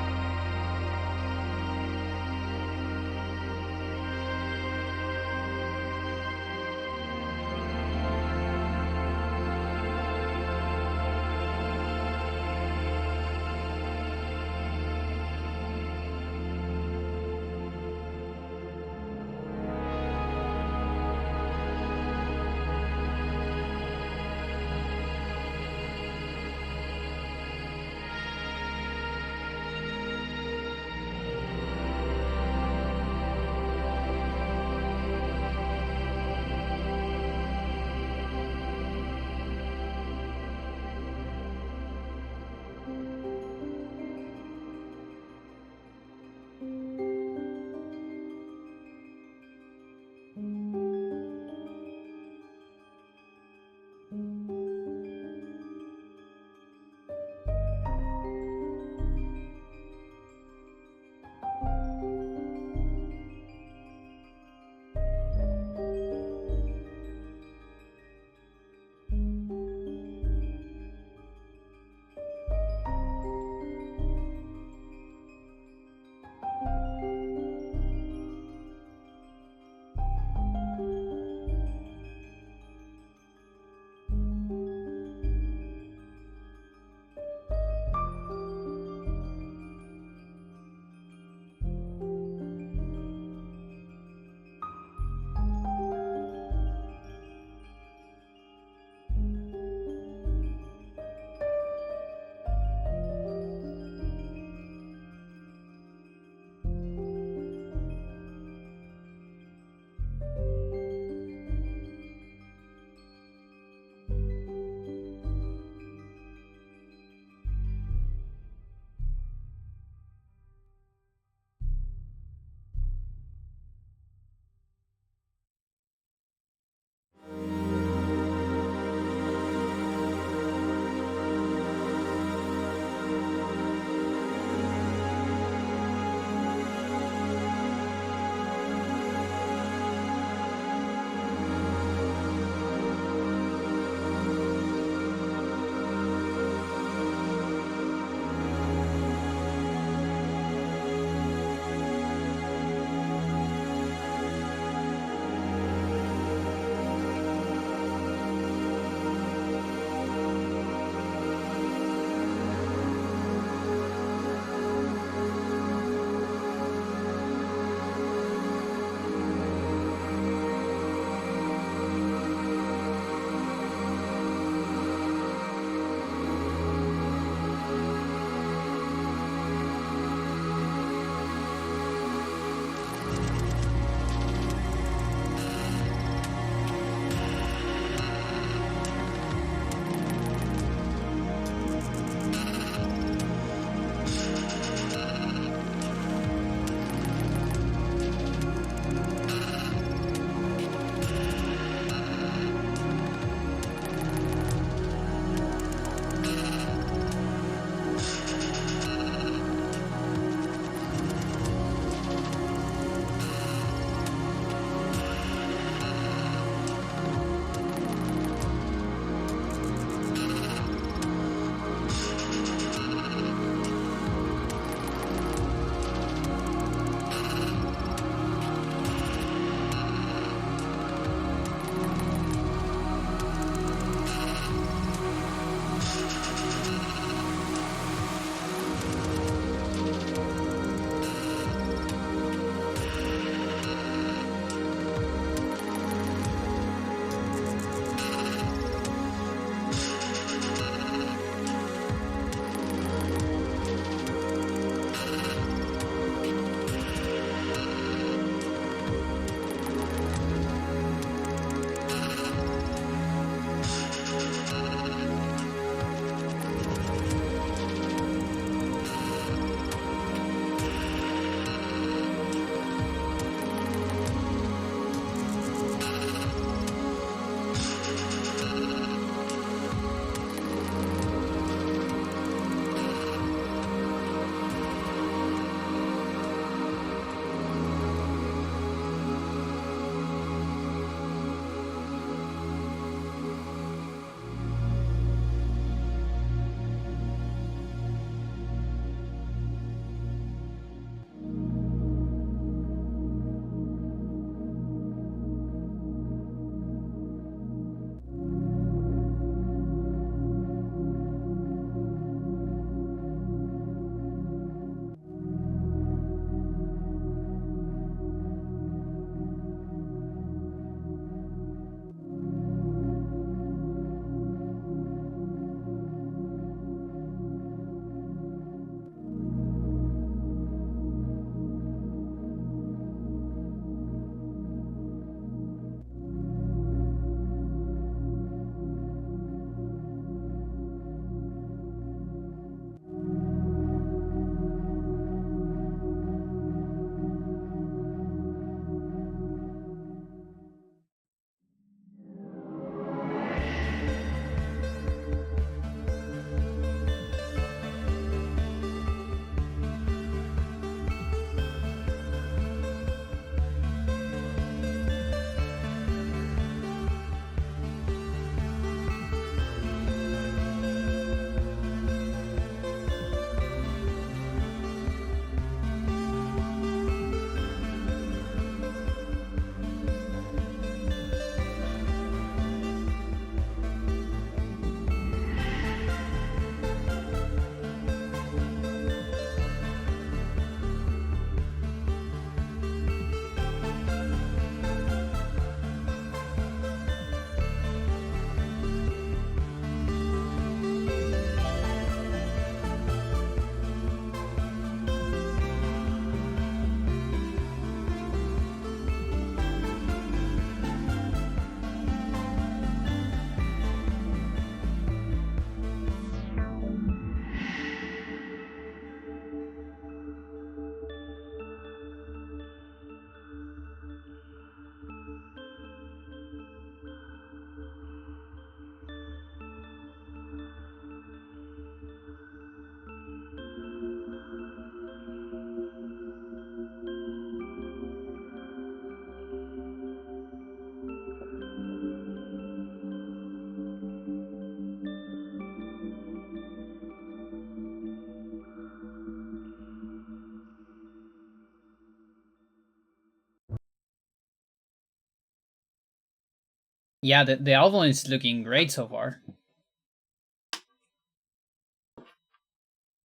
Yeah, the album is looking great so far.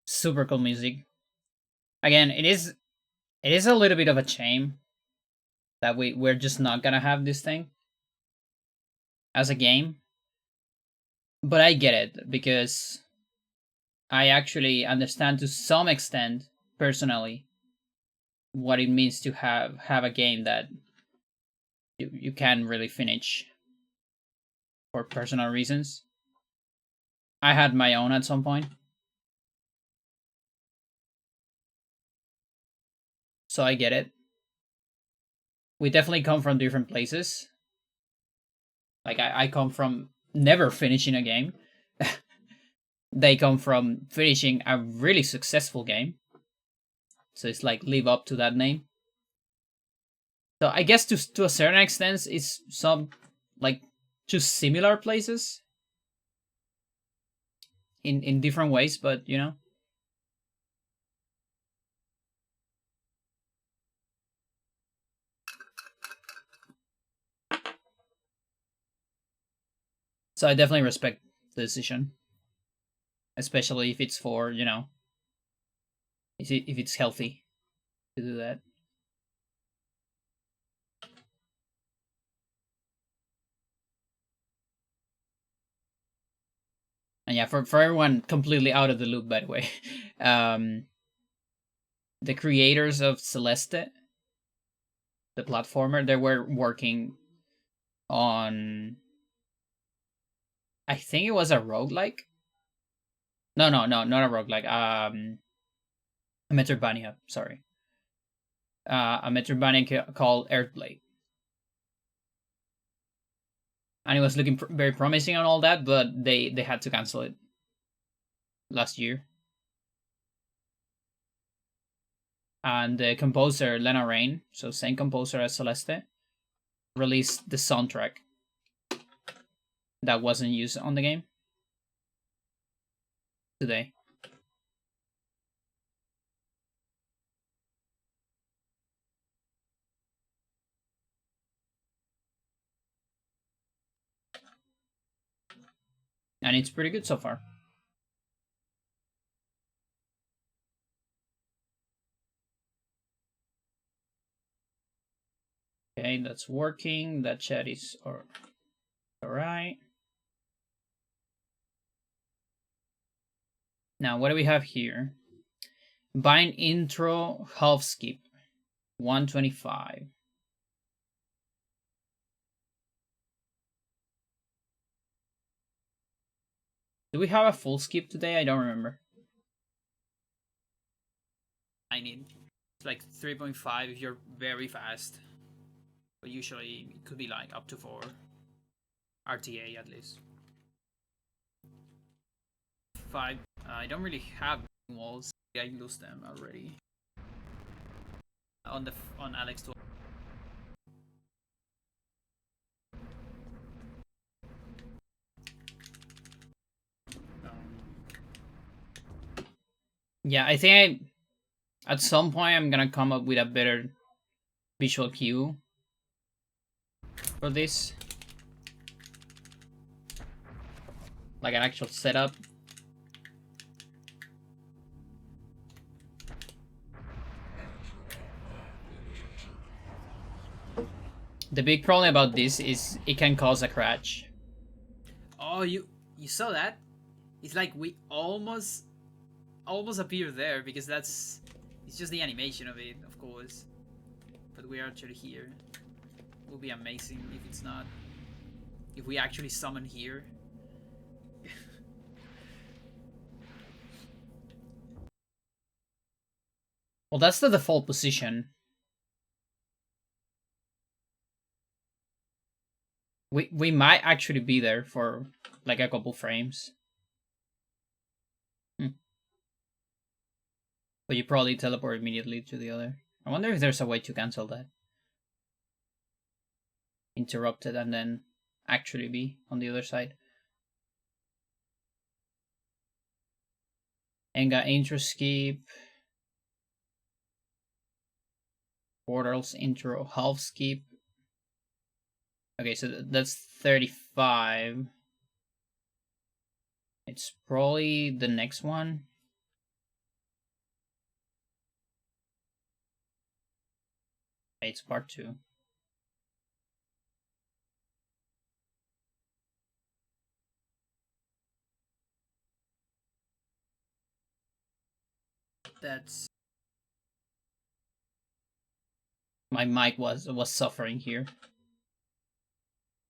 Super cool music. Again, it is a little bit of a shame that we're just not gonna have this thing as a game. But I get it because I actually understand to some extent personally what it means to have a game that you can really finish for personal reasons. I had my own at some point. So I get it. We definitely come from different places. Like I come from never finishing a game. They come from finishing a really successful game. So it's like live up to that name. So I guess to a certain extent it's some like two similar places in different ways, but you know. So I definitely respect the decision, especially if it's for, you know, if it's healthy to do that. And yeah, for everyone completely out of the loop, by the way, um, the creators of Celeste, the platformer, they were working on, I think it was a roguelike. No, not a roguelike. A Metroidvania. Sorry, a Metroidvania called Earthblade, and it was looking very promising and all that, but they had to cancel it last year. And the composer Lena Rain, so same composer as Celeste, released the soundtrack that wasn't used on the game today. And it's pretty good so far. Okay, that's working. That chat is alright. Now, what do we have here? Bind intro half skip 125. Do we have a full skip today? I don't remember. I need it's like 3.5 if you're very fast. But usually it could be like up to 4. RTA at least. 5. I don't really have walls. I lose them already. On Alex 12. Yeah, I think at some point I'm gonna come up with a better visual cue for this. Like an actual setup. The big problem about this is it can cause a crash. Oh, you saw that? It's like we almost appear there because it's just the animation of it, of course. But we are actually here. It will be amazing if it's not. If we actually summon here. Well, that's the default position. We might actually be there for like a couple frames. But you probably teleport immediately to the other. I wonder if there's a way to cancel that. Interrupted and then actually be on the other side. Enga intro skip. Portals intro half skip. Okay, so that's 35. It's probably the next one. It's part 2. That's My mic was suffering here.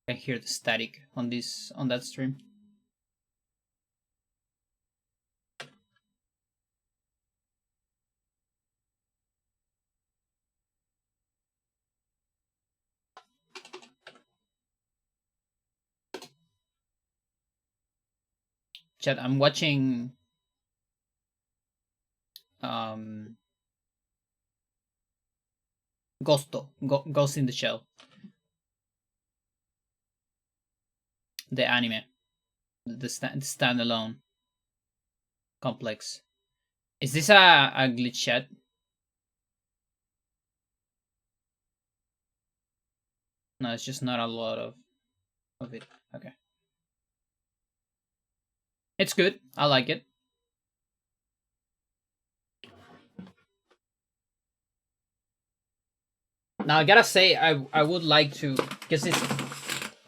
I hear the static on that stream. Chat, I'm watching Ghost in the Shell, the anime, the standalone complex. Is this a glitch chat? No, it's just not a lot of it. Okay. It's good. I like it. Now I gotta say I would like to, because it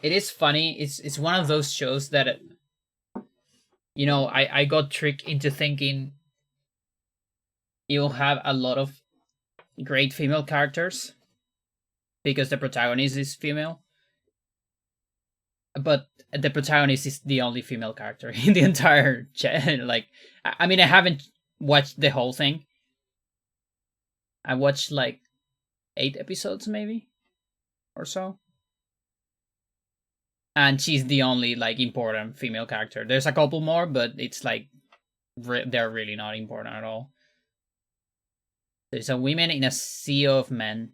is funny. It's one of those shows that I got tricked into thinking you'll have a lot of great female characters because the protagonist is female. But the protagonist is the only female character in the entire like, I mean, I haven't watched the whole thing. I watched like 8 episodes maybe or so, and she's the only like important female character. There's a couple more, but it's like they're really not important at all. There's a woman in a sea of men.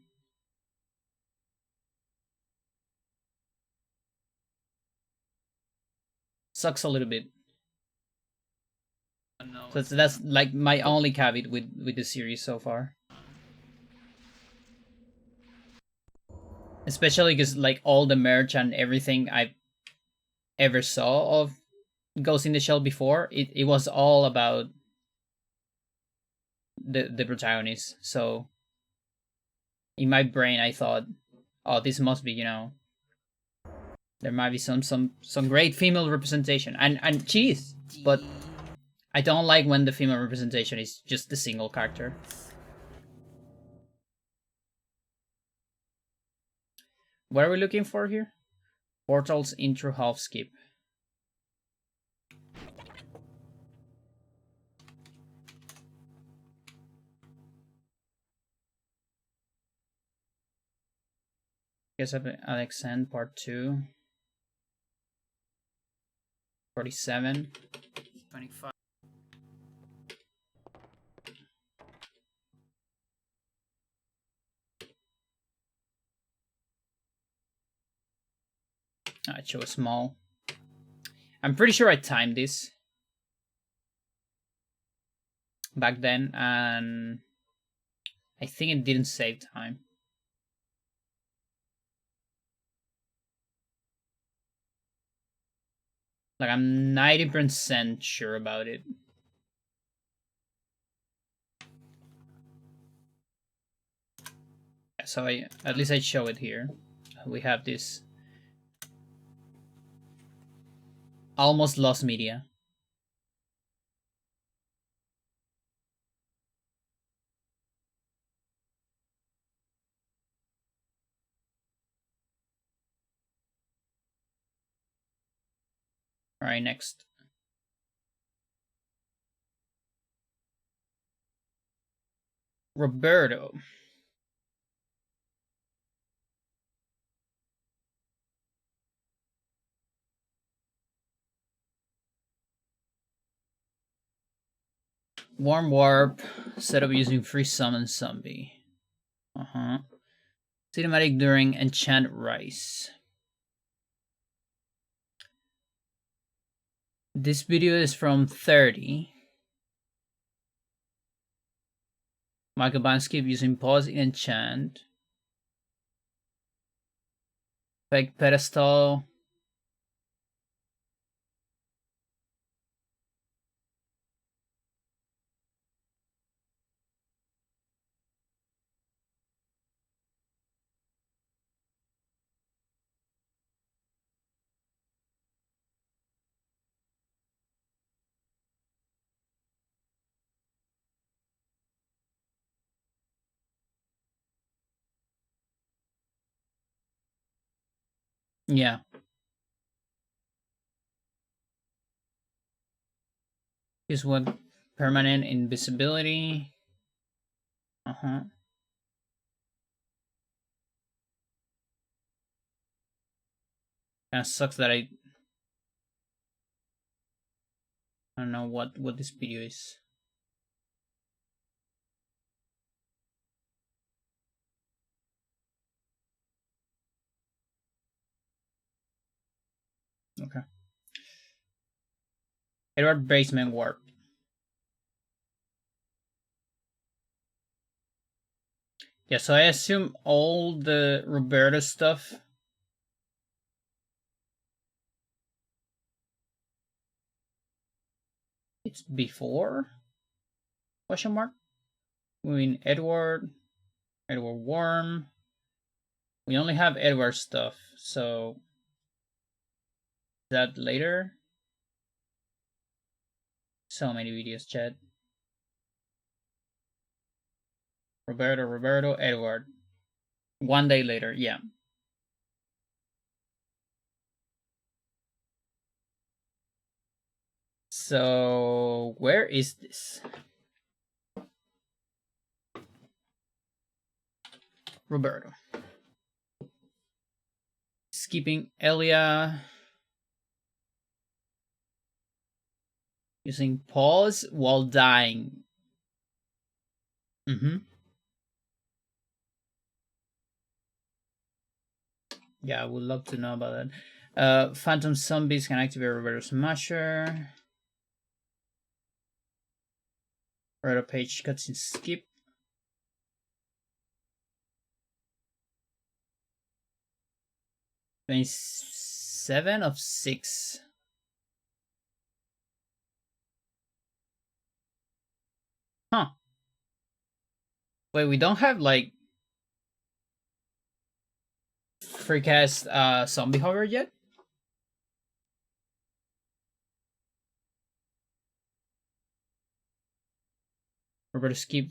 Sucks a little bit. no. So that's like my only caveat with the series so far. Especially because like all the merch and everything I ever saw of Ghost in the Shell before, it was all about the protagonist. So in my brain I thought, oh, this must be, there might be some great female representation. And she is, but I don't like when the female representation is just the single character. What are we looking for here? Portal's intro half skip. Guess Alexand part 2. 47. 25. I chose small. I'm pretty sure I timed this back then, and I think it didn't save time. Like, I'm 90% sure about it. So at least I show it here. We have this almost lost media. All right, next. Roberto. Warm warp. Setup using free summon zombie. Cinematic during enchant rice. This video is from 30. Michael Banskip using pause in enchant. Fake pedestal. Yeah. Use what? Permanent invisibility. Uh-huh. Kinda sucks that I don't know what this video is. Okay. Edward basement warp. Yeah, so I assume all the Roberto stuff it's before? Question mark? I mean Edward Worm. We only have Edward stuff, so that later? So many videos, chat. Roberto, Edward. 1 day later, yeah. So where is this? Roberto. Skipping Elia. Using pause while dying. Mm-hmm. Yeah, I would love to know about that. Phantom zombies can activate Roberto's Smasher. Roberto page cutscene skip. 27 of 6. Huh. Wait, we don't have like Freecast zombie horror yet? Roberto skip.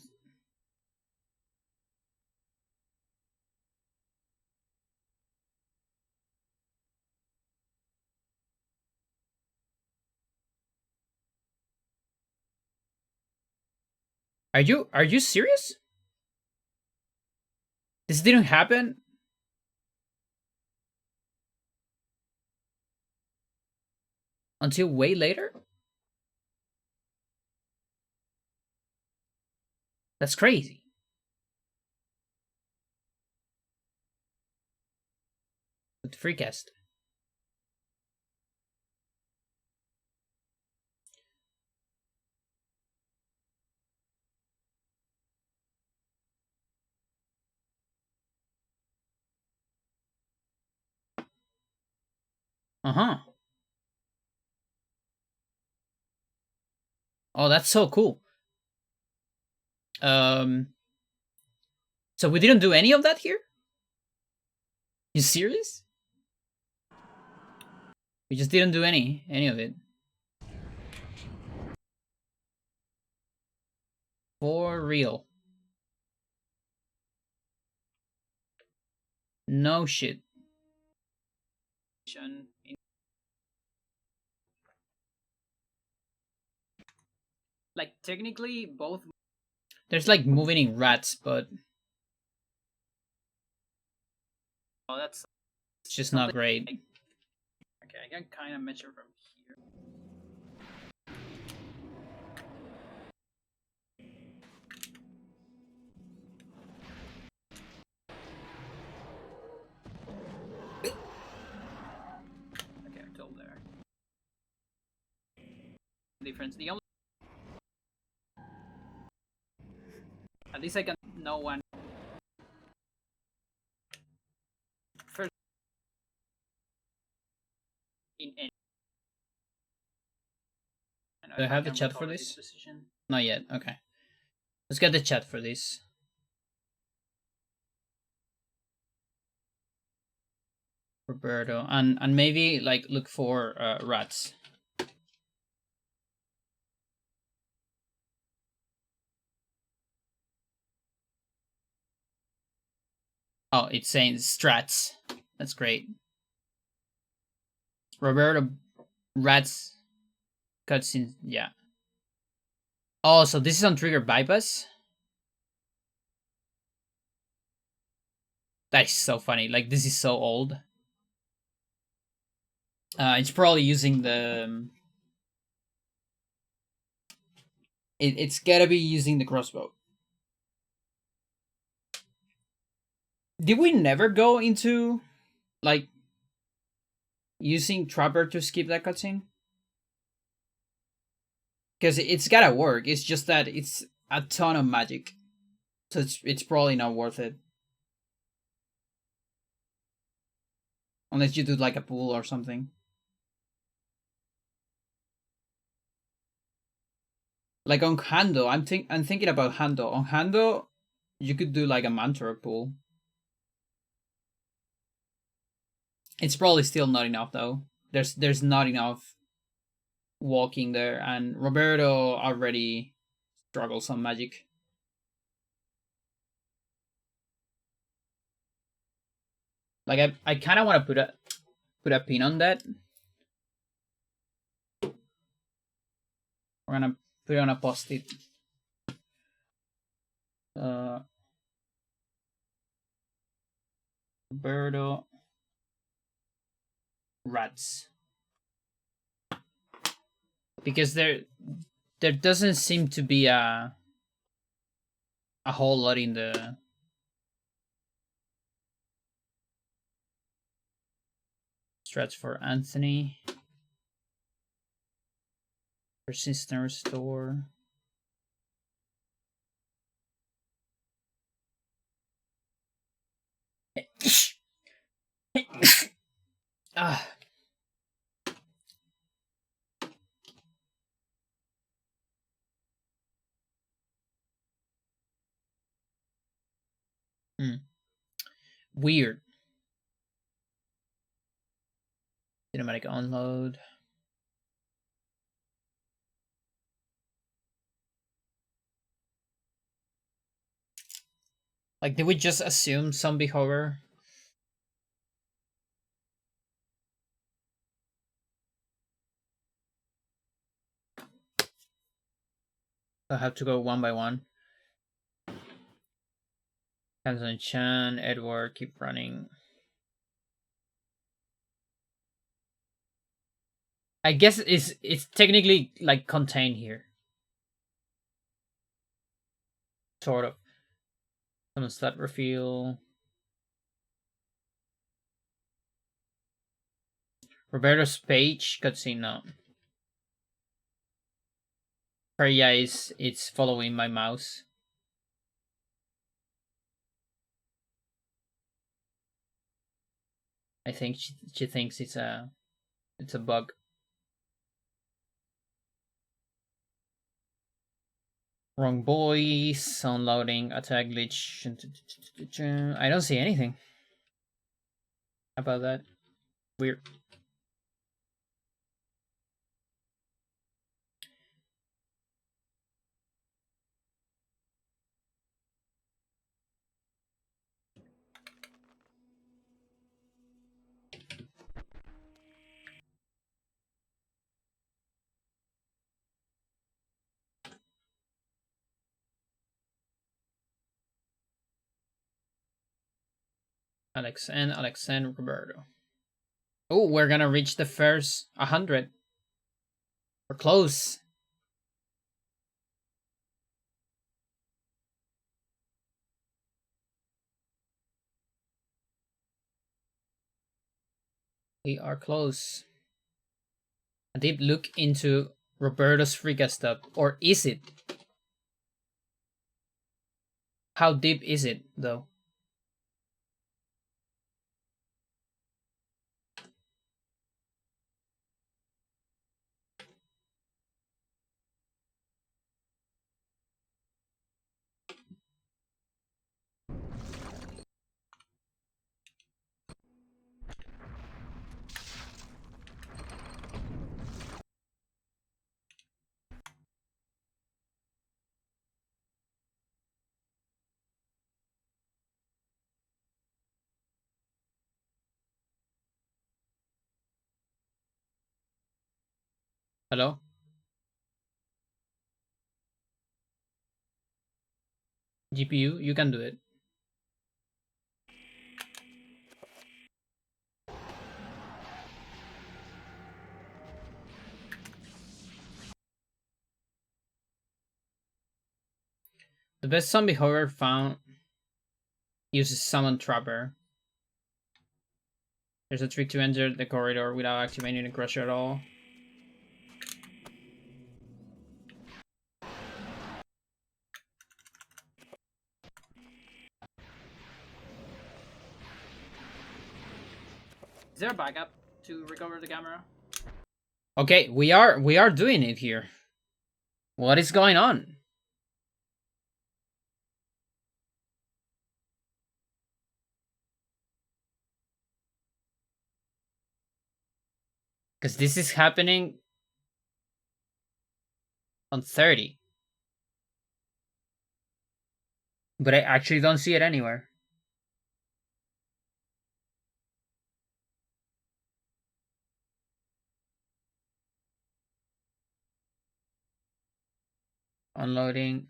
Are you serious? This didn't happen until way later? That's crazy. With Freecast. Uh-huh. Oh, that's so cool. So we didn't do any of that here? You serious? We just didn't do any of it. For real. No shit. Like technically both. There's like moving rats, but Oh, that's it's just not great. okay. I can kind of measure from here. Okay, I'm told there. Difference. The only at least I can know one. First, in any. Do I have the chat for this? Not yet. Okay. Let's get the chat for this. Roberto. And maybe like look for rats. Oh, it's saying strats. That's great. Roberto rats cutscene. Yeah. Oh, so this is on trigger bypass? That is so funny. Like, this is so old. It's probably using the... It's gotta be using the crossbow. Did we never go into, like, using Trapper to skip that cutscene? Because it's gotta work. It's just that it's a ton of magic. So it's probably not worth it. Unless you do, like, a pool or something. Like on Hando, I'm thinking about Hando. On Hando, you could do like a mantra pool. It's probably still not enough though. There's not enough walking there, and Roberto already struggles on magic. Like I kind of want to put a pin on that. We're gonna put it on a post-it. Roberto rats, because there doesn't seem to be a whole lot in the strats for Anthony. Persistent restore. Ah. Weird. Cinematic unload. Like, did we just assume zombie horror? I have to go one by one. Hanson Chan, Edward, keep running. I guess it's technically like contained here. Sort of. Some stat reveal. Roberto's page cutscene now. Freya it's following my mouse. I think she thinks it's a bug. Wrong voice, unloading, attack glitch. I don't see anything about that. Weird. Alex and Roberto. Oh, we're gonna reach the first 100. We're close. We are close. A deep look into Roberto's Frika stuff. Or is it? How deep is it, though? Hello? GPU, you can do it. The best zombie horror found uses Summon Trapper. There's a trick to enter the corridor without activating the crusher at all. Is there a backup to recover the camera? Okay, we are doing it here. What is going on? Because this is happening on 30. But I actually don't see it anywhere. Unloading.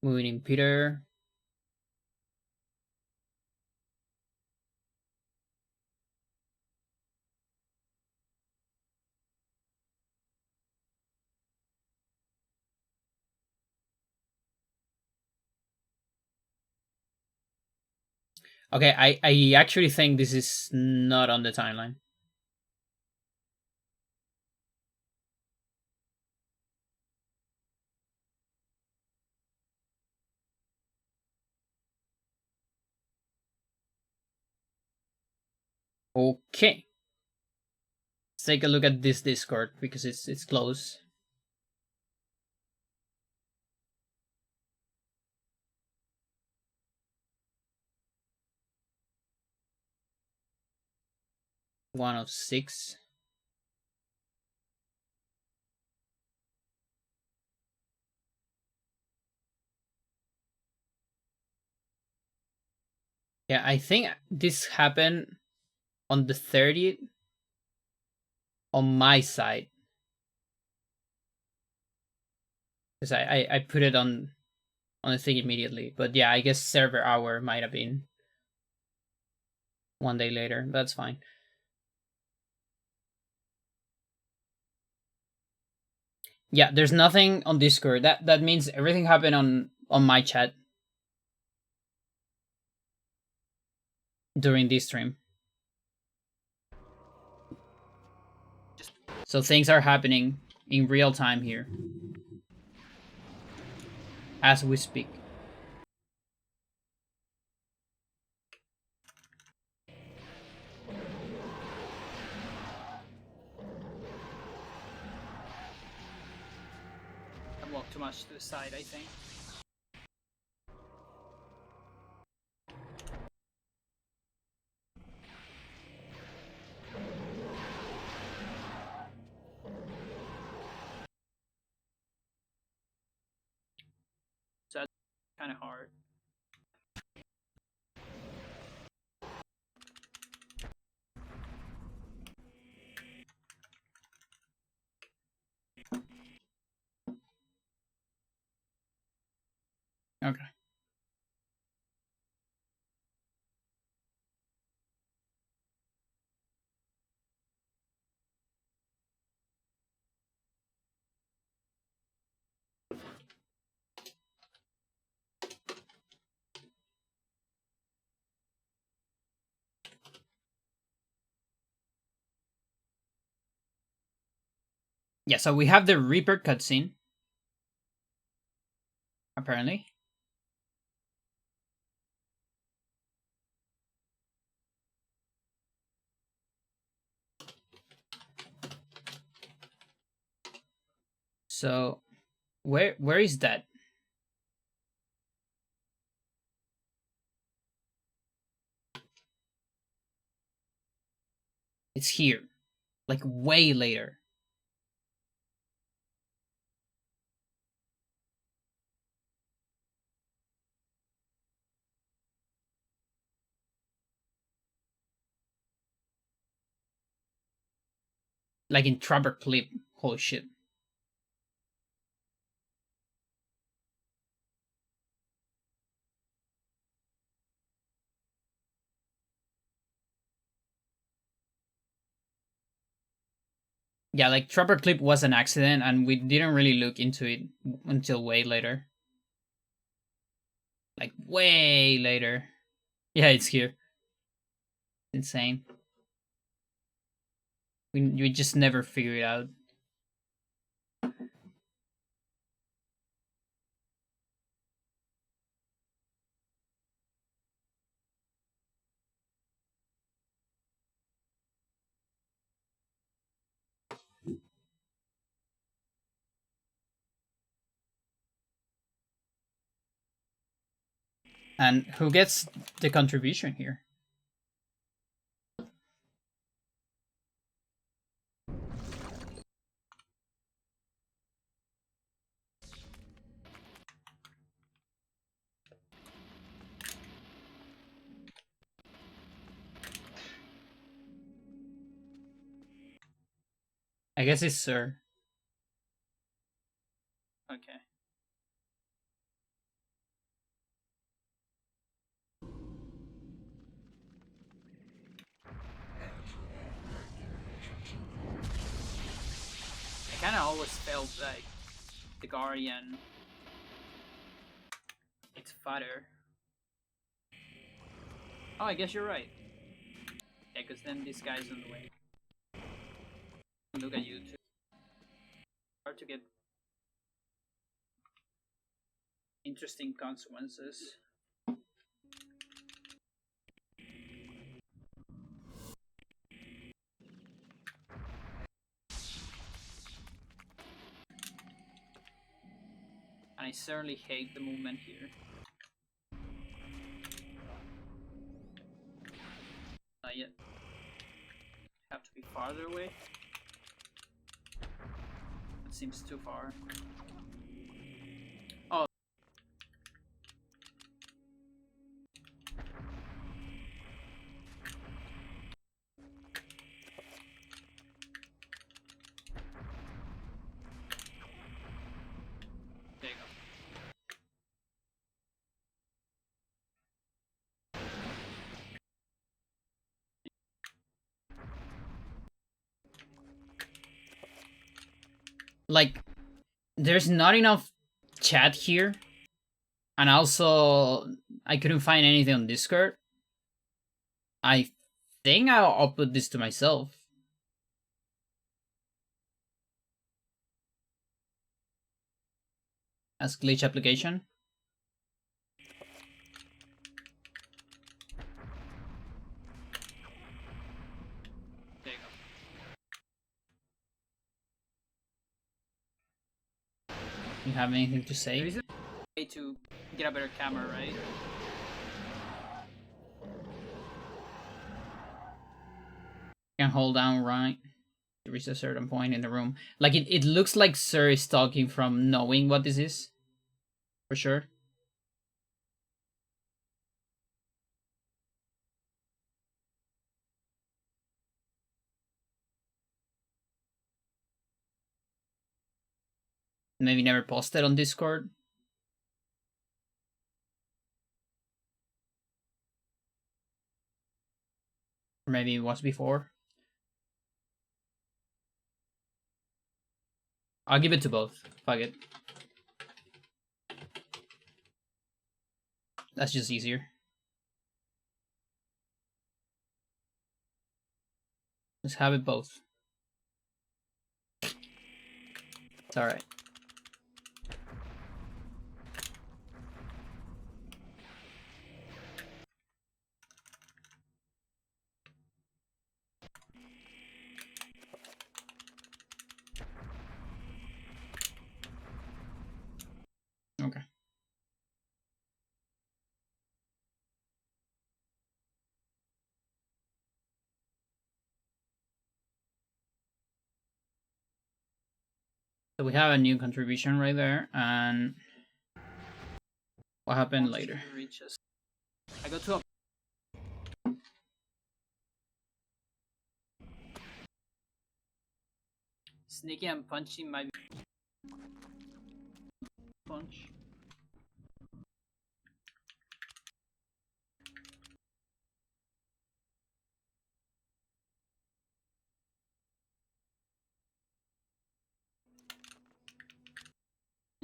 Moving in Peter. Okay, I actually think this is not on the timeline. Okay. Let's take a look at this Discord because it's close. One of 6. Yeah, I think this happened on the 30th on my side. Because I put it on the thing immediately. But yeah, I guess server hour might have been one day later. That's fine. Yeah, there's nothing on Discord. That means everything happened on my chat during this stream. So things are happening in real time here as we speak. I've walked too much to the side, I think. So that's kind of hard. Okay. Yeah, so we have the Reaper cutscene. Apparently. So where is that? It's here. Like way later. Like in Trapper Clip. Holy shit. Yeah, like Trapper Clip was an accident and we didn't really look into it until way later. Like way later. Yeah, it's here. Insane. We just never figure it out. And who gets the contribution here? I guess it's Sir. Okay. I kind of always felt like the Guardian. It's fatter. Oh, I guess you're right. Yeah, because then this guy's in the way. Look at you too. Hard to get interesting consequences. And I certainly hate the movement here. Not yet. Have to be farther away. That seems too far. Oh. There you go. Like, there's not enough chat here. And also, I couldn't find anything on Discord. I think I'll put this to myself. As glitch application. There you go. You have anything to say? There is a way to get a better camera, right? You can hold down right to reach a certain point in the room. Like it looks like Sir is talking from knowing what this is. For sure. Maybe never posted on Discord. Or maybe it was before. I'll give it to both. Fuck it. That's just easier. Let's have it both. It's alright. Okay. So we have a new contribution right there, and what happened later? Reaches. I go to a Sneaky and punching might be punch.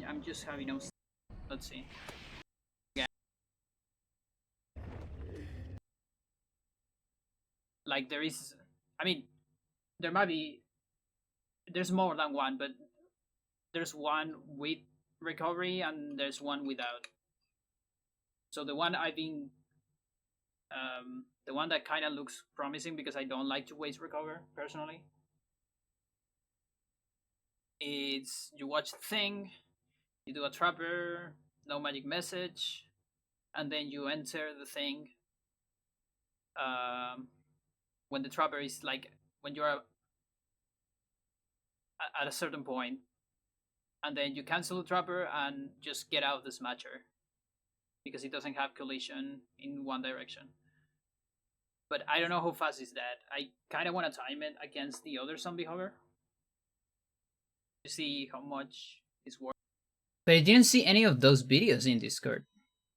I'm just having no. Let's see. Yeah. Like there is. I mean, there might be. There's more than one, but there's one with recovery and there's one without. So the one I've been. The one that kind of looks promising because I don't like to waste recover personally. It's you watch the thing, you do a trapper, no magic message, and then you enter the thing. When the trapper is like when you're at a certain point, and then you cancel the trapper and just get out the smatcher because it doesn't have collision in one direction. But I don't know how fast is that. I kind of want to time it against the other zombie hover to see how much it's worth. But I didn't see any of those videos in Discord.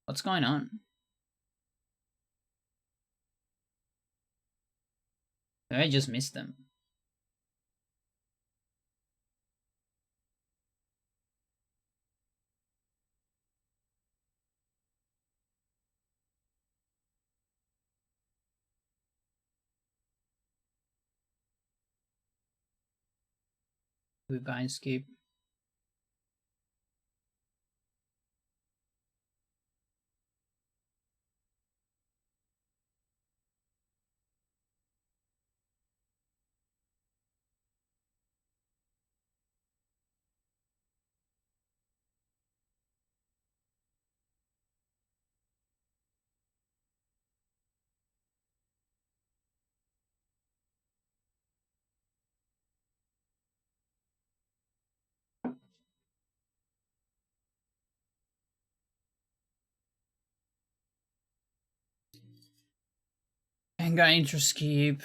What's going on? Maybe I just missed them. We bind skip. And got intro skip.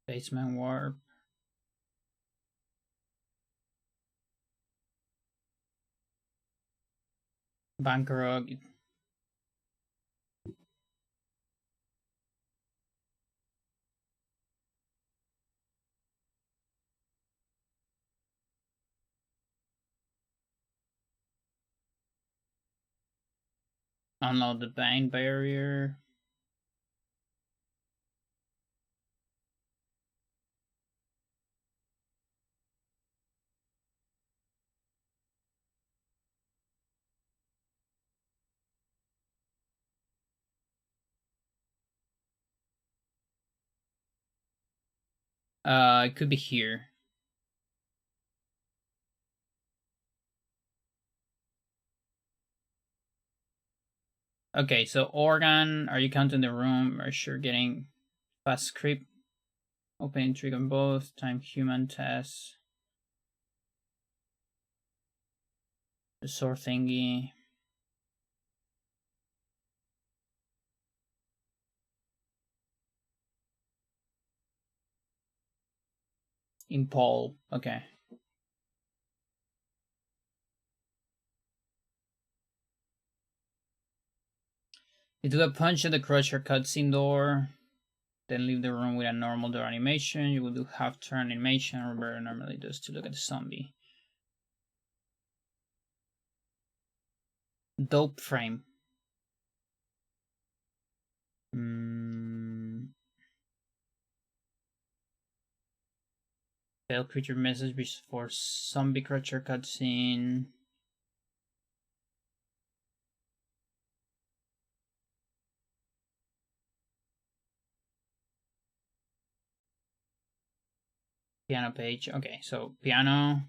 Basement warp. Bankrog. Unload the bind barrier. It could be here. Okay, so organ, are you counting the room? Are you sure getting fast script? Opening trigger on both, time human test. The sword thingy. Impol, okay. You do a punch at the crusher cutscene door, then leave the room with a normal door animation. You will do half turn animation, Roberto normally does to look at the zombie. Dope frame. Failed creature message before zombie crusher cutscene. Piano page. Okay, so piano,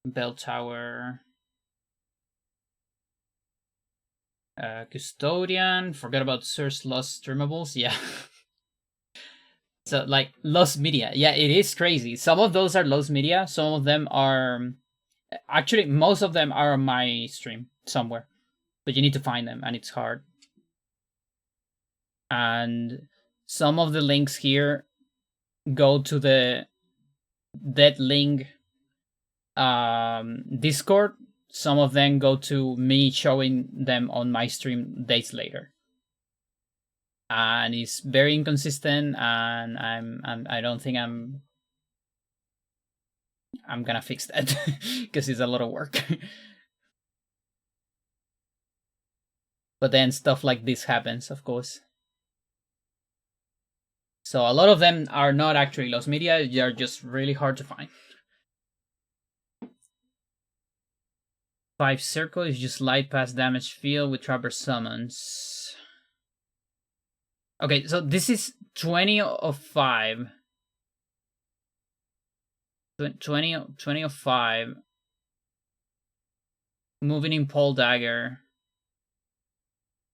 bell tower, custodian. Forgot about Sir's Lost streamables. Yeah. So like lost media, yeah, it is crazy. Some of those are lost media. Some of them are actually most of them are on my stream somewhere, but you need to find them, and it's hard. And some of the links here go to the dead link Discord. Some of them go to me showing them on my stream days later, and it's very inconsistent. And I don't think I'm gonna fix that because it's a lot of work. But then stuff like this happens, of course. So a lot of them are not actually lost media; they are just really hard to find. 5 circle is just light past damage field with trapper summons. Okay, so this is 20 of 5. 20 of 5. Moving in Pole Dagger.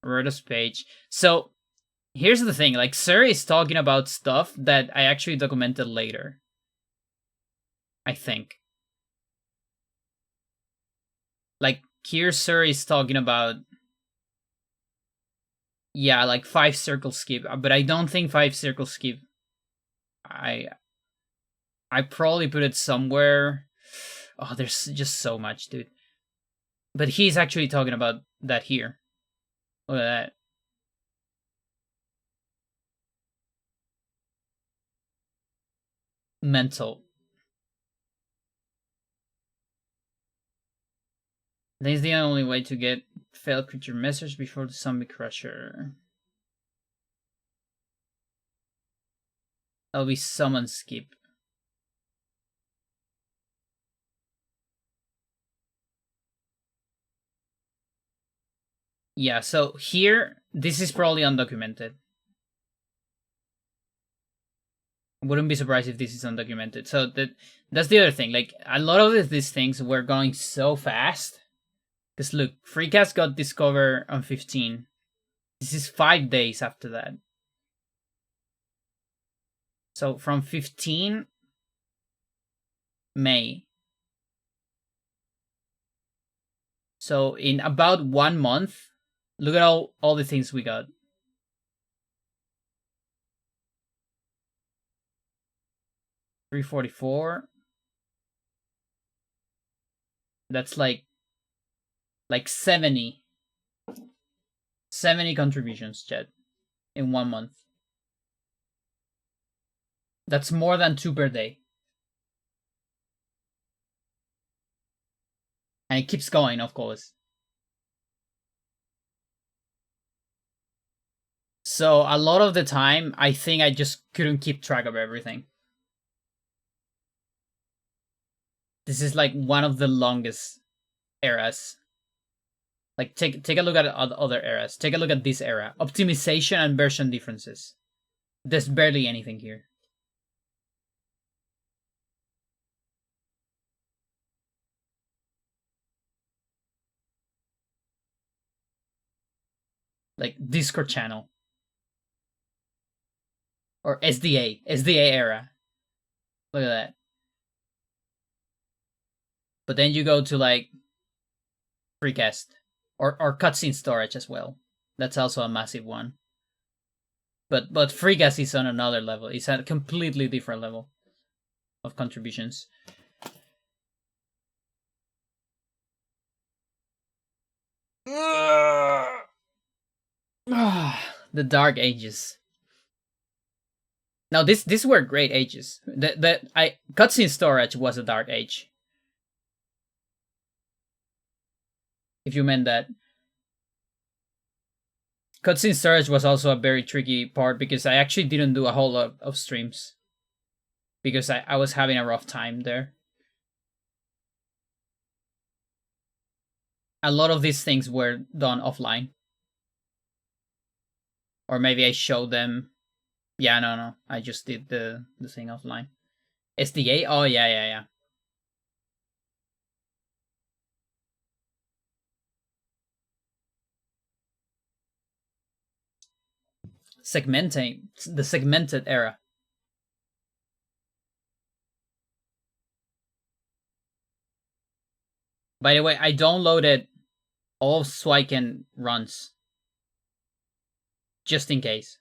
Rotos Page. So here's the thing, like Sir is talking about stuff that I actually documented later. I think. Like here Sir is talking about, yeah, like 5 circle skip, but I don't think 5 circle skip. I probably put it somewhere. Oh, there's just so much, dude. But he's actually talking about that here. Look at that. Mental. This is the only way to get failed creature message before the zombie crusher. That'll be summon skip. Yeah, so here, this is probably undocumented. Wouldn't be surprised if this is undocumented. So that's the other thing. Like, a lot of these things were going so fast. Because look, Freecast got discovered on 15. This is 5 days after that. So from 15 May. So in about 1 month, look at all the things we got. $344. That's like 70 contributions, chat, in 1 month. That's more than 2 per day. And it keeps going, of course. So a lot of the time, I think I just couldn't keep track of everything. This is like one of the longest eras. Like take a look at other eras. Take a look at this era. Optimization and version differences. There's barely anything here. Like Discord channel. Or SDA era. Look at that. But then you go to like Freecast or cutscene storage as well. That's also a massive one. But Freecast is on another level. It's at a completely different level of contributions. The Dark Ages. Now these were great ages. Cutscene storage was a dark age. If you meant that. Cutscene storage was also a very tricky part because I actually didn't do a whole lot of streams. Because I was having a rough time there. A lot of these things were done offline. Or maybe I showed them. Yeah, no. I just did the thing offline. SDA? Oh, yeah. The segmented era. By the way, I downloaded all Swiken runs just in case.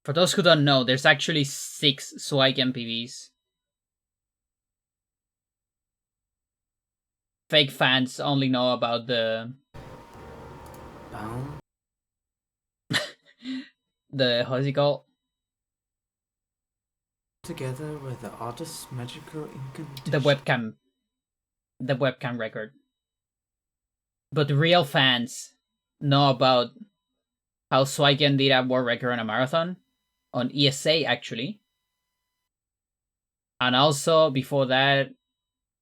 For those who don't know, there's actually 6 Swiken PVs. Fake fans only know about the how's it called? Together with the artist's magical incantation. The webcam record. But real fans know about how Swiken did a world record on a marathon on ESA actually. And also before that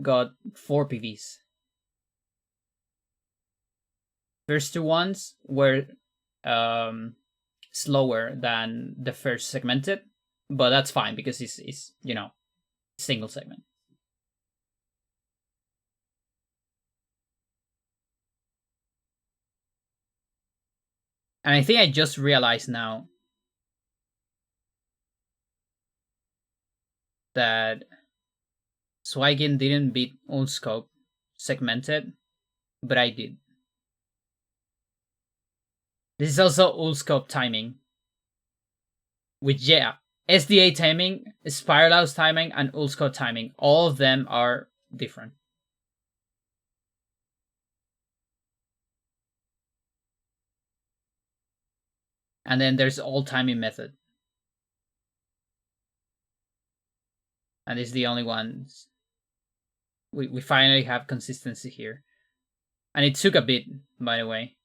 got 4 PVs. First 2 ones were slower than the first segmented, but that's fine because it's single segment. And I think I just realized now that Swigen didn't beat Unscope segmented, but I did. This is also Unscope timing. Which, yeah, SDA timing, Spiralhouse timing, and Unscope timing. All of them are different. And then there's all timing method. And it's the only one. We finally have consistency here. And it took a bit, by the way.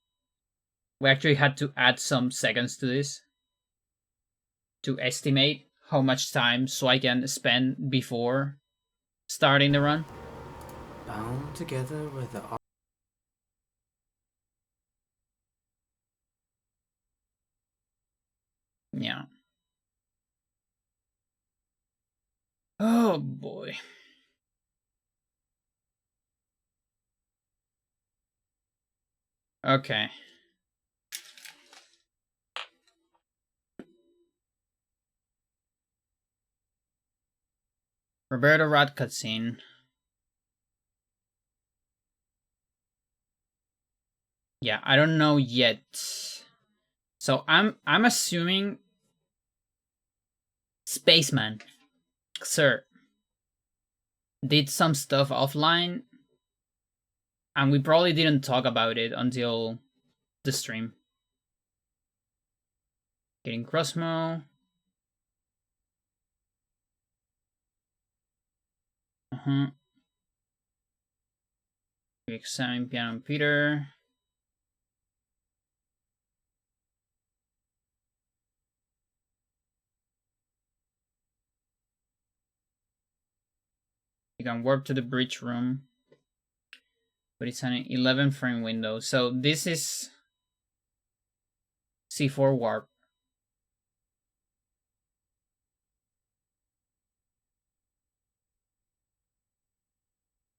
We actually had to add some seconds to this to estimate how much time Swiken spend before starting the run. Bound together with the Yeah. Oh boy. Okay. Roberto Rat cutscene. Yeah, I don't know yet. So I'm assuming Spaceman, sir, did some stuff offline, and we probably didn't talk about it until the stream. Getting Crossmo. We examine Piano and Peter. You can warp to the bridge room, but it's an 11 frame window. So this is C4 warp.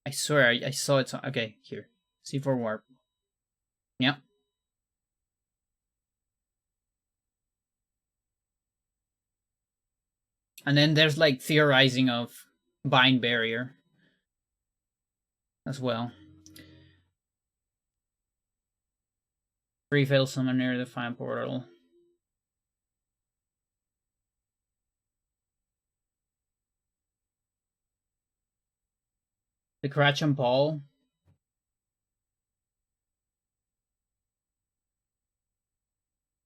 I swear I saw it. Okay, here. C4 warp. Yep. And then there's like theorizing of bind barrier as well. Refill summon near the fine portal. The Cratch and Paul.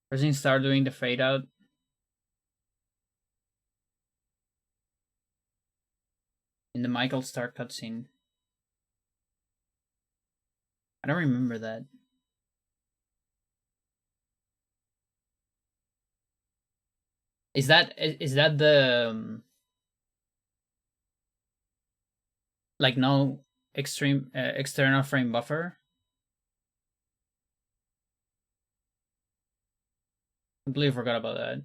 Pressing start doing the fade out. In the Michael start cutscene. I don't remember that. Is that the like no extreme external frame buffer? Completely forgot about that.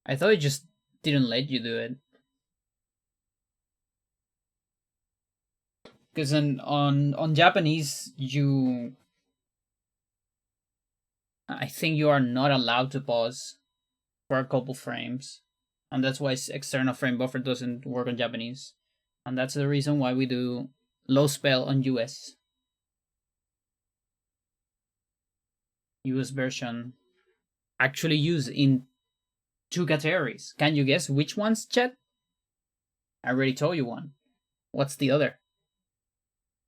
I thought it just didn't let you do it. Because on Japanese, I think you are not allowed to pause for a couple frames. And that's why external frame buffer doesn't work on Japanese. And that's the reason why we do low spell on US. US version actually used in 2 categories. Can you guess which ones, chat? I already told you one. What's the other?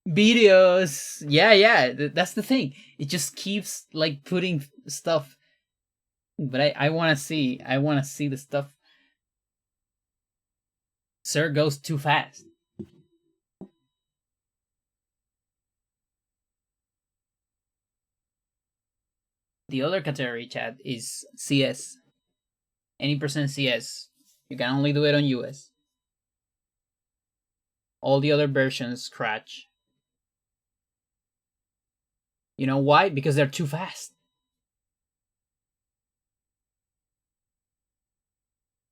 Videos. Yeah, that's the thing. It just keeps like putting stuff. But I want to see. I want to see the stuff. Sir goes too fast. The other category, chat, is CS. Any percent CS. You can only do it on US. All the other versions crash. You know why? Because they're too fast.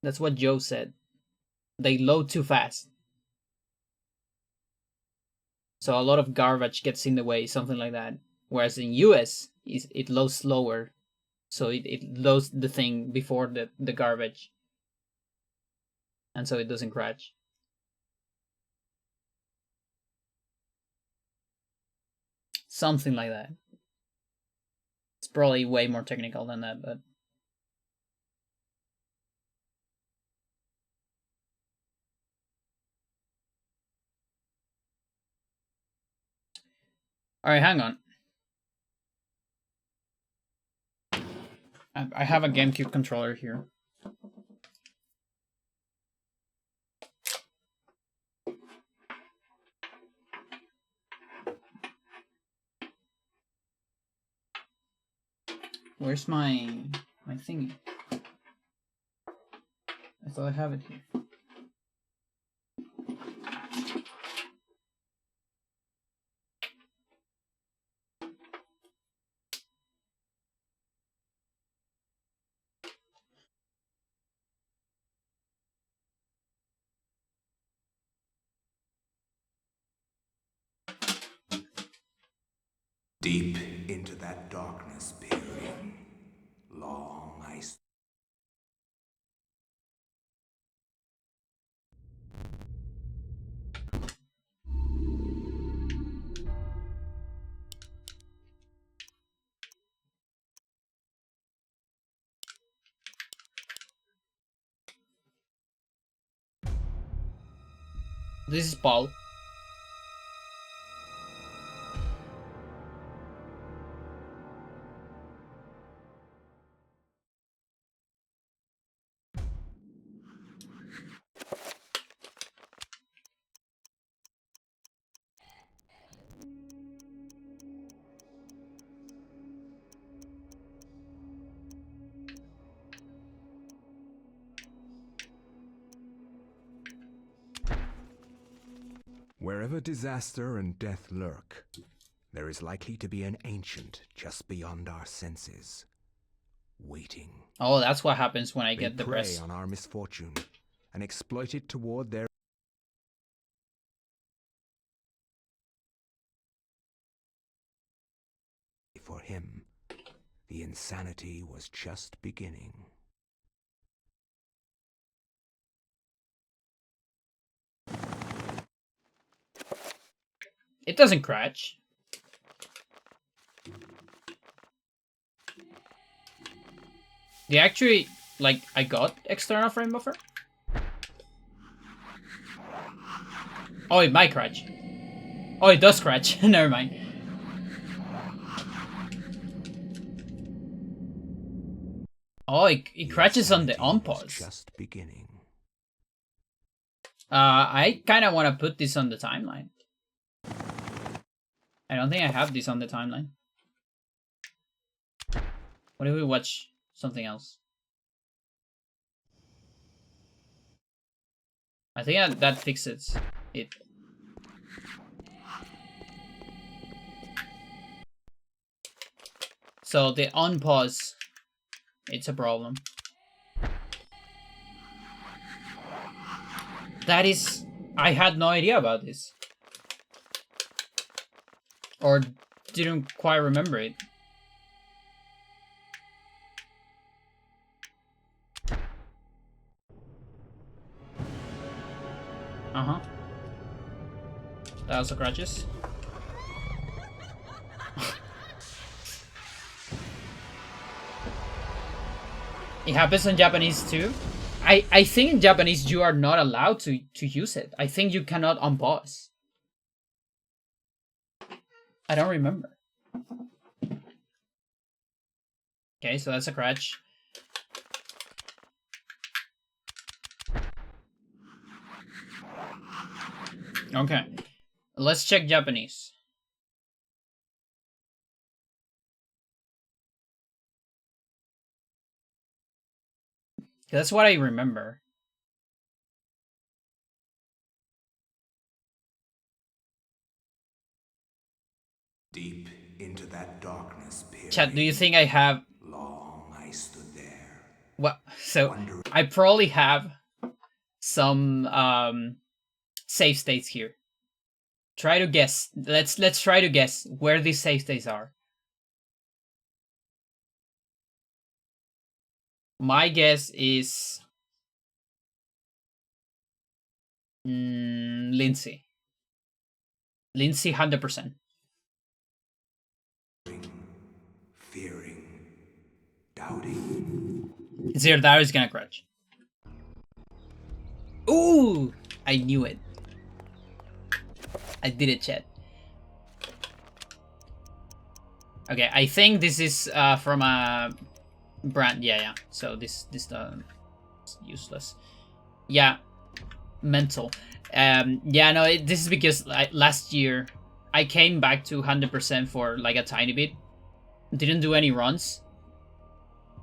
That's what Joe said. They load too fast. So a lot of garbage gets in the way, something like that. Whereas in US, it loads slower. So it loads the thing before the garbage. And so it doesn't crash. Something like that. It's probably way more technical than that, but... Alright, hang on. I have a GameCube controller here. Where's my thingy? I thought I have it here. Deep into that darkness peering, long I... This is Paul. Wherever disaster and death lurk, there is likely to be an ancient just beyond our senses, waiting. Oh, that's what happens when I They get the prey press. on our misfortune and exploit it toward their... For him, the insanity was just beginning. It doesn't crash. They actually, like, I got external frame buffer. Oh, it might crash. Oh, it does crash. Never mind. Oh, it crashes on the on pause. Just beginning. I kind of want to put this on the timeline. I don't think I have this on the timeline. What if we watch something else? I think that fixes it. So the on pause, it's a problem. That is, I had no idea about this. Or didn't quite remember it. That also crutches. It happens in Japanese too. I think in Japanese you are not allowed to use it. I think you cannot unpause. I don't remember. Okay, so that's a crutch. Okay, let's check Japanese. That's what I remember. Deep into that darkness, Chat, do you think I have... long I stood there. What? So, I probably have some save states here. Try to guess. Let's try to guess where these save states are. My guess is Lindsay. Lindsay 100%. Fearing, doubting. Zerdar is gonna crutch. Ooh! I knew it. I did it, chat. Okay, I think this is from a brand. Yeah. So this is useless. Yeah, mental. Yeah, no. This is because last year I came back to 100% for like a tiny bit. Didn't do any runs,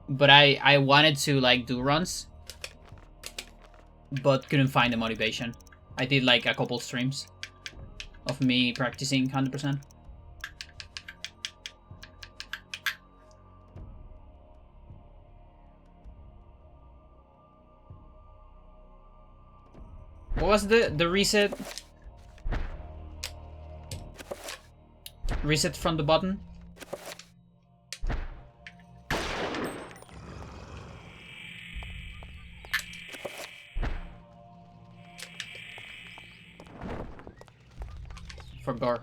but I wanted to like do runs, but couldn't find the motivation. I did like a couple streams of me practicing 100%. What was the reset? Reset from the button? For Gar.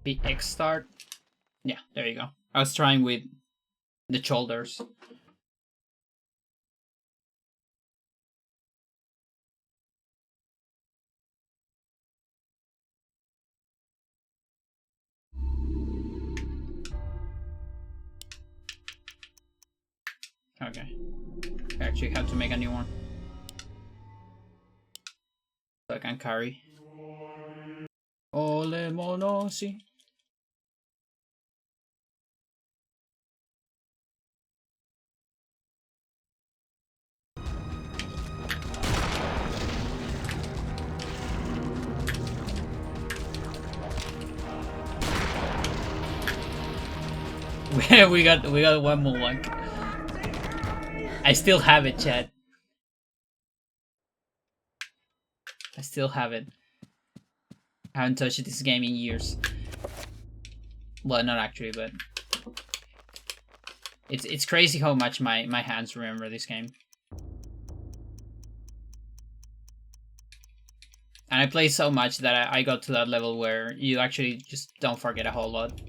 BX start. Yeah, there you go. I was trying with the shoulders. Okay. I actually have to make a new one. So I can carry. Ole monosi. we got one more one. I still have it, chat. I still have it. I haven't touched this game in years. Well, not actually, but it's crazy how much my hands remember this game. And I play so much that I got to that level where you actually just don't forget a whole lot.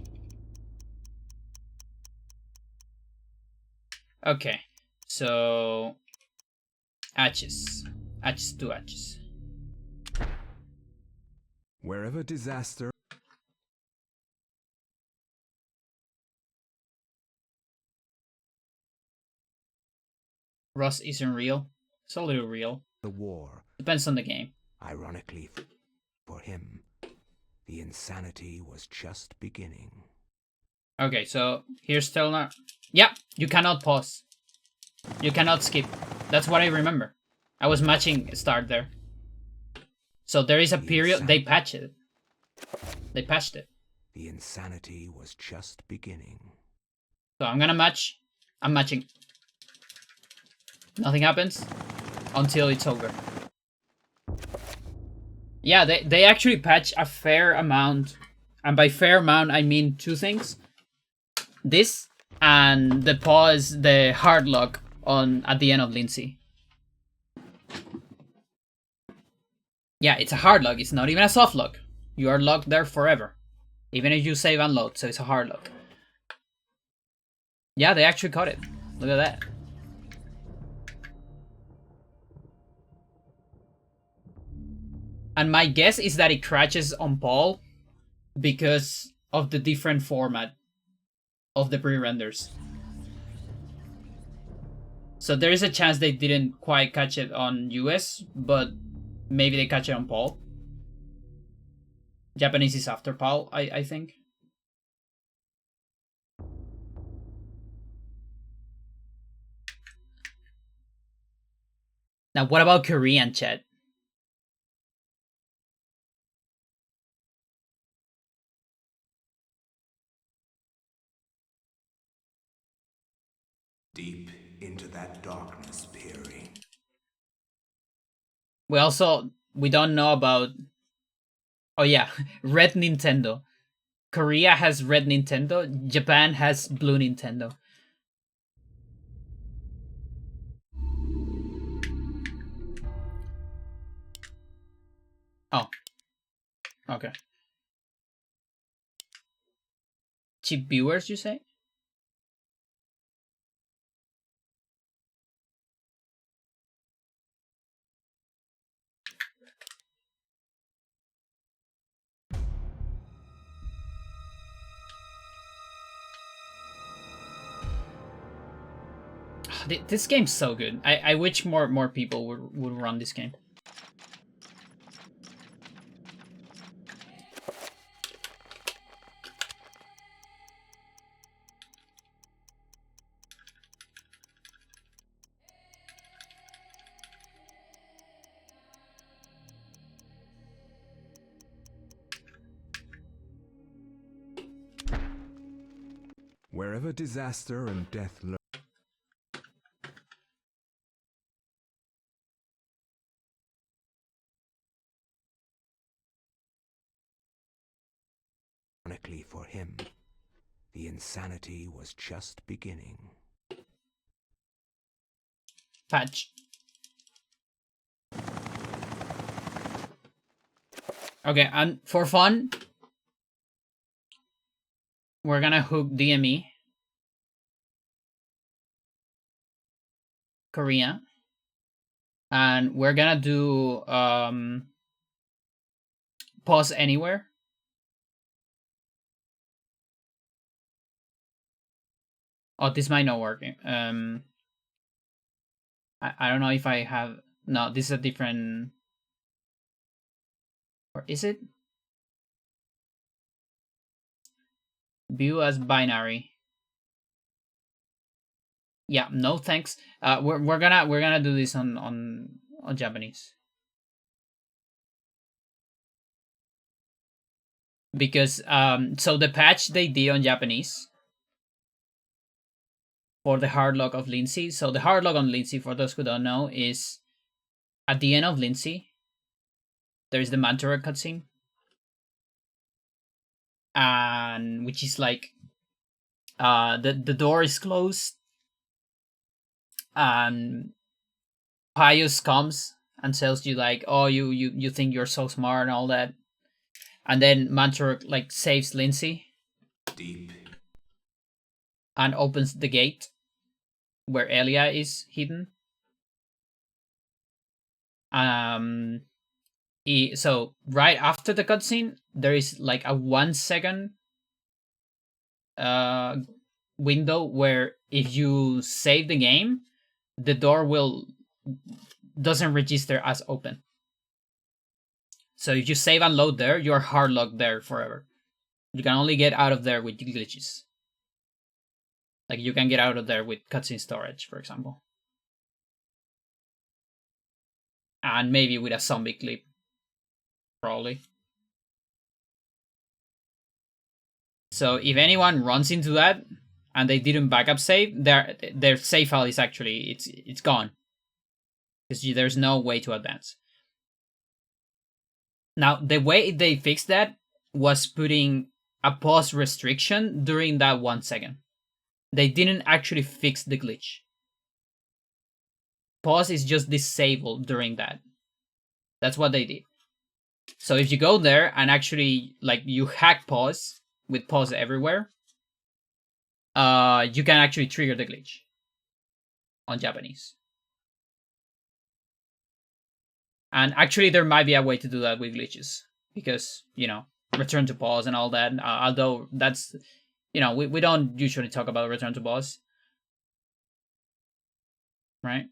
Okay, so Atches. Atches to Atches. Wherever disaster. Rust isn't real. It's a little real. The war. Depends on the game. Ironically, for him, the insanity was just beginning. Okay, so here's Stelnar. Yeah, you cannot pause. You cannot skip. That's what I remember. I was matching start there. So there is a period. They patched it. They patched it. The insanity was just beginning. So I'm gonna match. I'm matching. Nothing happens until it's over. Yeah, they actually patch a fair amount. And by fair amount, I mean two things. This and the pause, the hard lock on at the end of Lindsay. Yeah, it's a hard lock. It's not even a soft lock. You are locked there forever, even if you save and load. So it's a hard lock. Yeah, they actually caught it. Look at that. And my guess is that it crashes on Paul because of the different format of the pre-renders. So there is a chance they didn't quite catch it on US, but maybe they catch it on Paul. Japanese is after Paul, I think. Now, what about Korean chat? Deep into that darkness peering. We don't know about... Oh yeah, Red Nintendo. Korea has Red Nintendo, Japan has Blue Nintendo. Oh. Okay. Cheap viewers, you say? This game's so good. I wish more people would run this game. Wherever disaster and death lurk. Ironically for him, the insanity was just beginning. Patch. Okay, and for fun, we're gonna hook DME. Korea. And we're gonna do pause anywhere. Oh, this might not work. I don't know if I have... No, this is a different... Or is it? View as binary. Yeah, no thanks. We're gonna do this on Japanese. Because so the patch they did on Japanese for the hard lock of Lindsay. So the hard lock on Lindsay, for those who don't know, is at the end of Lindsay. There's the Mandora cutscene, and which is like the door is closed, and Pius comes and tells you like, oh, you think you're so smart and all that, and then Mandora like saves Lindsay. Deep. And opens the gate where Elia is hidden. So right after the cutscene, there is like a 1 second window where if you save the game, the door doesn't register as open. So if you save and load there, you're hard locked there forever. You can only get out of there with glitches. Like you can get out of there with cutscene storage, for example. And maybe with a zombie clip. Probably. So if anyone runs into that and they didn't backup save, their save file is actually it's gone. Because there's no way to advance. Now the way they fixed that was putting a pause restriction during that 1 second. they didn't actually fix the glitch. Pause is just disabled during that. That's what they did. So if you go there and actually like you hack pause with pause everywhere, you can actually trigger the glitch on Japanese. And actually there might be a way to do that with glitches, because, you know, return to pause and all that, although that's, you know, we don't usually talk about return to pause, right?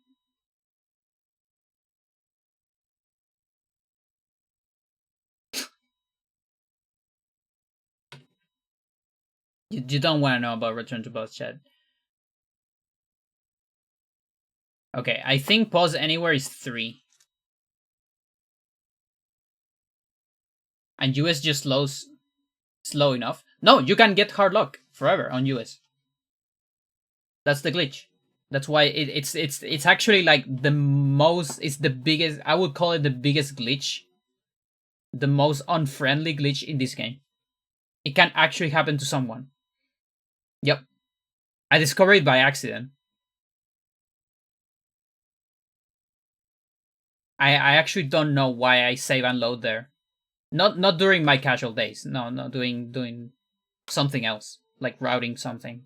You don't want to know about return to pause, chat. Okay, I think pause anywhere is 3. And US just slow enough. No, you can get hard lock forever on US. That's the glitch. That's why it's actually like the most, it's the biggest, I would call it the biggest glitch. The most unfriendly glitch in this game. It can actually happen to someone. Yep. I discovered it by accident. I actually don't know why I save and load there. Not during my casual days. No, doing something else, like routing something.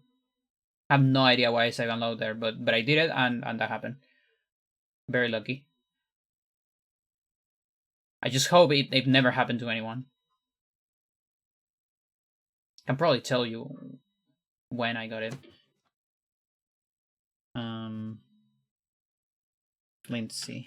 I have no idea why I save and load there, but I did it, and that happened. Very lucky. I just hope it never happened to anyone. I can probably tell you when I got it. Let's see.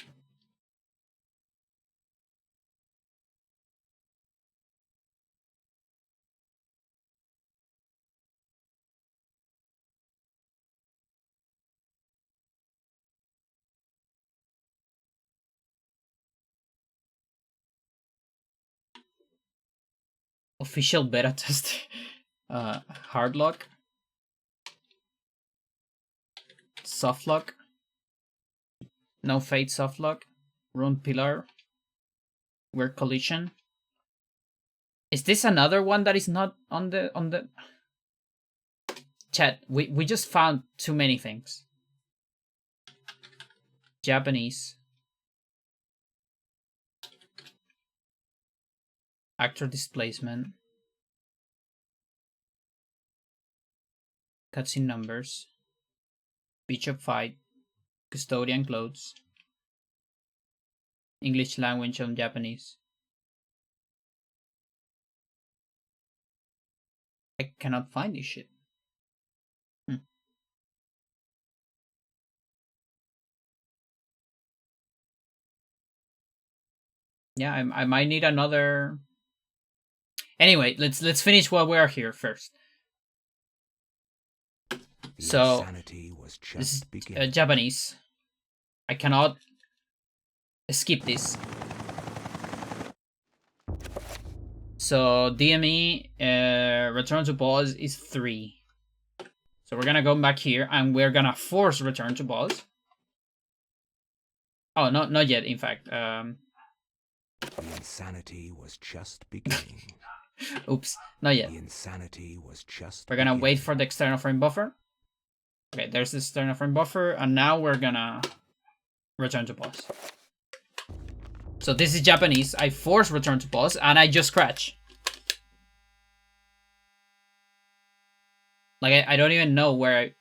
Official beta test. Hard lock. Soft lock. No fade soft lock. Rune pillar. Weird collision. Is this another one that is not on the chat? We just found too many things. Japanese. Actor displacement. Cutscene numbers. Bishop fight. Custodian clothes. English language on Japanese. I cannot find this shit. Yeah, I might need another. Anyway, let's finish while we are here first. So this is Japanese. I cannot skip this. So DME return to pause is 3. So we're gonna go back here and we're gonna force return to pause. Oh, not yet. In fact, The insanity was just beginning. Oops, not yet. The insanity was just. We're gonna wait for the external frame buffer. Okay, there's the external frame buffer, and now we're gonna return to pause. So this is Japanese. I force return to pause, and I just scratch. Like I don't even know where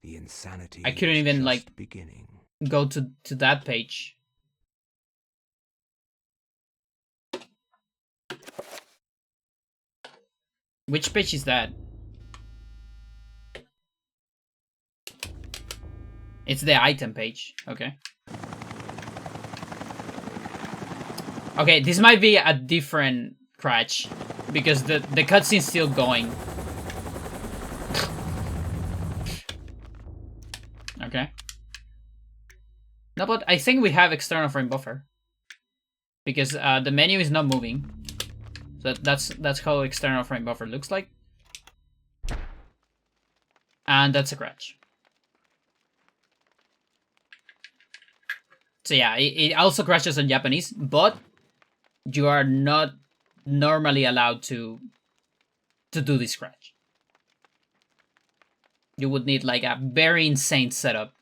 The insanity. I couldn't even like beginning. Go to that page. Which page is that? It's the item page. Okay. Okay, this might be a different crash because the cutscene's still going. Okay. No, but I think we have external frame buffer because the menu is not moving. So that's how external frame buffer looks like. And that's a crash. So yeah, it also crashes on Japanese, but you are not normally allowed to do this crash. you would need like a very insane setup.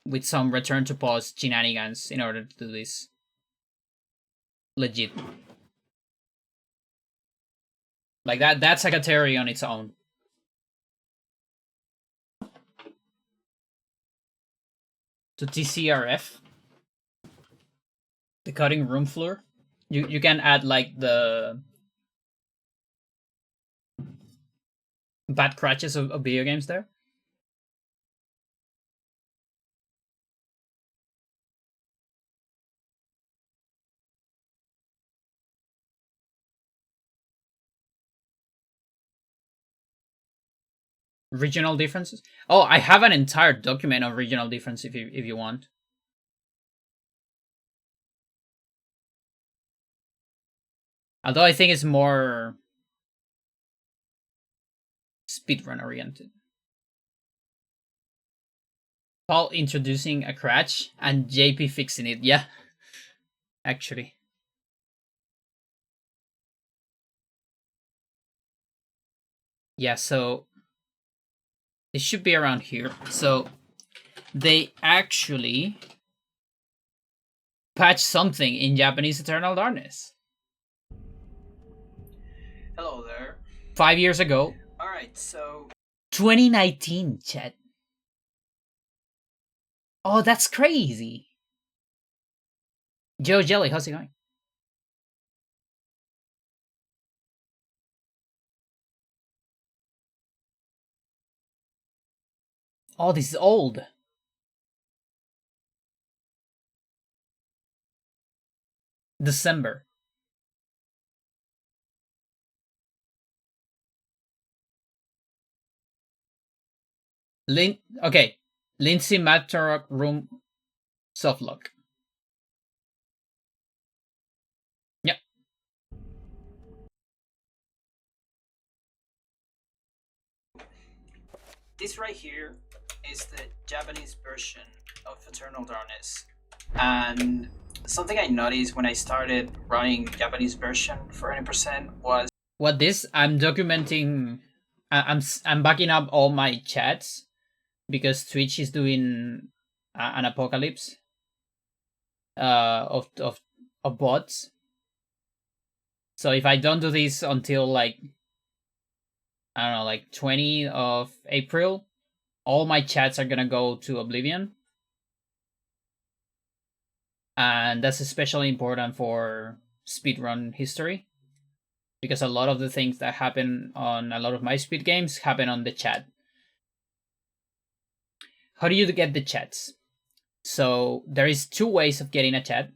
With some return to pause shenanigans in order to do this. Legit. Like that's like a theory on its own. To TCRF, the cutting room floor, you can add like the bad crashes of video games there. Regional differences. Oh, I have an entire document on regional difference if you want. Although I think it's more speedrun oriented. Paul introducing a crash and JP fixing it. Yeah, actually. Yeah, so it should be around here. So they actually patched something in Japanese Eternal Darkness. Hello there. 5 years ago. Alright, so 2019, chat. Oh, that's crazy. Joe Jelly, how's it going? Oh, this is old. December. Okay. Lindsay Matterrock room softlock. Yep. this right here is the Japanese version of Eternal Darkness. And something I noticed when I started running Japanese version for 100% was What this? I'm documenting. I'm backing up all my chats because Twitch is doing an apocalypse of bots. So if I don't do this until like I don't know, like 20 of April, all my chats are gonna go to oblivion. And that's especially important for speedrun history. Because a lot of the things that happen on a lot of my speed games happen on the chat. How do you get the chats? So there is 2 ways of getting a chat.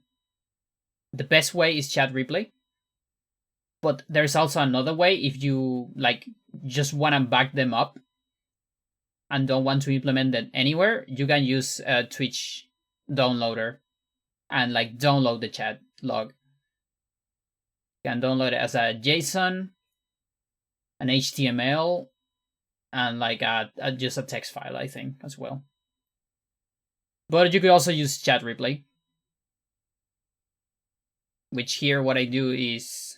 The best way is chat replay. But there's also another way if you like just want to back them up and don't want to implement them anywhere, you can use a Twitch downloader and like download the chat log. You can download it as a JSON, an HTML, and like just a text file, I think, as well. But you could also use chat replay. Which here what I do is,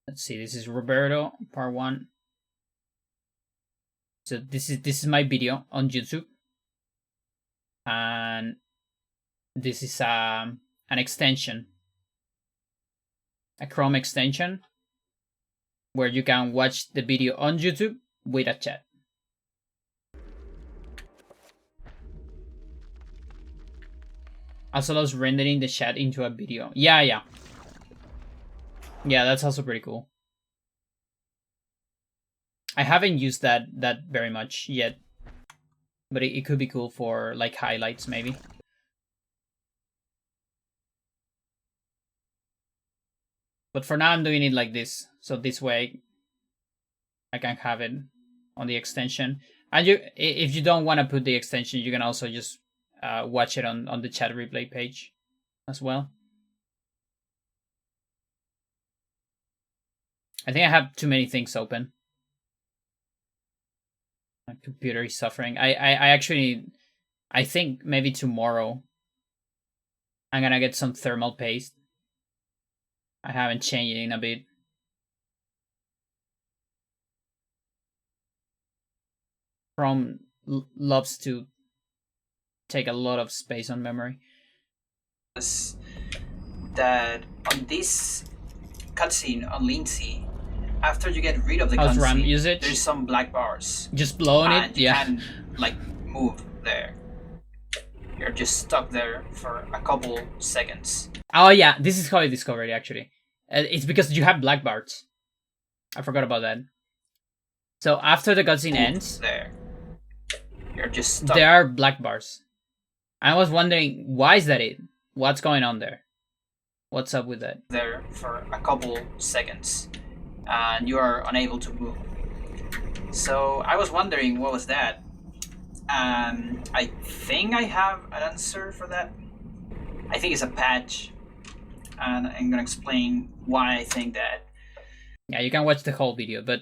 let's see, this is Roberto part 1. So this is my video on YouTube, and this is an extension, a Chrome extension, where you can watch the video on YouTube with a chat. As well as rendering the chat into a video. Yeah, that's also pretty cool. I haven't used that very much yet, but it could be cool for like highlights maybe. But for now I'm doing it like this, so this way I can have it on the extension. And if you don't want to put the extension, you can also just watch it on the chat replay page as well. I think I have too many things open. My computer is suffering. I actually, I think maybe tomorrow I'm gonna get some thermal paste. I haven't changed it in a bit. Chrome loves to take a lot of space on memory. That on this cutscene on Lindsay, after you get rid of the How's RAM cutscene, usage? there's some black bars. Just blowing And it, you yeah. can't like move there. You're just stuck there for a couple seconds. Oh yeah, this is how I discovered it actually. It's because you have black bars. I forgot about that. So after the cutscene ends, There. You're just stuck there are black bars. I was wondering, why is that it? What's going on there? What's up with that? there for a couple seconds. And you are unable to move. So I was wondering what was that. And I think I have an answer for that. I think it's a patch. And I'm gonna explain why I think that. Yeah, you can watch the whole video, but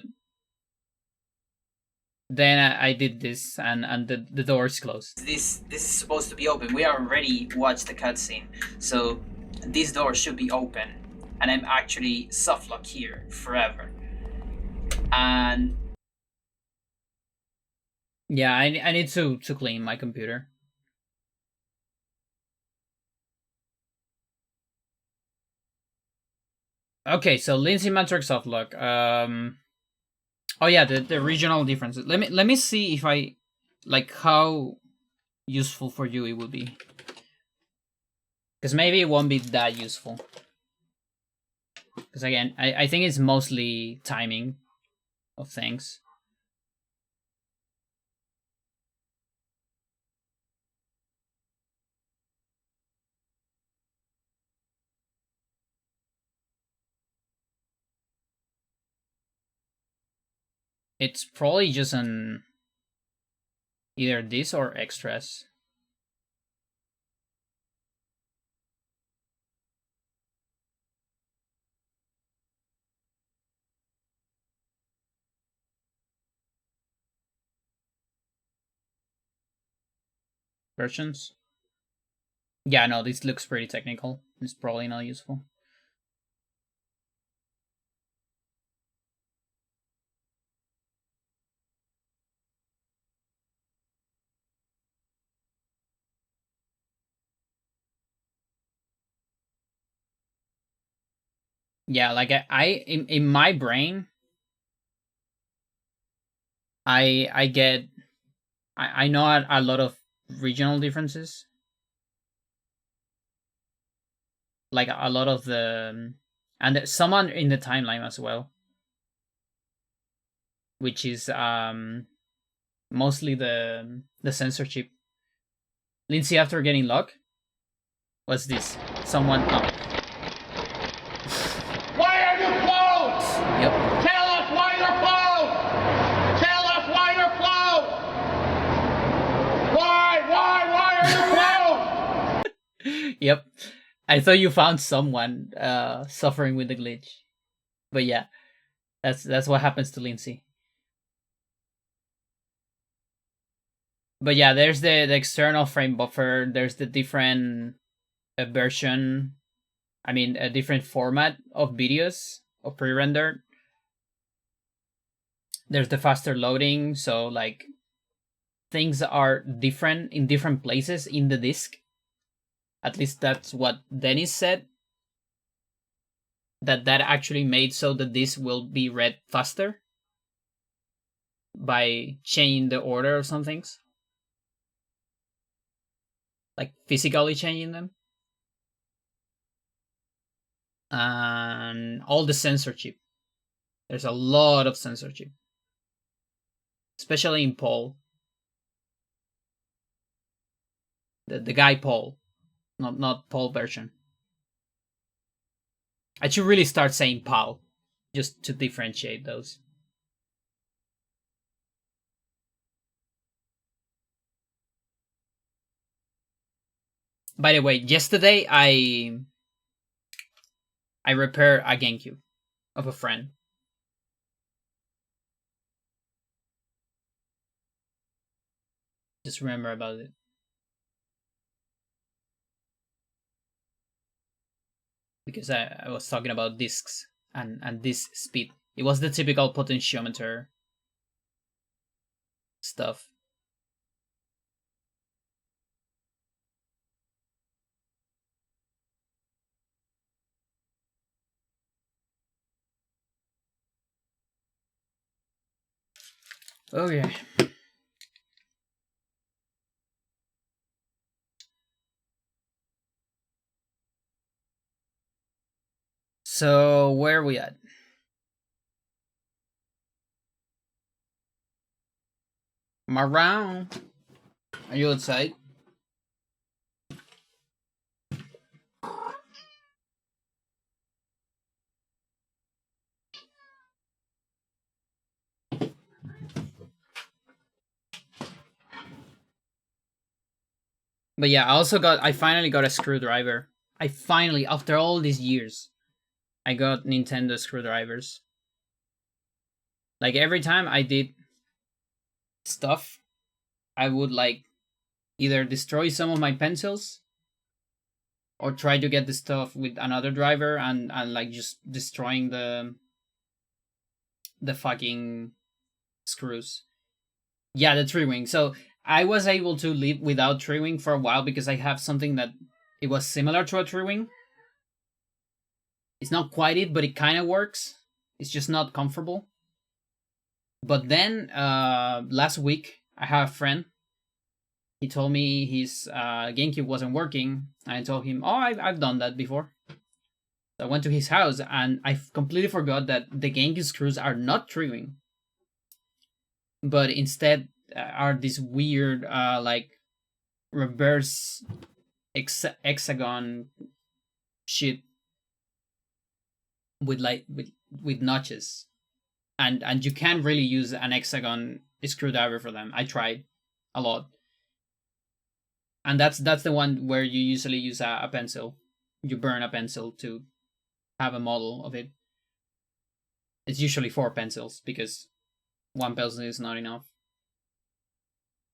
then I did this and the door is closed. This is supposed to be open. We already watched the cutscene. So this door should be open. And I'm actually softlocked here forever. And Yeah, I need to clean my computer. Okay, so Lindsay Matrix softlock. Oh yeah, the regional differences. Let me see if I like how useful for you it would be. Because maybe it won't be that useful. Because again, I think it's mostly timing of things. It's probably just on either this or extras. Versions. Yeah, no, this looks pretty technical. It's probably not useful. Yeah, like I in my brain, I get I know a lot of regional differences. Like a lot of the and someone in the timeline as well, which is mostly the censorship. Lindsay, after getting luck, what's this? Someone. Oh. Why are you closed? Yep. Tell us why you're closed! Tell us why you're closed! Why are you closed? Yep. I thought you found someone suffering with the glitch, but yeah, that's what happens to Lindsay. But yeah, there's the external frame buffer. There's the different version. I mean, a different format of videos of pre-rendered. There's the faster loading, so like things are different in different places in the disk. At least that's what Dennis said. That actually made so the disk will be read faster by changing the order of some things. Like physically changing them. And all the censorship. There's a lot of censorship. Especially in Paul. The guy Paul. Not Paul version. I should really start saying Paul. Just to differentiate those. By the way, yesterday I repaired a GameCube of a friend. Just remember about it. Because I was talking about discs and disk speed. It was the typical potentiometer stuff. Okay. So where are we at? Am I around? Are you outside? But yeah, I finally got a screwdriver. I finally, after all these years, I got Nintendo screwdrivers. Like every time I did stuff, I would like either destroy some of my pencils or try to get the stuff with another driver and like just destroying the fucking screws. Yeah, the tree wing. So I was able to live without tree wing for a while because I have something that it was similar to a tree wing. It's not quite it, but it kind of works. It's just not comfortable. But then last week I have a friend. He told me his GameCube wasn't working. I told him, "Oh, I've done that before." So I went to his house and I completely forgot that the GameCube screws are not tree wing, but instead are this weird like reverse hexagon shit with like with notches, and you can't really use an hexagon screwdriver for them. I tried a lot, and that's the one where you usually use a pencil. You burn a pencil to have a model of it. It's usually 4 pencils because 1 pencil is not enough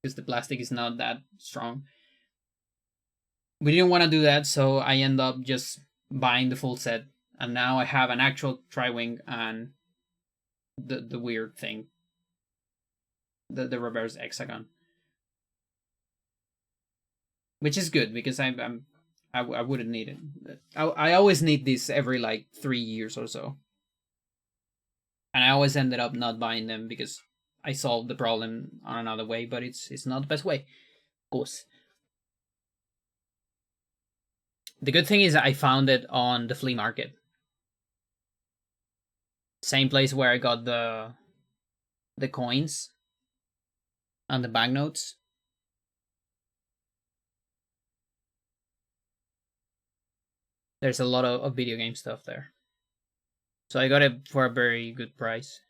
because the plastic is not that strong. We didn't want to do that, so I end up just buying the full set, and now I have an actual tri-wing and the weird thing, the reverse hexagon, which is good because I wouldn't need it. I always need this every like 3 years or so, and I always ended up not buying them because I solved the problem on another way, but it's not the best way, of course. The good thing is I found it on the flea market. Same place where I got the coins and the banknotes. There's a lot of video game stuff there. So I got it for a very good price.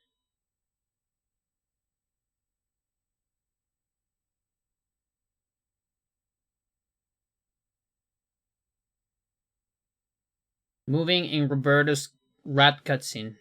Moving in Roberto's rat cutscene.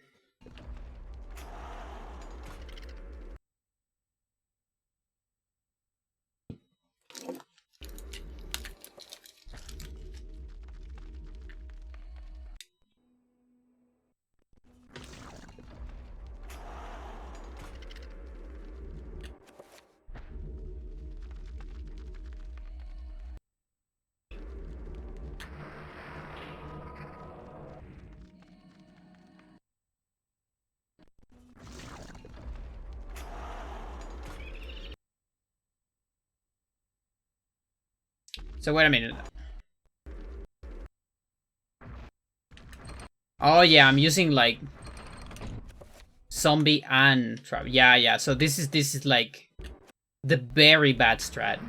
So wait a minute. Oh yeah, I'm using like zombie and trap. Yeah. So this is like the very bad strat.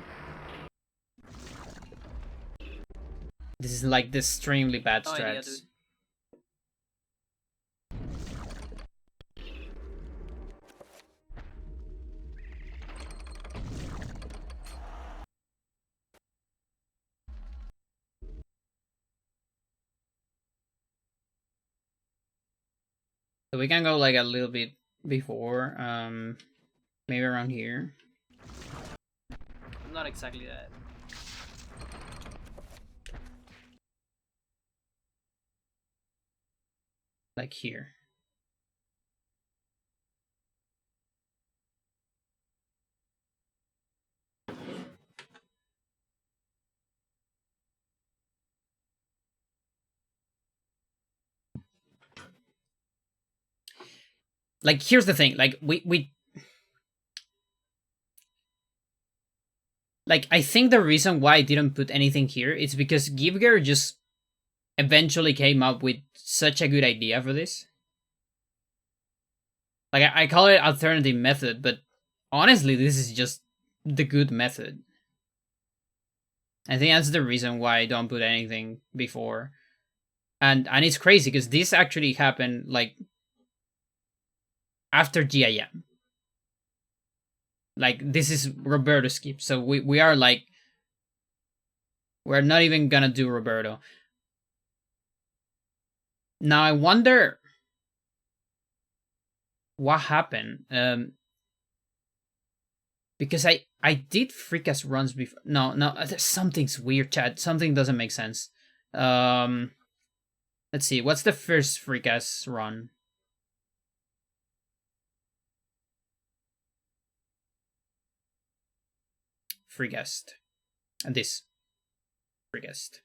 This is like the extremely bad No idea, strats. dude. So we can go like a little bit before, maybe around here. Not exactly that. Like here. like, here's the thing, like, we like, I think the reason why I didn't put anything here is because Givger just eventually came up with such a good idea for this. Like, I call it alternative method, but honestly, this is just the good method. I think that's the reason why I don't put anything before. And it's crazy, because this actually happened, like, after GIM. Like, this is Roberto skip, so we are like, we're not even gonna do Roberto. Now I wonder what happened. Because I did freak-ass runs before. No, something's weird, chat. Something doesn't make sense. Let's see. What's the first freak-ass run? Freakast. And this. Freakast.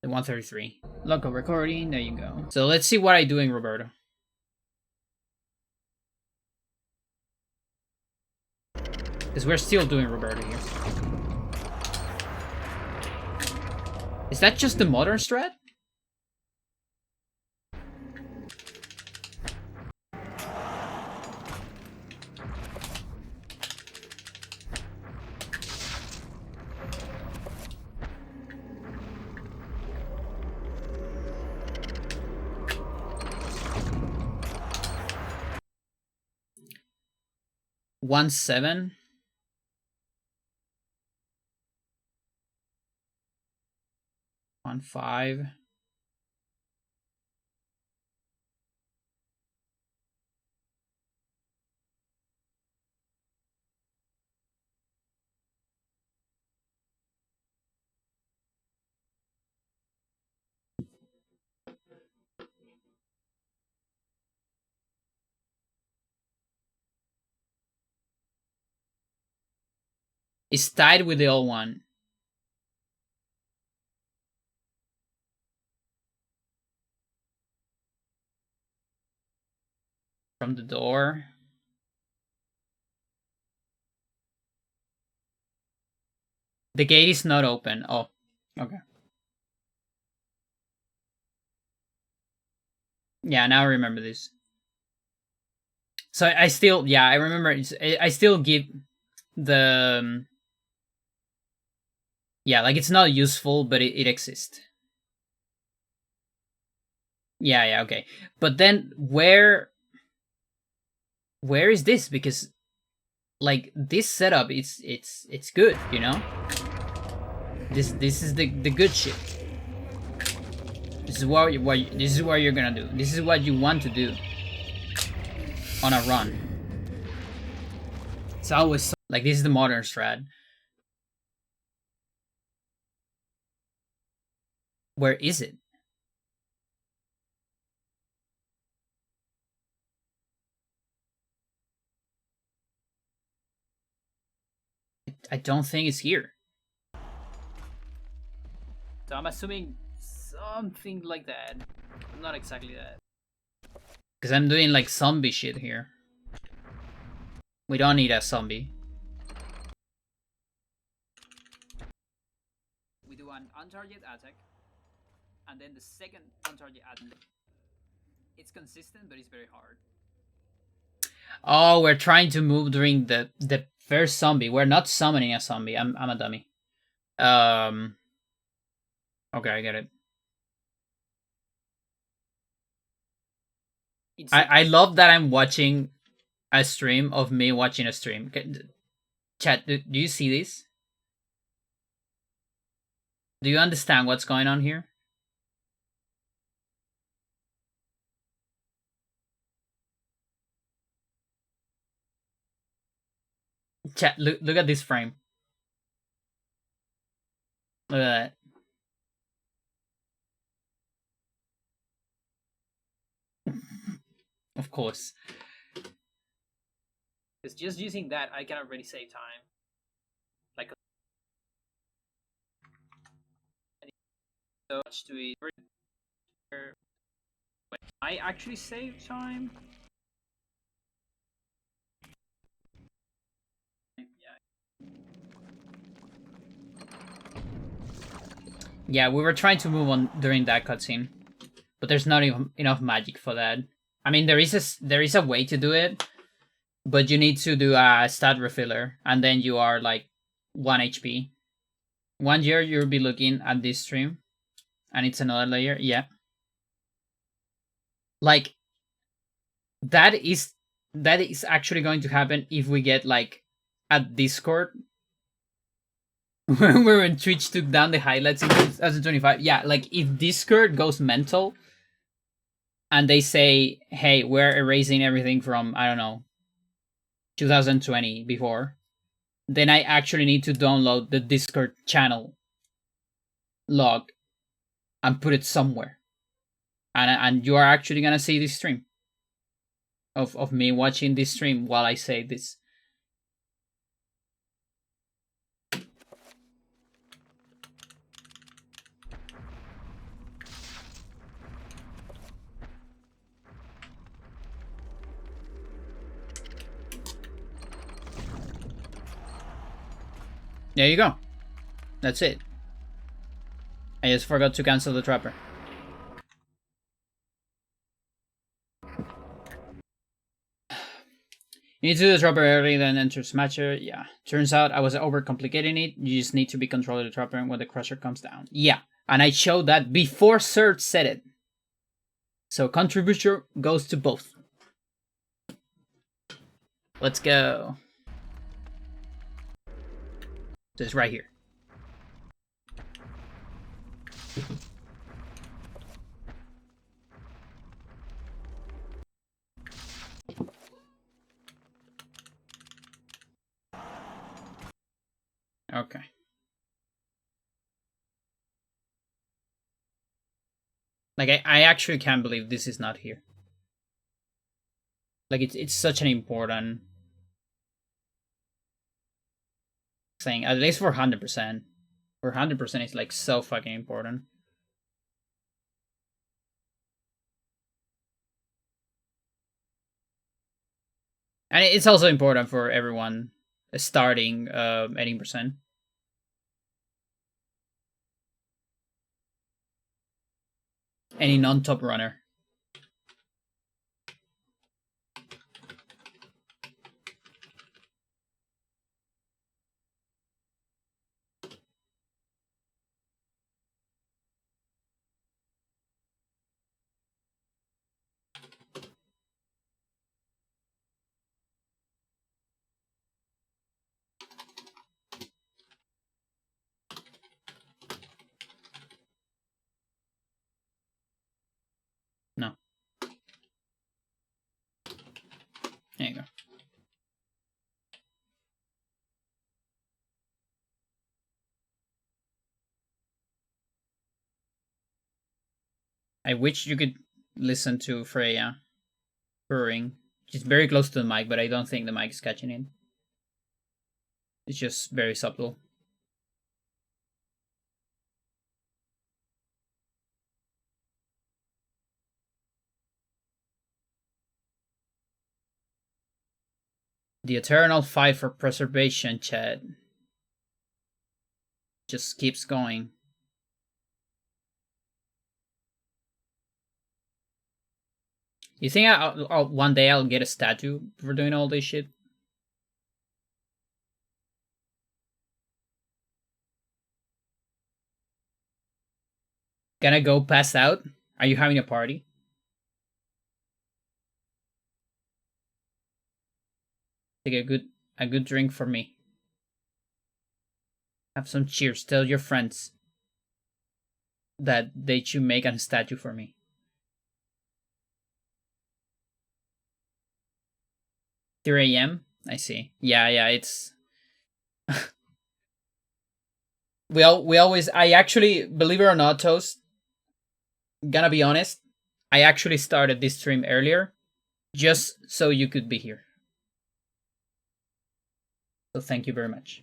The 133. Local recording. There you go. So let's see what I do in Roberto. Because we're still doing Roberto here. Is that just the modern strat? One 7. 1 5. It's tied with the old one. From the door. The gate is not open. Oh, okay. Yeah, now I remember this. So I still, yeah, I remember. I still give the, yeah, like, it's not useful, but it exists. Yeah, okay. But then where is this? Because, like, this setup, it's good, you know. This is the good shit. This is what you're gonna do. This is what you want to do on a run. It's always so, like, this is the modern strat. Where is it? I don't think it's here. So I'm assuming something like that. Not exactly that. Because I'm doing, like, zombie shit here. We don't need a zombie. We do an on-target attack, and then the second on-target attack. It's consistent, but it's very hard. Oh, we're trying to move during the first zombie. We're not summoning a zombie. I'm a dummy. Okay, I get it. I love that I'm watching a stream of me watching a stream. Chat, do you see this? Do you understand what's going on here? Chat, look at this frame. Look at that. Of course. Because just using that, I can already save time. Like, so much to it. I actually save time. Yeah, we were trying to move on during that cutscene, but there's not even enough magic for that. I mean, there is a way to do it, but you need to do a stat refiller, and then you are like 1 HP. 1 year you'll be looking at this stream, and it's another layer. Yeah, like that is actually going to happen if we get like a Discord. When Twitch took down the highlights in 2025. Yeah, like if Discord goes mental and they say, hey, we're erasing everything from, I don't know, 2020 before, then I actually need to download the Discord channel log and put it somewhere. And you are actually gonna see this stream of me watching this stream while I say this. There you go. That's it. I just forgot to cancel the trapper. You need to do the trapper early, then enter Smasher. Yeah. Turns out I was overcomplicating it. You just need to be controlling the trapper when the crusher comes down. Yeah. And I showed that before Serge said it. So contribution goes to both. Let's go. So it's right here. Okay. Like I actually can't believe this is not here. Like it's such an important thing. At least for 100%. For 100% it's like so fucking important. And it's also important for everyone starting 80%. Any non-top runner. No. There you go. I wish you could listen to Freya purring. She's very close to the mic, but I don't think the mic is catching it. It's just very subtle. The eternal fight for preservation, Chad. Just keeps going. You think I'll one day I'll get a statue for doing all this shit? Gonna go pass out? Are you having a party? Take a good drink for me. Have some cheers. Tell your friends that they should make a statue for me. Three AM? I see. Yeah, it's we always I actually, believe it or not, Toast, gonna be honest, I actually started this stream earlier just so you could be here. So thank you very much.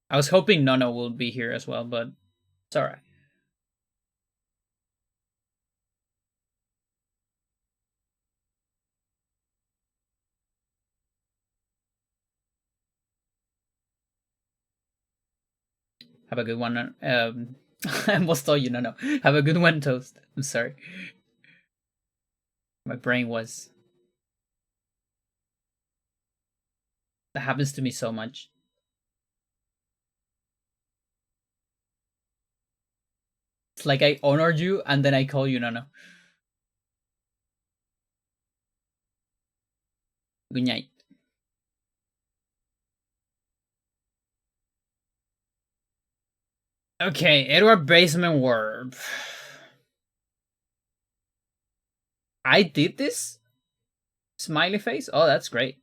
I was hoping Nono will be here as well, but it's alright. Have a good one, I almost told you, no. Have a good one, Toast. I'm sorry. My brain was... That happens to me so much. It's like I honored you and then I call you, no. Good night. Okay, Edward Basement Warp. I did this? Smiley face? Oh, that's great.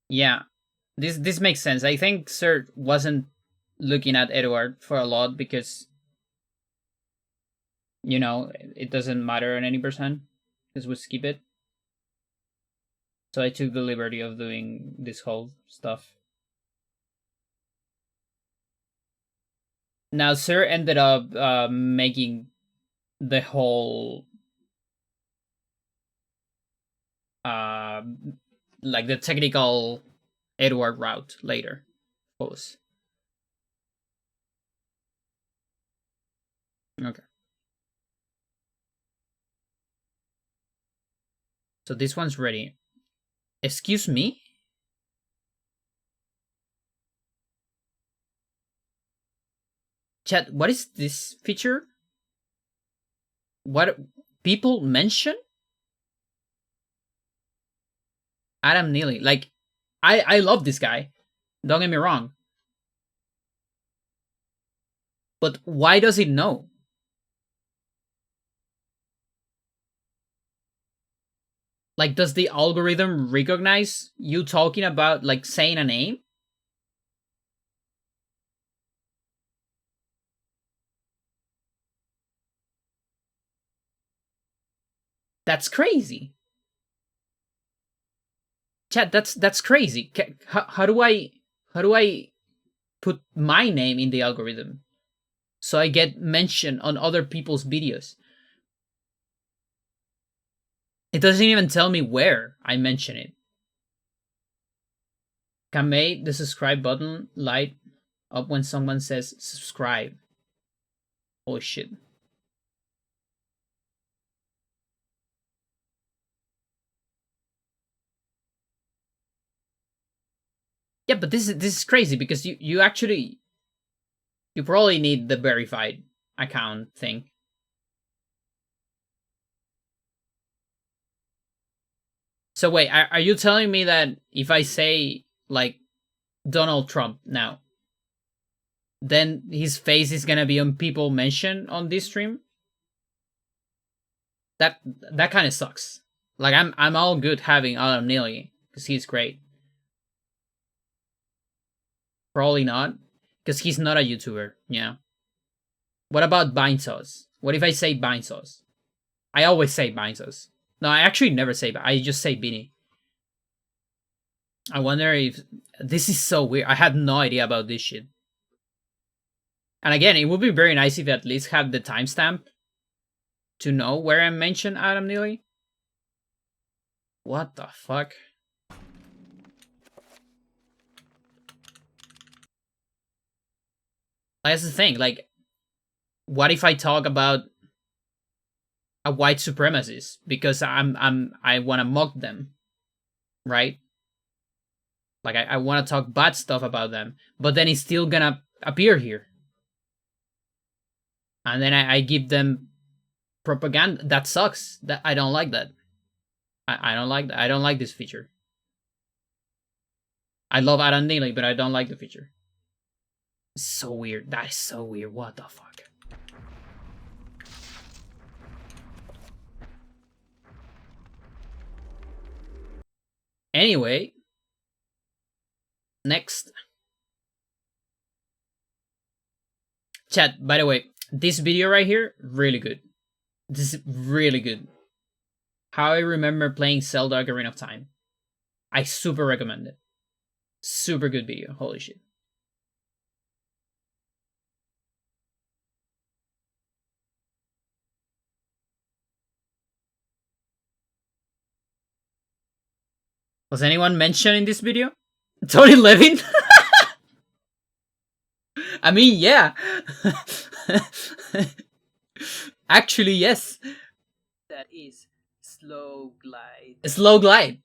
Yeah. This makes sense. I think Sir wasn't looking at Edward for a lot because, you know, it doesn't matter on any percent because we skip it. So I took the liberty of doing this whole stuff. Now, Sir ended up making the whole like the technical Edward route later. Pose. Okay. So this one's ready. Excuse me? Chat, what is this feature? What people mention? Adam Neely. Like, I love this guy. Don't get me wrong. But why does it know? Like, does the algorithm recognize you talking about, like, saying a name? That's crazy. Chat, that's crazy. How do I put my name in the algorithm so I get mentioned on other people's videos? It doesn't even tell me where I mention it. Can make the subscribe button light up when someone says subscribe. Oh shit. Yeah, but this is crazy because you probably need the verified account thing. So wait, are you telling me that if I say like Donald Trump now, then his face is gonna be on people mentioned on this stream? That kind of sucks. Like I'm all good having Adam Neely because he's great. Probably not, because he's not a YouTuber. Yeah. What about Vine Sauce? What if I say Vine Sauce? I always say Vine Sauce. No, I actually never say. I just say Beanie. I wonder if this is so weird. I had no idea about this shit. And again, it would be very nice if I at least have the timestamp to know where I mentioned Adam Neely. What the fuck? That's the thing. Like, what if I talk about a white supremacist because I want to mock them, right? Like I want to talk bad stuff about them, but then it's still gonna appear here, and then I give them propaganda. That sucks. That I don't like that. I don't like that. I don't like this feature. I love Adam Neely, but I don't like the feature. It's so weird. That is so weird. What the fuck? Anyway, next. Chat, by the way, this video right here, really good. This is really good. How I remember playing Zelda Ocarina of Time. I super recommend it. Super good video. Holy shit. Was anyone mentioned in this video? Tony Levin? I mean, yeah. Actually, yes. That is slow glide. Slow glide.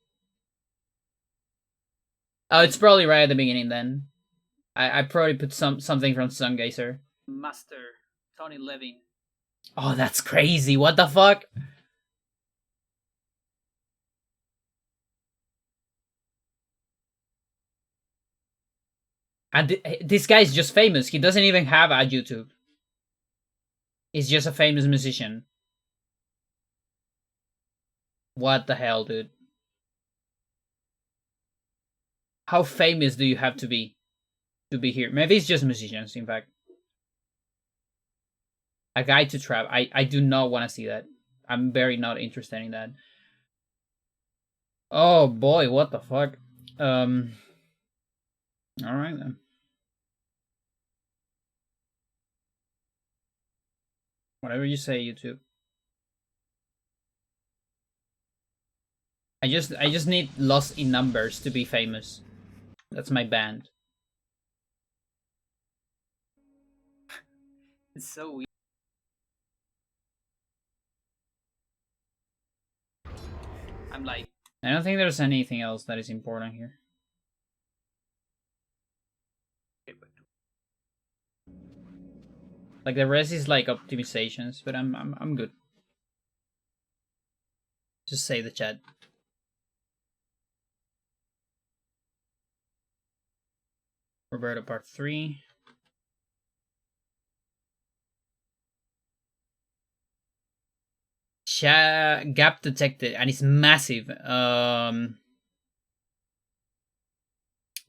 Oh, it's probably right at the beginning then. I probably put something from Sungazer. Master Tony Levin. Oh, that's crazy. What the fuck? And this guy's just famous. He doesn't even have a YouTube. He's just a famous musician. What the hell, dude? How famous do you have to be here? Maybe it's just musicians, in fact. A guide to trap. I do not want to see that. I'm very not interested in that. Oh boy, what the fuck? Alright then. Whatever you say, YouTube. I just need Lost in Numbers to be famous. That's my band. It's so weird. I'm like, I don't think there's anything else that is important here. Like the rest is like optimizations, but I'm good. Just say the chat. Roberto Part 3. Gap detected, and it's massive.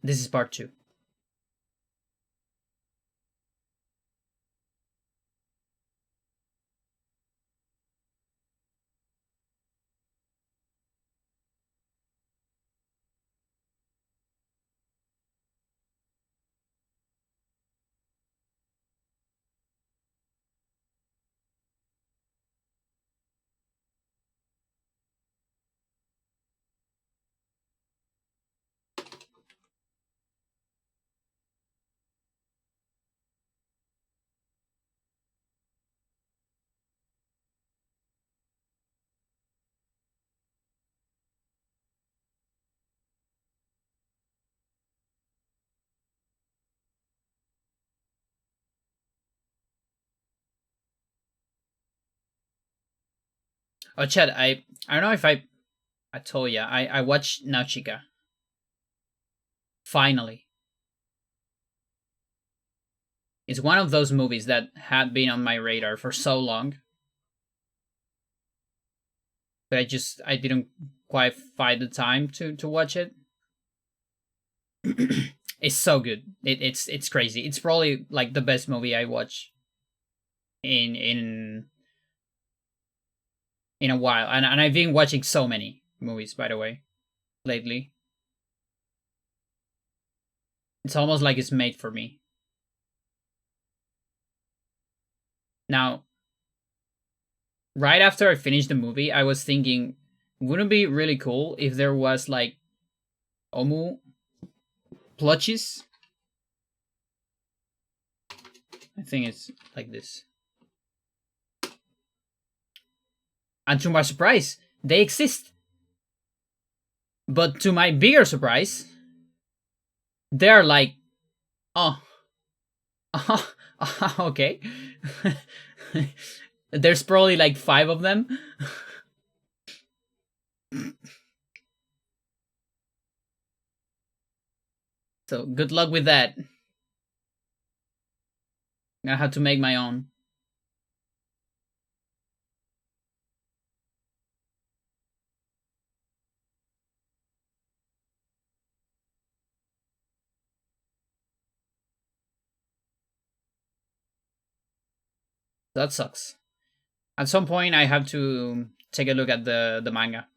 This is Part 2. Oh, Chad, I don't know if I told ya. I watched Nausica. Finally. It's one of those movies that had been on my radar for so long. But I didn't quite find the time to watch it. It's so good. It's crazy. It's probably like the best movie I watch in a while. And I've been watching so many movies, by the way, lately. It's almost like it's made for me. Now, right after I finished the movie, I was thinking, wouldn't it be really cool if there was like Omu plushie? I think it's like this. And to my surprise, they exist. But to my bigger surprise, they're like, oh, okay. There's probably like 5 of them. So good luck with that. I had to make my own. That sucks. At some point, I have to take a look at the manga.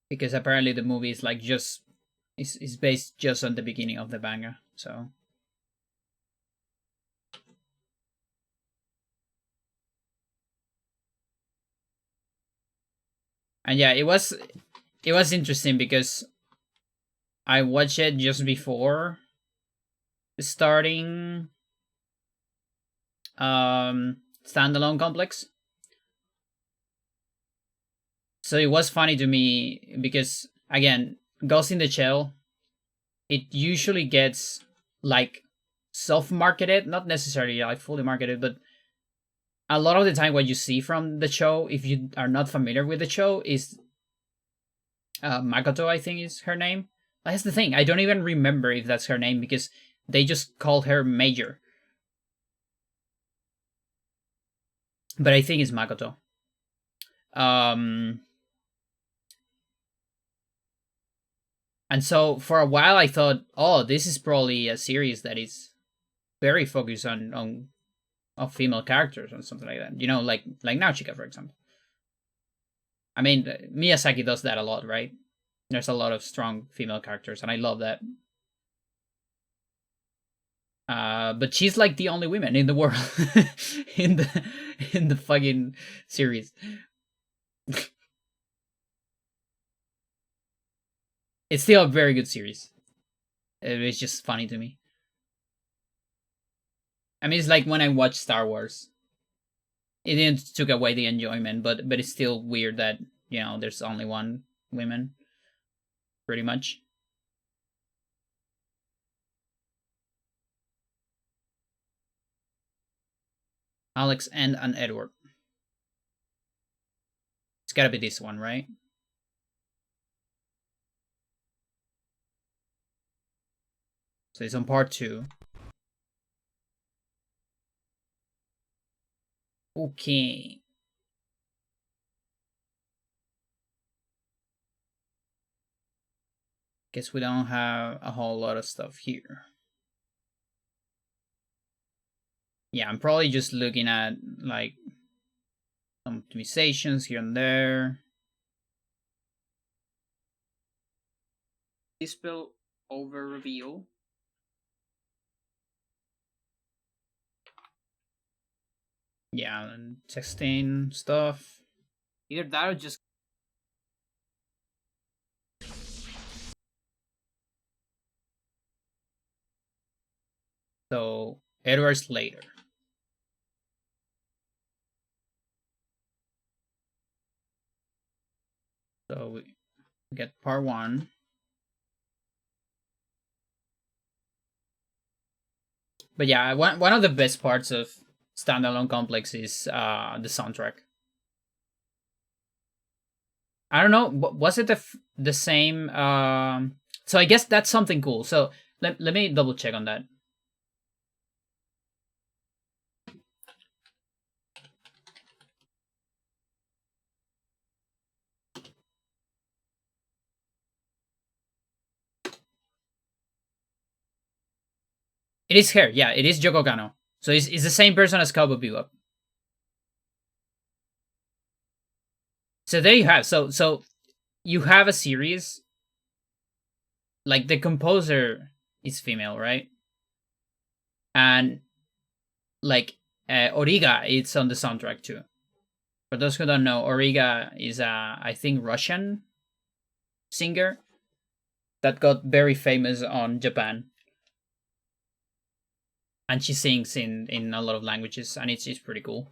Because apparently the movie is like just is based just on the beginning of the manga. So and yeah, it was it was interesting because I watched it just before starting standalone complex. So it was funny to me because again, Ghost in the Shell, it usually gets like soft marketed, not necessarily like fully marketed, but a lot of the time what you see from the show, if you are not familiar with the show, is Makoto, I think is her name. That's the thing. I don't even remember if that's her name because they just called her Major. But I think it's Makoto. And so for a while I thought, oh, this is probably a series that is very focused on female characters or something like that. You know, like Nausicaa, for example. I mean, Miyazaki does that a lot, right? There's a lot of strong female characters, and I love that. But she's like the only woman in the world in the fucking series. It's still a very good series. It's just funny to me. I mean, it's like when I watch Star Wars. It didn't took away the enjoyment, but it's still weird that there's only one woman, pretty much. Alex and an Edward. It's gotta be this one, right? So it's on part 2. Okay. Guess we don't have a whole lot of stuff here. Yeah, I'm probably just looking at like some optimizations here and there. Dispel over reveal. Yeah, and texting stuff. Either that or just So Edward's later. So we get part 1. But yeah, one of the best parts of standalone complex is the soundtrack. I don't know, was it the same? So I guess that's something cool. So let me double check on that. It is her, yeah, it is Yoko Kanno. So it's the same person as Cowboy Bebop. So there you have. So you have a series. Like the composer is female, right? And like Origa, it's on the soundtrack too. For those who don't know, Origa is I think Russian singer that got very famous on Japan. And she sings in a lot of languages, and it's pretty cool.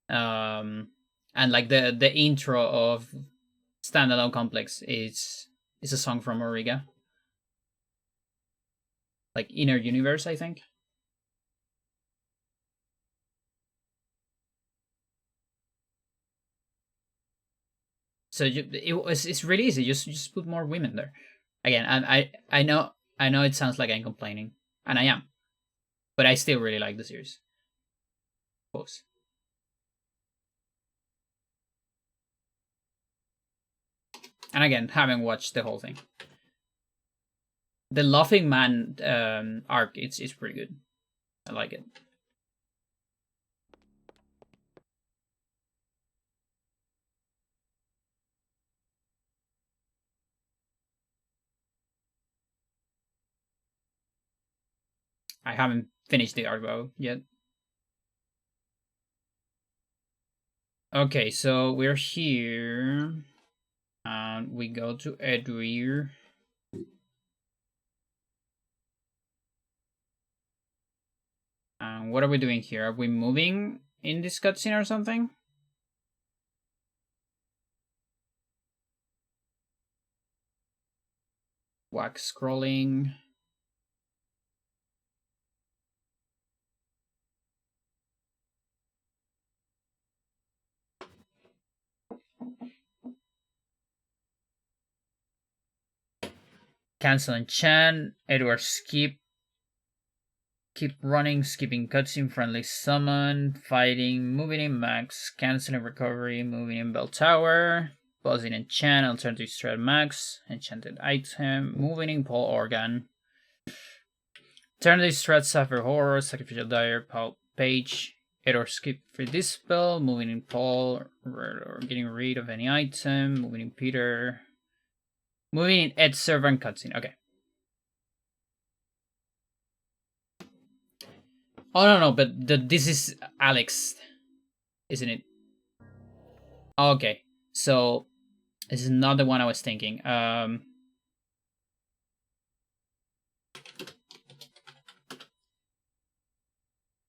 And like the intro of Standalone Complex is a song from Origa, like Inner Universe, I think. So it's really easy. Just put more women there. Again, I know it sounds like I'm complaining, and I am, but I still really like the series. Of course. And again, haven't watched the whole thing. The Laughing Man arc, it's pretty good. I like it. I haven't finished the arc though yet. Okay, so we're here. And we go to Edrear. And what are we doing here? Are we moving in this cutscene or something? Wax scrolling. Cancel enchant. Edward skip. Keep running, skipping cutscene, friendly summon, fighting, moving in max, canceling recovery, moving in bell tower, buzzing enchant, alternative strat max, enchanted item, moving in pole organ, alternative strat sapphire horror, sacrificial dire, page, or skip for this spell, moving in pole, or getting rid of any item, moving in Peter, moving in Ed servant cutscene. Okay. Oh no, but this is Alex, isn't it? Okay, so this is not the one I was thinking.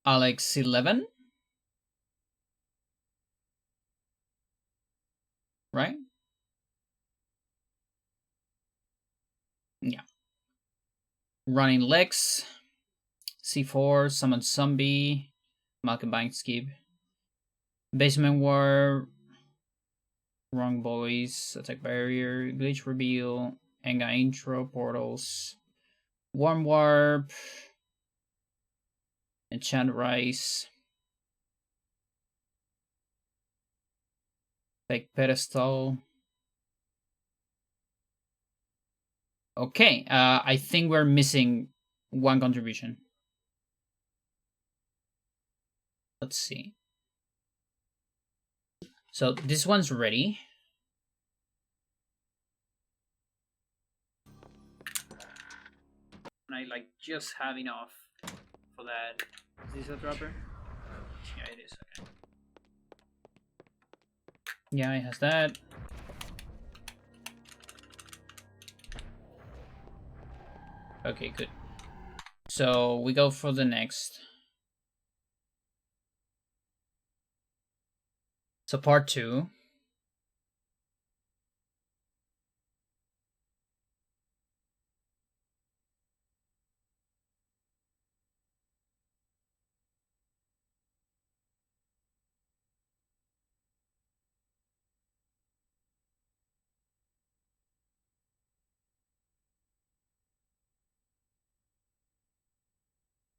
Alex 11, right? Yeah. Running Lex, C4, Summon Zombie, Malcolm Bank skip, Basement War, Wrong Boys, Attack Barrier, Glitch Reveal, Enga Intro, Portals, Warm Warp, Enchant Rise, Fake Pedestal. Okay, I think we're missing one contribution. Let's see. So this one's ready. And I like just have enough for that. Is this a dropper? Yeah, it is. Okay. Yeah, it has that. Okay, good. So we go for the next. So part 2.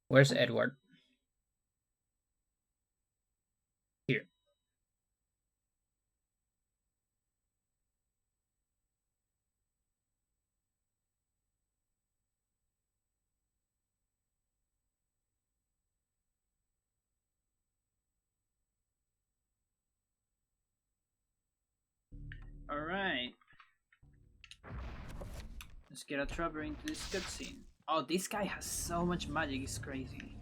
Where's Edward? Here. Alright. Let's get a dropper into this cutscene. Oh, this guy has so much magic, it's crazy.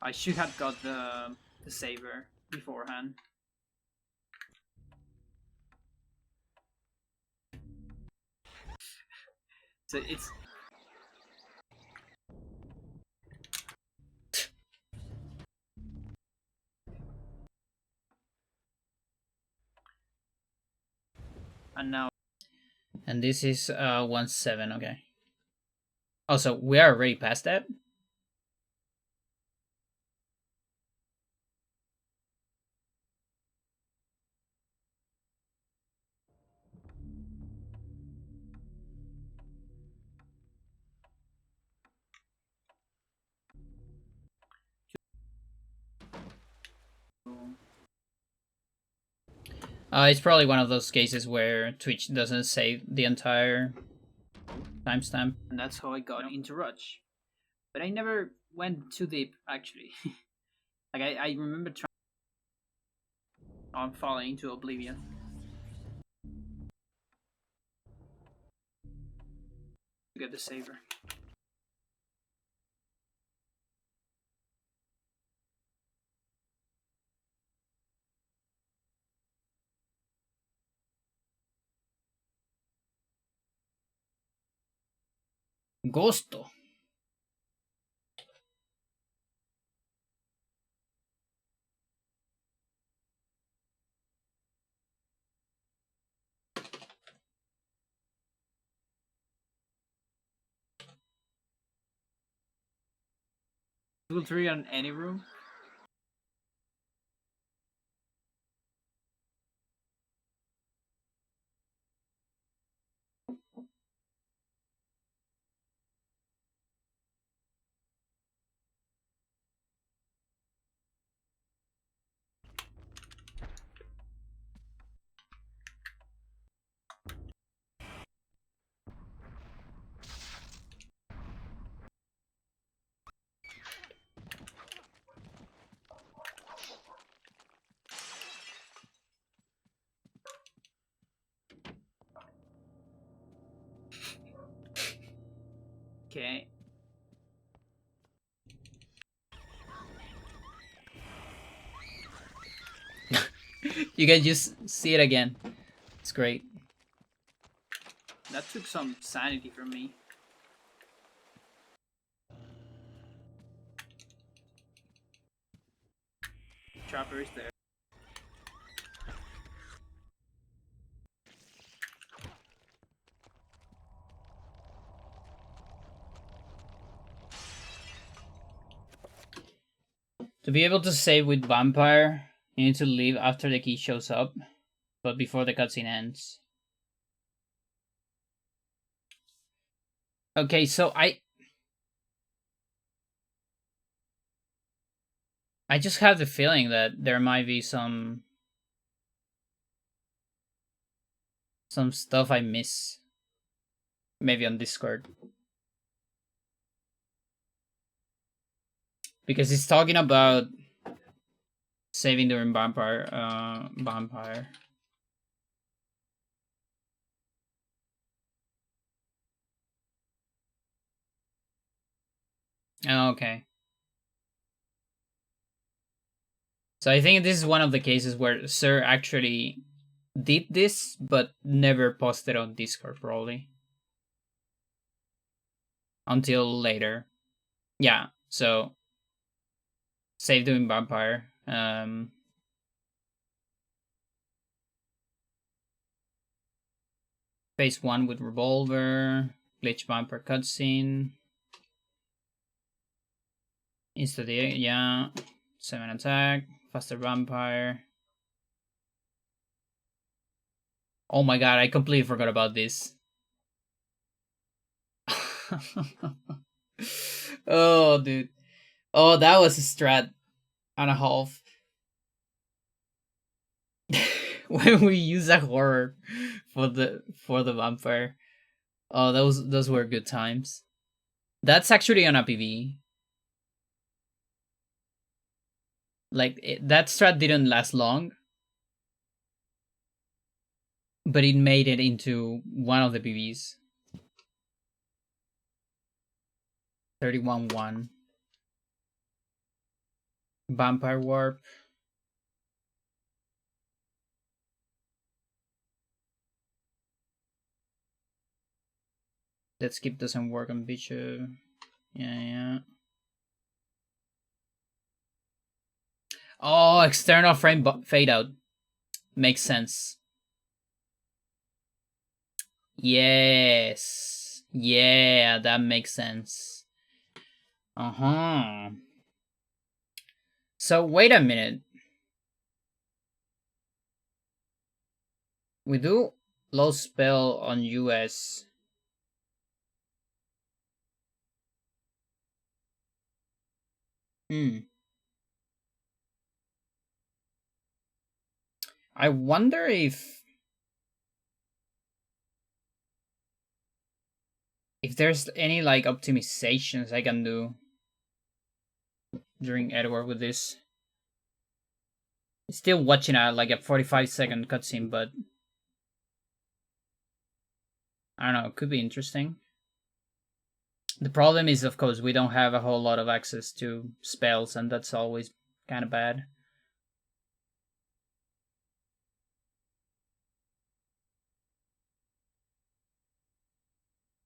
I should have got the saber beforehand. So it's and now And this is 1-7, okay. Also, we are already past that. It's probably one of those cases where Twitch doesn't save the entire timestamp. and that's how I got into Rush. But I never went too deep actually. Like I remember trying I'm falling into oblivion. Get the saber. Gosto. Level 3 on any room? Okay. You can just see it again. It's great. That took some sanity from me. Trapper is there. To be able to save with Vampire, you need to leave after the key shows up, but before the cutscene ends. Okay, so I just have the feeling that there might be some stuff I miss. Maybe on Discord. Because it's talking about saving during Vampire. Oh, okay. So I think this is one of the cases where Sir actually did this, but never posted on Discord, probably. Until later. Yeah, so save doing Vampire. Phase 1 with Revolver. Glitch Vampire cutscene. Insta yeah. 7 attack. Faster Vampire. Oh my god, I completely forgot about this. Oh, dude. Oh, that was a strat and a half. When we use a horror for the vampire. Oh, those were good times. That's actually on a PV. Like that strat didn't last long, but it made it into one of the PVs. 31-1. Vampire Warp. That skip doesn't work on Bishop. Yeah. Oh, external frame fade out. Makes sense. Yes. Yeah, that makes sense. Uh-huh. So, wait a minute. We do low spell on US. I wonder if there's any like optimizations I can do during Edward with this. Still watching like a 45-second cutscene, but I don't know, it could be interesting. The problem is, of course, we don't have a whole lot of access to spells, and that's always kind of bad.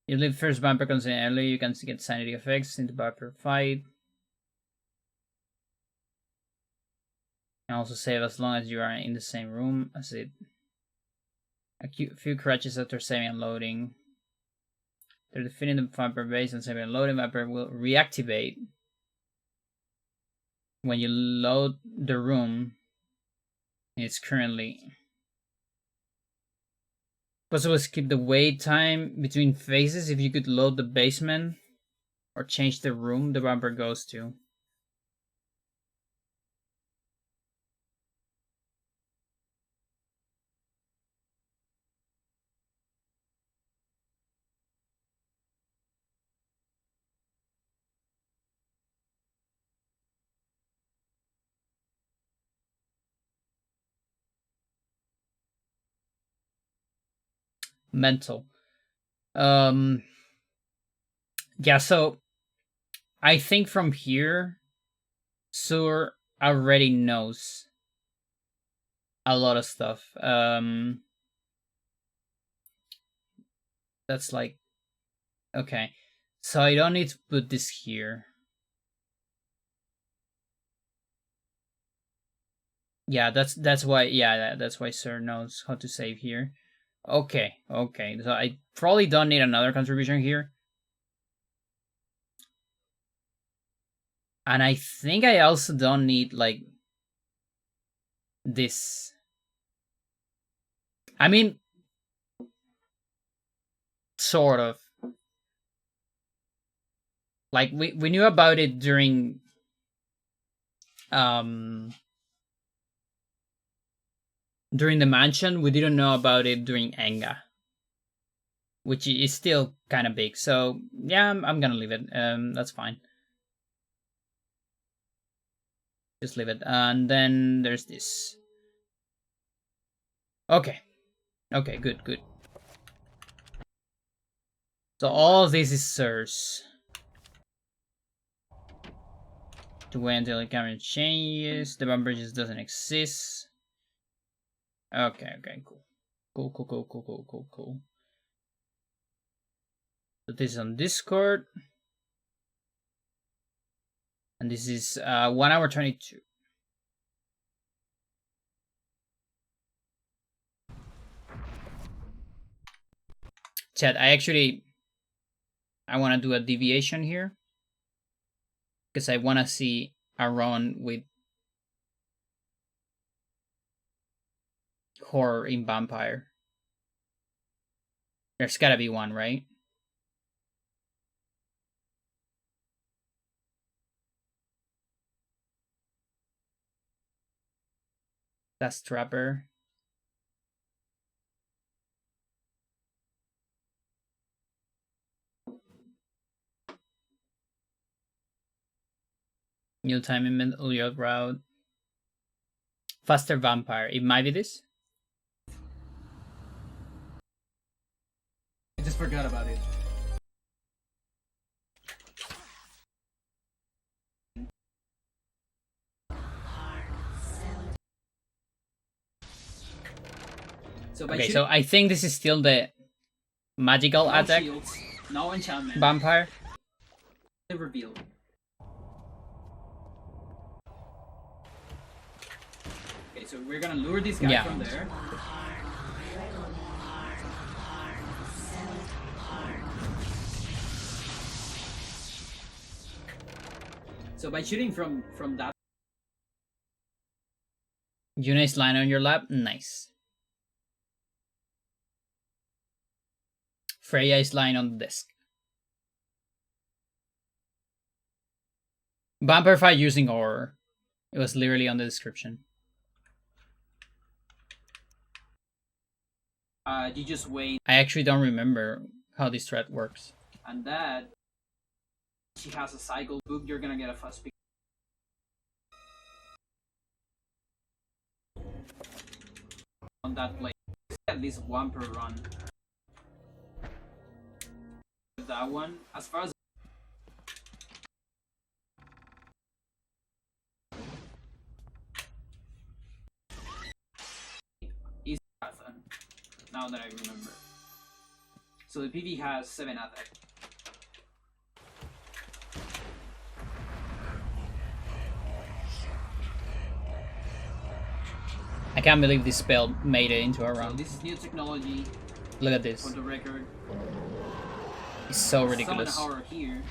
You leave first vampire comes in early, you can get sanity effects in the vampire fight. And also save as long as you are in the same room as it. A few crutches after saving and loading. They're defeating the vampire base and saving and loading. Vampire will reactivate when you load the room. It's currently possible to skip the wait time between phases if you could load the basement or change the room the vampire goes to. Mental. Yeah, so I think from here, Sur already knows a lot of stuff. That's like, okay. So I don't need to put this here. Yeah, that's why. Yeah, that's why Sur knows how to save here. Okay. So I probably don't need another contribution here. And I think I also don't need, like, this. I mean, sort of. Like, we knew about it during the mansion. We didn't know about it during Enga, which is still kind of big. So yeah, I'm gonna leave it. That's fine. Just leave it. And then there's this. Okay, good. So all of this is Sur's. To wait until the camera changes. The bumper just doesn't exist. Okay, cool. Cool. So this is on Discord. And this is 1 hour 22. Chat, I want to do a deviation here. Because I want to see a run with horror in vampire. There's gotta be one, right? That's Trapper. New time in middle route. Faster vampire. It might be this. I just forgot about it. Okay, so I think this is still the magical attack. Shields, no enchantment. Vampire. Reveal. Okay, so we're gonna lure this guy from there. So by shooting from that, Yuna's line on your lap, nice. Freya is lying on the desk. Vampire fight using horror. It was literally on the description. you just wait, I actually don't remember how this threat works. and that she has a cycle book. You're gonna get a fast pick. On that play, at least one per run. That one, as far as now that I remember. So the PV has 7 attack. I can't believe this spell made it into a So run. this is new technology. Look at For this. the record. It's so ridiculous. Summon a horror here.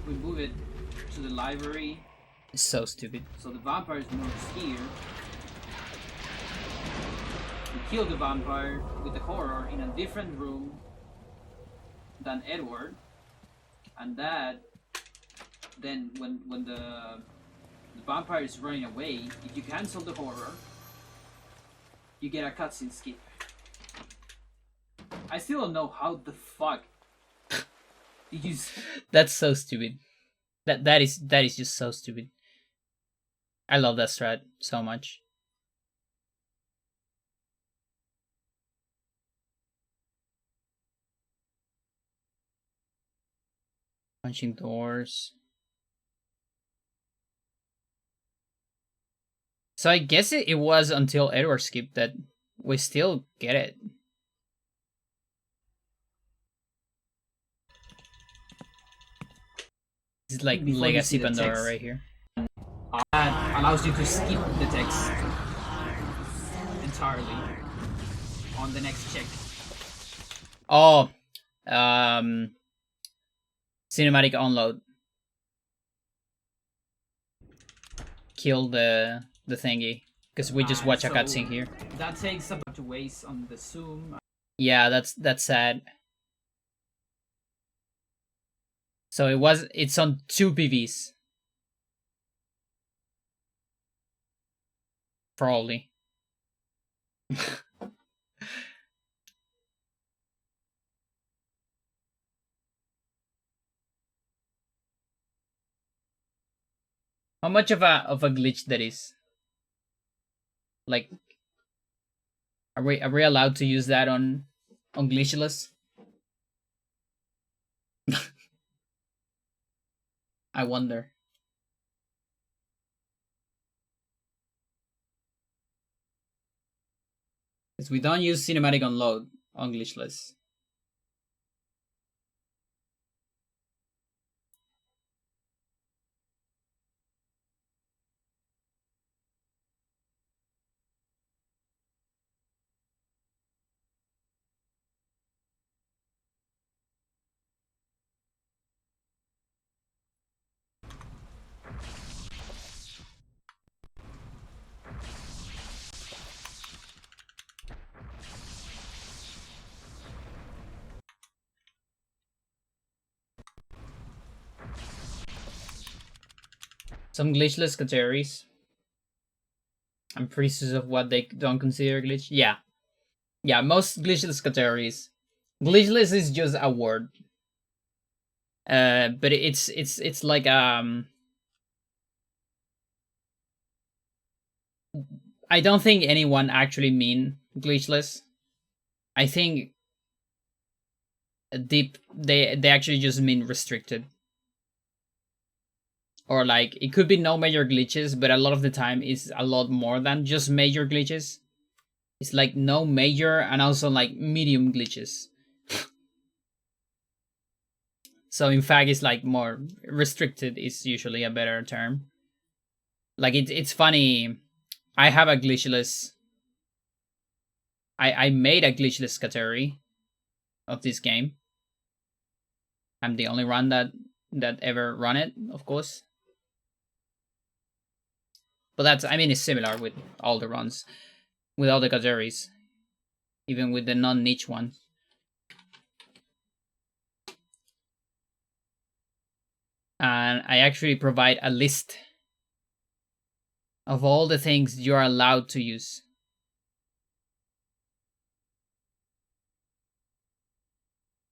We move it to the library. It's so stupid. So the vampire moves here. We kill the vampire with the horror in a different room than Edward. And that then when the vampire is running away, if you cancel the horror, you get a cutscene skip. I still don't know how the fuck did you That's so stupid. That is just so stupid. I love that strat so much. Punching doors. So I guess it was until Edward skipped that we still get it. It's like Before you Legacy see the Pandora text. right here. that allows you to skip the text entirely on the next check. Oh, cinematic unload. Kill the thingy because we just watch a So cutscene here. That takes about 2 ways on the zoom. Yeah, that's sad. So it's on 2 PVs. Probably. How much of a glitch that is? Like, are we allowed to use that on glitchless? I wonder. Because we don't use cinematic unload on glitchless. Some glitchless categories. I'm pretty sure of what they don't consider glitch. Yeah. Yeah, most glitchless categories. Glitchless is just a word. But it's like I don't think anyone actually mean glitchless. I think they actually just mean restricted. Or like it could be no major glitches, but a lot of the time it's a lot more than just major glitches. It's like no major and also like medium glitches. So in fact it's like more restricted is usually a better term. Like it's funny. I have a glitchless. I made a glitchless category of this game. I'm the only one that ever run it, of course. But that's, I mean, it's similar with all the runs, with all the categories, even with the non-niche ones. And I actually provide a list of all the things you are allowed to use.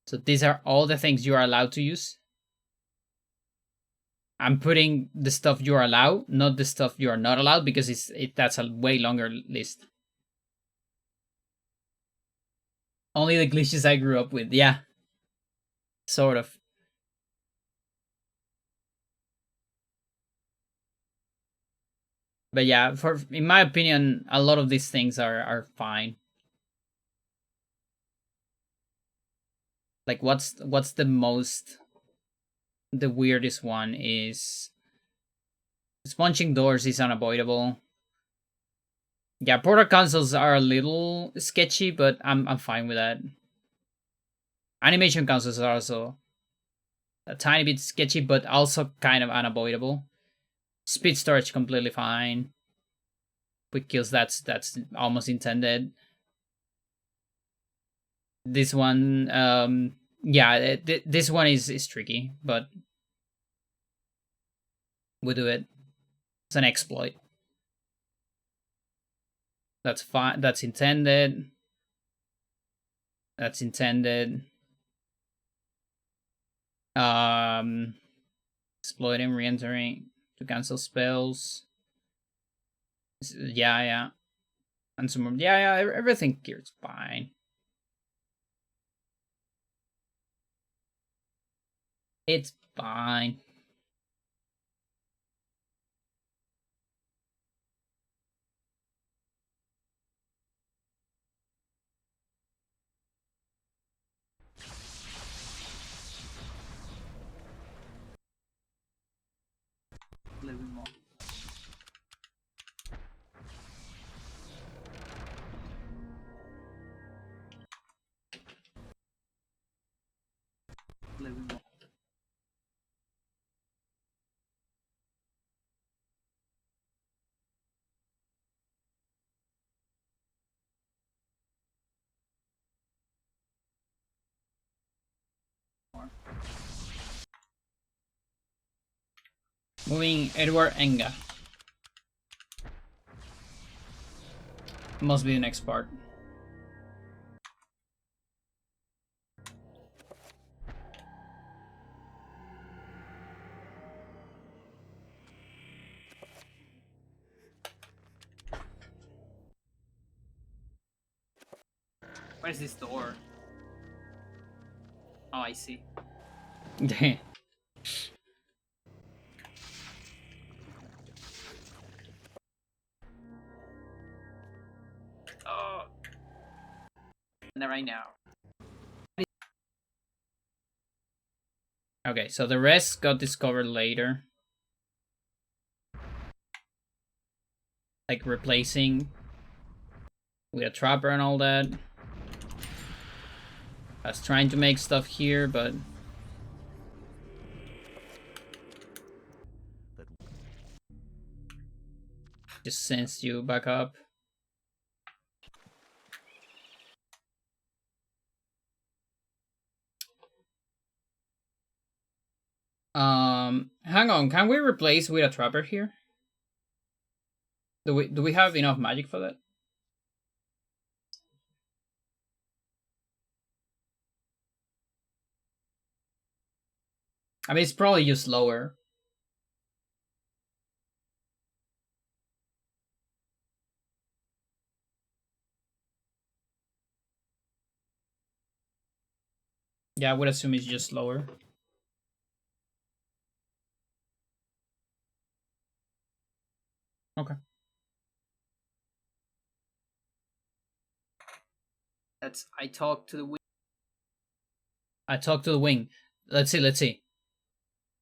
So these are all the things you are allowed to use. I'm putting the stuff you are allowed, not the stuff you are not allowed, because that's a way longer list. Only the glitches I grew up with, yeah. Sort of. But yeah, in my opinion, a lot of these things are fine. Like, what's the weirdest one is punching doors is unavoidable. Yeah, portal consoles are a little sketchy, but I'm fine with that. Animation consoles are also a tiny bit sketchy, but also kind of unavoidable. Speed storage completely fine. Quick kills, that's almost intended. This one, yeah, this one is tricky, but we do it. It's an exploit. That's fine. That's intended. That's intended. Exploiting, re-entering to cancel spells. Yeah. And some more. Yeah, everything here is fine. It's fine. A little bit more. A little bit more. Moving Edward Enga. Must be the next part. Where's this door? Oh, I see. Oh, not right now. Okay, so the rest got discovered later. Like replacing with a trapper and all that. I was trying to make stuff here, but just sends you back up. Hang on, can we replace with a trapper here? Do we have enough magic for that? I mean, it's probably just lower. Yeah, I would assume it's just lower. Okay. That's I talked to the wing. I talked to the wing. Let's see.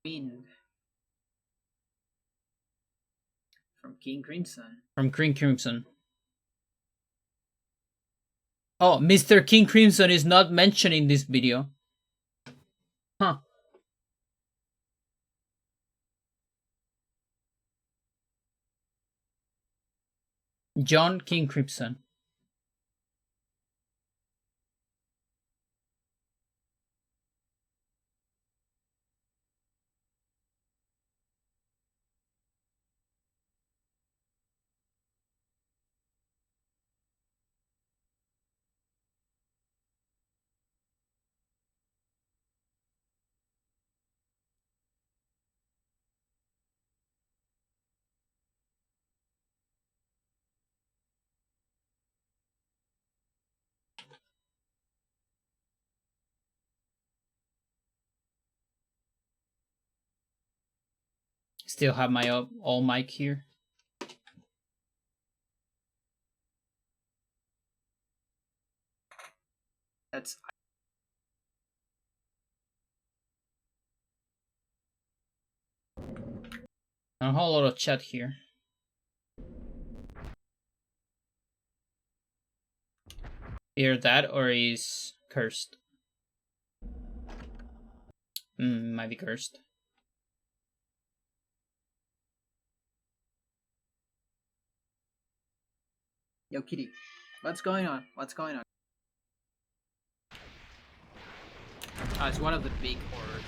Wind. From King Crimson. From King Crimson. Oh, Mr. King Crimson is not mentioned in this video. Huh. John King Crimson. Still have my all mic here. That's A whole lot of chat here. Either that or he's cursed. Might be cursed. Yo, Kitty, what's going on? What's going on? Oh, it's one of the big horrors.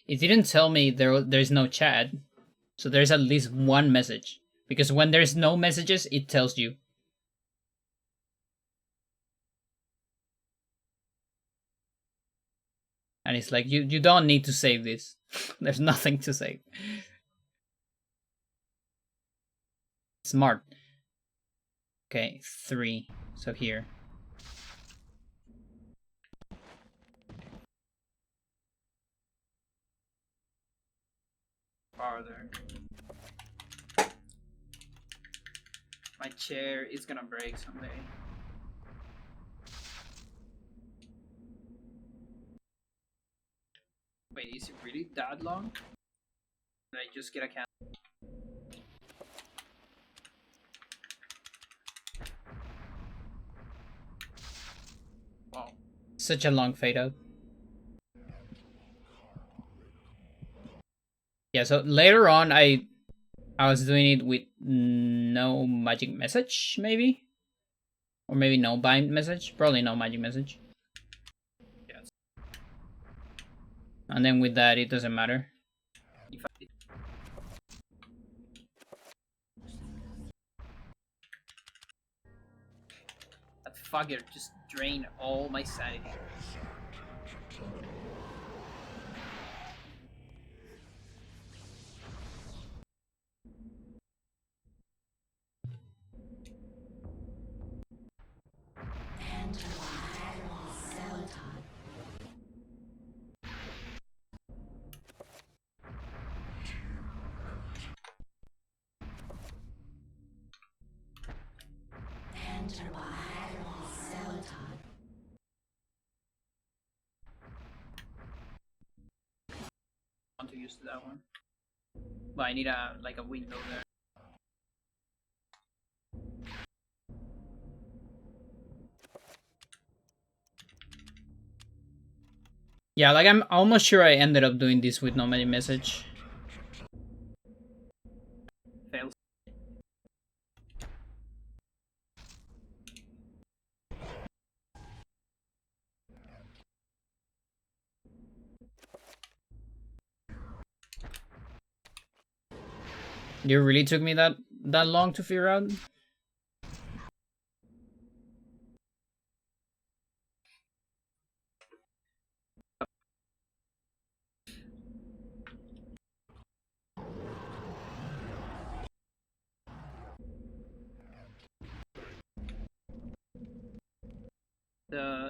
It didn't tell me there's no chat, so there's at least one message. Because when there's no messages, it tells you. And it's like, you don't need to save this. There's nothing to save. Smart. Okay, 3. So here. Farther. My chair is gonna break someday. Wait, is it really that long? Did I just get a can? Wow. Such a long fade out. Yeah, so later on I was doing it with no magic message, maybe? Or maybe no bind message? Probably no magic message. Yes. And then with that, it doesn't matter. If I... That fucker just drained all my sanity. Want to use that one, but I need a window there. Yeah, like I'm almost sure I ended up doing this with no magic message. Fails. It really took me that long to figure out.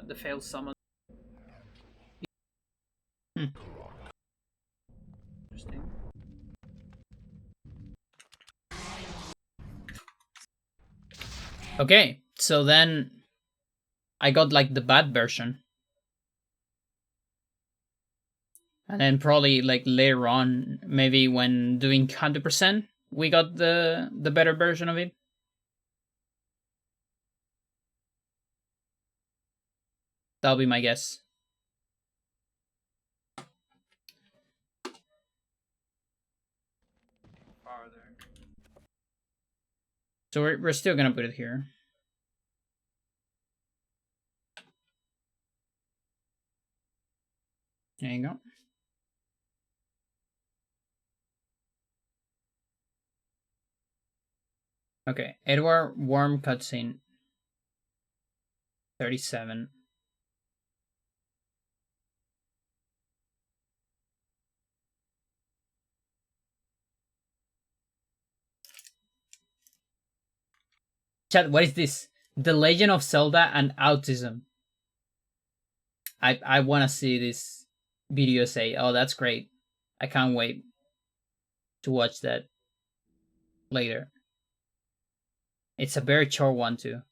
The failed summon. Interesting. Okay, so then I got like the bad version. And then probably like later on, maybe when doing 100%, we got the better version of it. That'll be my guess. Farther. So we're still gonna put it here. There you go. Okay, Edward Worm cutscene. 37. Chat, what is this? The Legend of Zelda and Autism. I want to see this video say, oh, that's great. I can't wait to watch that later. It's a very short one too.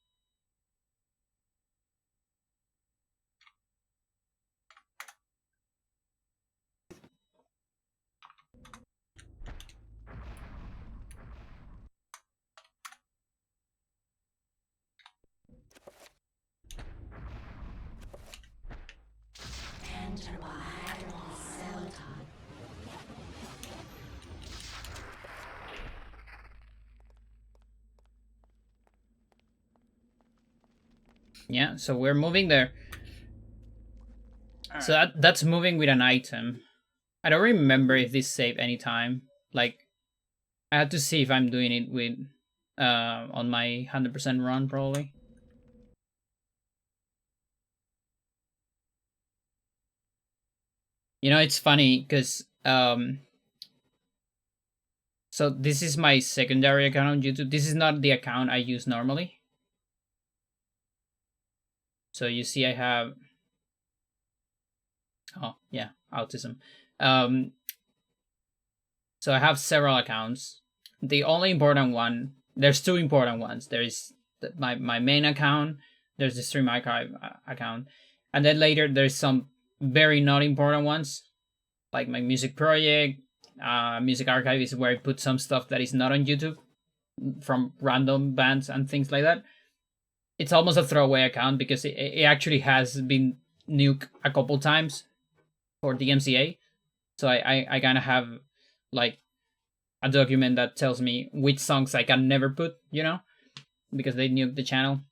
Yeah, so we're moving there. All So right. that's moving with an item. I don't remember if this save any time. Like, I had to see if I'm doing it with on my 100% run probably. You know, it's funny because so this is my secondary account on YouTube. This is not the account I use normally. So you see I have, oh yeah, autism. Um so I have several accounts. The only important one, there's two important ones. There is my main account, there's the stream archive account, and then later there's some very not important ones, like my music project. Music archive is where I put some stuff that is not on YouTube from random bands and things like that. It's almost a throwaway account because it actually has been nuked a couple times for DMCA. So I kind of have like a document that tells me which songs I can never put, you know, because they nuked the channel.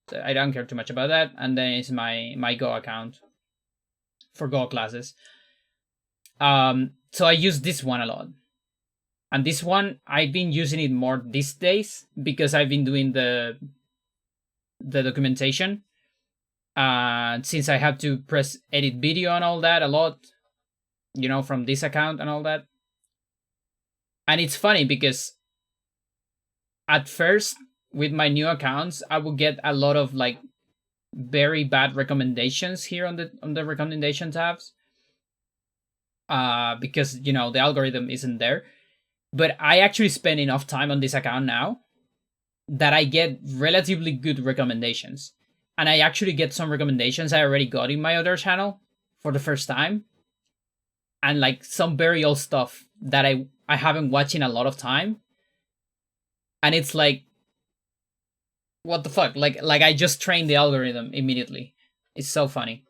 So I don't care too much about that. And then it's my Go account for Go classes. So I use this one a lot. And this one I've been using it more these days because I've been doing the documentation. Since I have to press edit video and all that a lot, you know, from this account and all that. And it's funny because at first with my new accounts, I would get a lot of like very bad recommendations here on the recommendation tabs. Because you know the algorithm isn't there. But I actually spend enough time on this account now that I get relatively good recommendations. And I actually get some recommendations I already got in my other channel for the first time. And like some very old stuff that I haven't watched in a lot of time. And it's like, what the fuck? Like I just trained the algorithm immediately. It's so funny.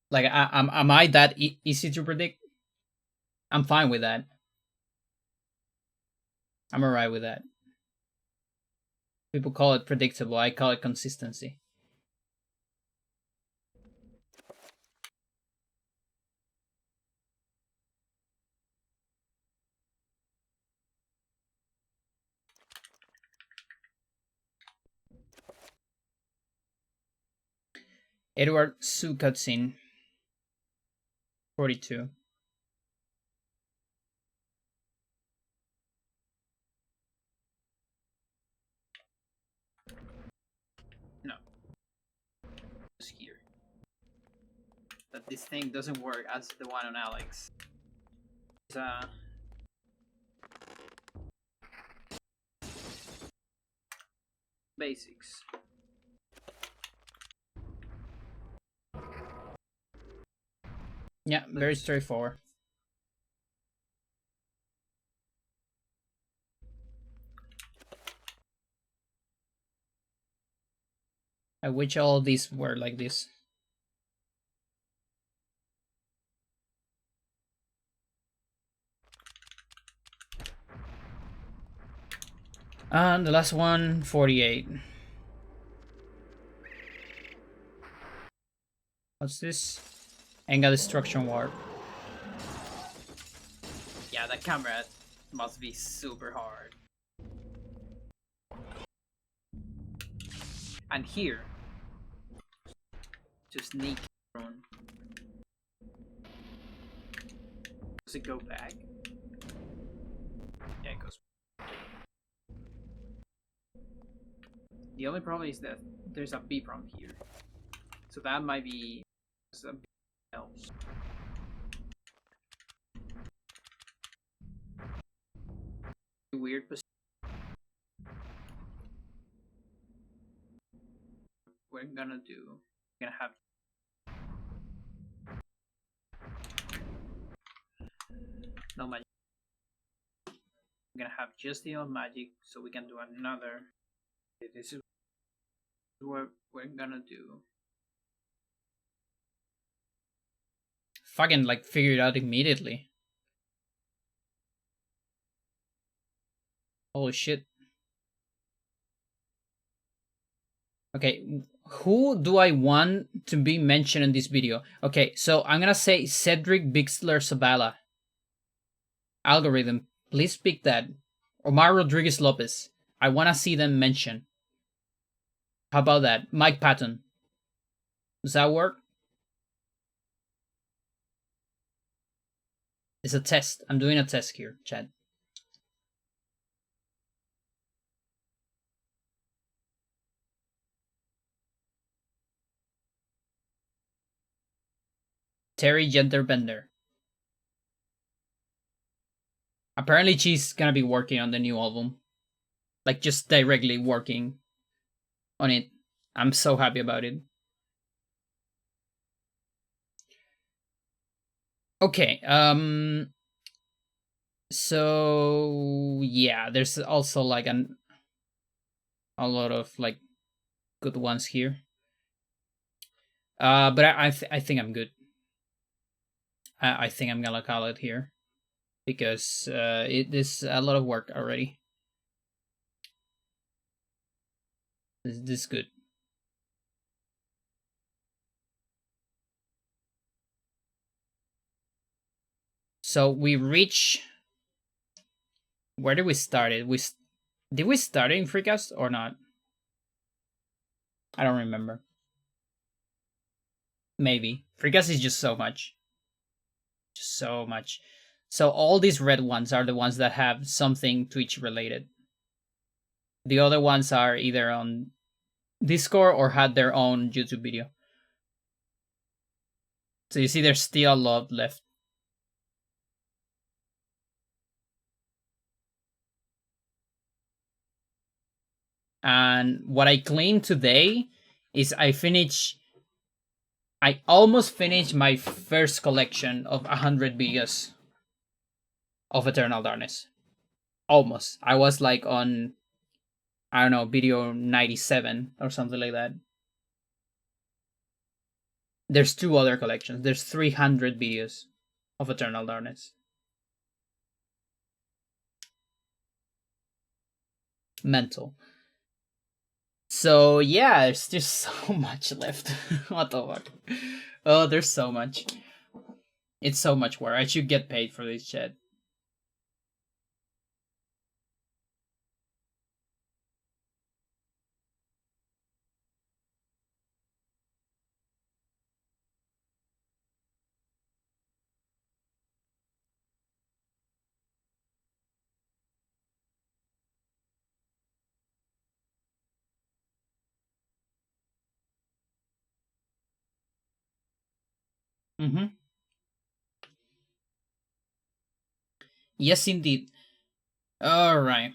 Like, am I that easy to predict? I'm fine with that. I'm alright with that. People call it predictable. I call it consistency. Edward Sue cutscene 42. No. Just here. That this thing doesn't work as the one on Alex. It's basics. Yeah, very straightforward. I wish all these were like this. And the last one, 48. What's this? Angle destruction warp. Yeah, that camera must be super hard. And here, to sneak on. Does it go back? Yeah, it goes. The only problem is that there's a B prompt here, so that might be something else. Weird position. We're gonna do. We're gonna have. No magic. We're gonna have just the old magic, so we can do another. This is what we're gonna do. Fucking like figure it out immediately. Holy shit. Okay, who do I want to be mentioned in this video? Okay, so I'm gonna say Cedric Bixler Zabala. Algorithm, please pick that. Omar Rodriguez Lopez. I wanna see them mentioned. How about that? Mike Patton. Does that work? It's a test. I'm doing a test here, chat. Terry Genderbender. Apparently she's gonna be working on the new album. Like just directly working on it. I'm so happy about it. Okay, so yeah, there's also like a lot of like good ones here. But I think I'm good. I think I'm gonna call it here because it is a lot of work already. This is good. So we reach. Where did we start it? Did we start it in Freecast or not? I don't remember. Maybe Freecast is just so much. Just so much. So all these red ones are the ones that have something Twitch related. The other ones are either on Discord or had their own YouTube video. So you see there's still a lot left. And what I claimed today is I almost finished my first collection of 100 videos of Eternal Darkness. Almost. I was like on, I don't know, video 97 or something like that. There's 2 other collections. There's 300 videos of Eternal Darkness. Mental. So yeah, there's just so much left. What the fuck? Oh, there's so much. It's so much work. I should get paid for this shit. Mm-hmm. Yes, indeed. Alright.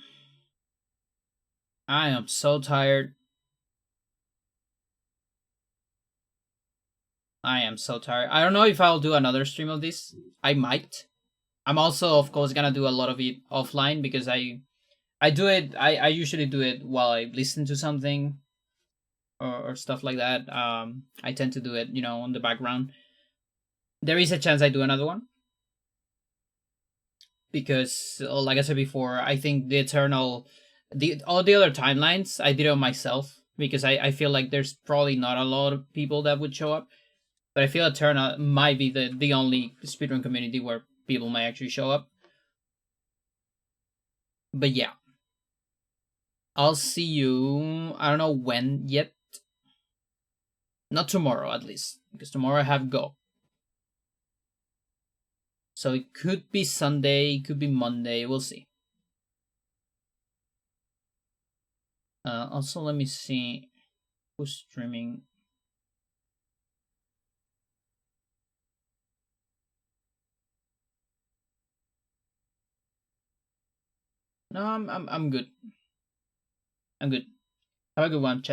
I am so tired. I am so tired. I don't know if I'll do another stream of this. I might. I'm also, of course, gonna do a lot of it offline because I do it. I usually do it while I listen to something or stuff like that. I tend to do it, on the background. There is a chance I do another one because, like I said before, I think all the other timelines I did it on myself because I feel like there's probably not a lot of people that would show up. But I feel Eternal might be the only speedrun community where people might actually show up. But yeah. I'll see you, I don't know when yet. Not tomorrow, at least. Because tomorrow I have Go. So it could be Sunday, it could be Monday, we'll see. Also, let me see who's streaming. No, I'm good. I'm good. Have a good one, chat.